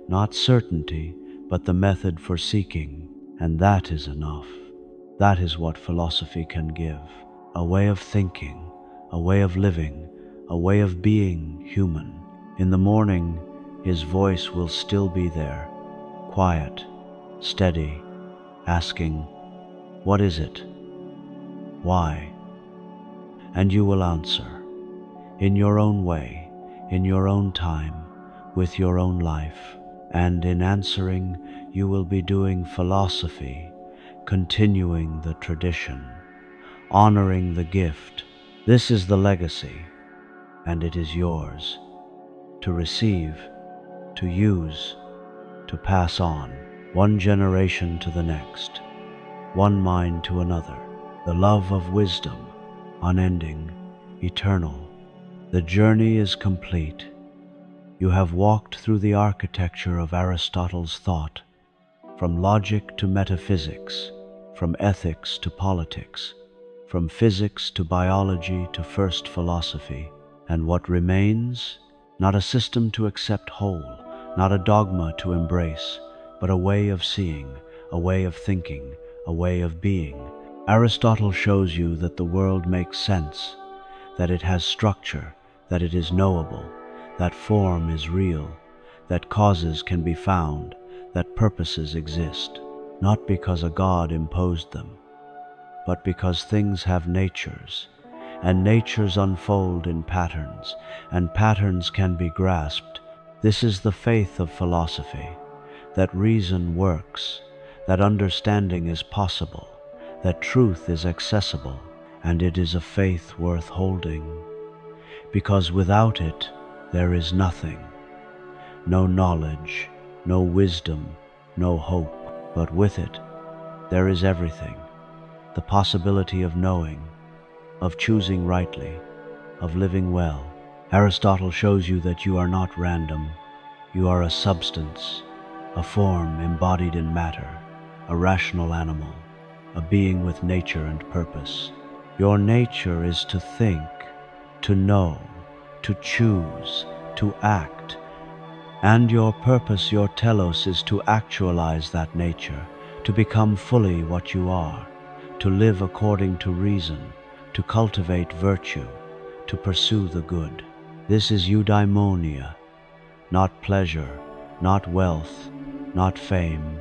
not certainty, but the method for seeking, and that is enough. That is what philosophy can give, a way of thinking, a way of living, a way of being human. In the morning, his voice will still be there, quiet, steady, asking, "What is it? Why?" And you will answer, in your own way, in your own time, with your own life. And in answering, you will be doing philosophy, continuing the tradition, honoring the gift. This is the legacy, and it is yours, to receive, to use, to pass on, one generation to the next, one mind to another, the love of wisdom, unending, eternal. The journey is complete. You have walked through the architecture of Aristotle's thought, from logic to metaphysics, from ethics to politics, from physics to biology to first philosophy. And what remains? Not a system to accept whole, not a dogma to embrace, but a way of seeing, a way of thinking, a way of being. Aristotle shows you that the world makes sense, that it has structure, that it is knowable, that form is real, that causes can be found, that purposes exist, not because a god imposed them, but because things have natures, and natures unfold in patterns, and patterns can be grasped. This is the faith of philosophy, that reason works, that understanding is possible, that truth is accessible, and it is a faith worth holding, because without it there is nothing, no knowledge, no wisdom, no hope, but with it there is everything, the possibility of knowing, of choosing rightly, of living well. Aristotle shows you that you are not random. You are a substance, a form embodied in matter, a rational animal, a being with nature and purpose. Your nature is to think, to know, to choose, to act, and your purpose, your telos, is to actualize that nature, to become fully what you are, to live according to reason, to cultivate virtue, to pursue the good. This is Eudaimonia, not pleasure, not wealth, not fame,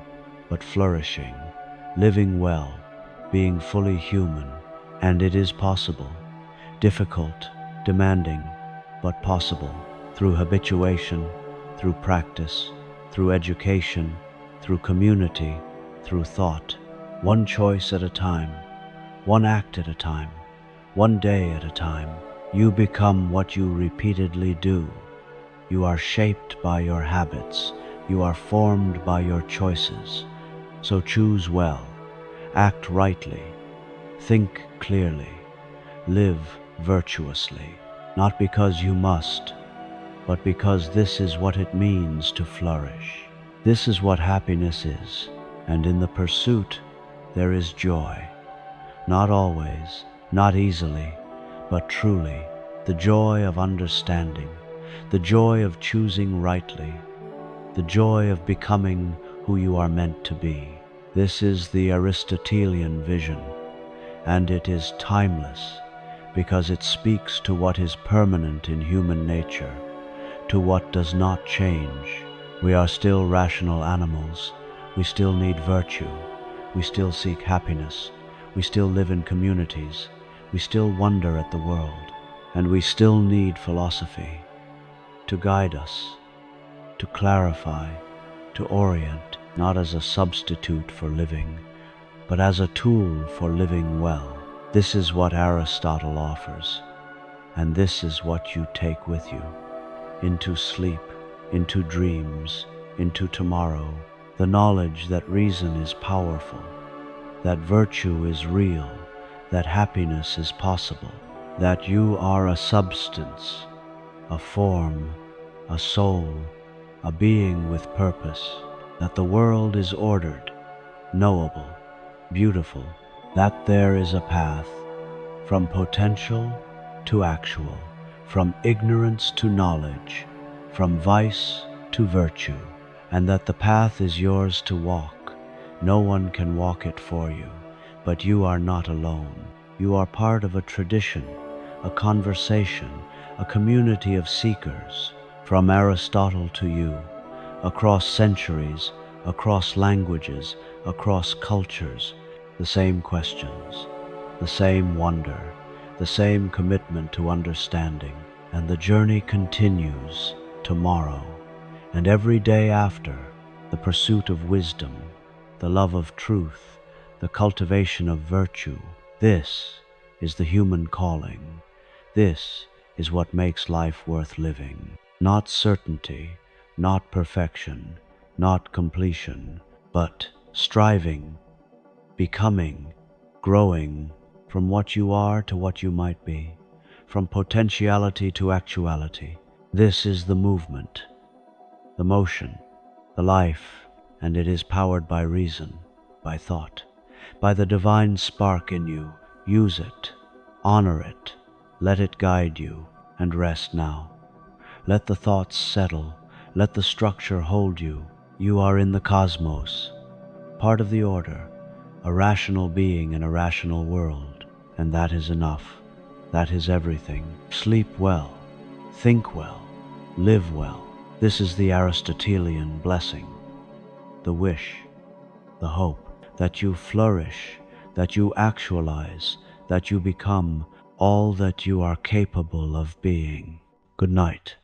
but flourishing, living well, being fully human. And it is possible, difficult, demanding, but possible, through habituation, through practice, through education, through community, through thought, one choice at a time, one act at a time, one day at a time. You become what you repeatedly do. You are shaped by your habits. You are formed by your choices. So choose well, act rightly, think clearly, live virtuously, not because you must, but because this is what it means to flourish. This is what happiness is, and in the pursuit there is joy. Not always, not easily, but truly, the joy of understanding, the joy of choosing rightly, the joy of becoming who you are meant to be. This is the Aristotelian vision, and it is timeless because it speaks to what is permanent in human nature, to what does not change. We are still rational animals. We still need virtue. We still seek happiness. We still live in communities. We still wonder at the world. And we still need philosophy to guide us, to clarify, to orient, not as a substitute for living, but as a tool for living well. This is what Aristotle offers, and this is what you take with you into sleep, into dreams, into tomorrow, the knowledge that reason is powerful, that virtue is real, that happiness is possible, that you are a substance, a form, a soul, a being with purpose, that the world is ordered, knowable, beautiful, that there is a path from potential to actual, from ignorance to knowledge, from vice to virtue, and that the path is yours to walk. No one can walk it for you, but you are not alone. You are part of a tradition, a conversation, a community of seekers, from Aristotle to you, across centuries, across languages, across cultures, the same questions, the same wonder, the same commitment to understanding. And the journey continues tomorrow, and every day after, the pursuit of wisdom, the love of truth, the cultivation of virtue. This is the human calling. This is what makes life worth living. Not certainty, not perfection, not completion, but striving, becoming, growing from what you are to what you might be, from potentiality to actuality. This is the movement, the motion, the life, and it is powered by reason, by thought, by the divine spark in you. Use it, honor it, let it guide you, and rest now. Let the thoughts settle, let the structure hold you. You are in the cosmos, part of the order, a rational being in a rational world, and that is enough. That is everything. Sleep well, think well, live well. This is the Aristotelian blessing, the wish, the hope, that you flourish, that you actualize, that you become all that you are capable of being. Good night.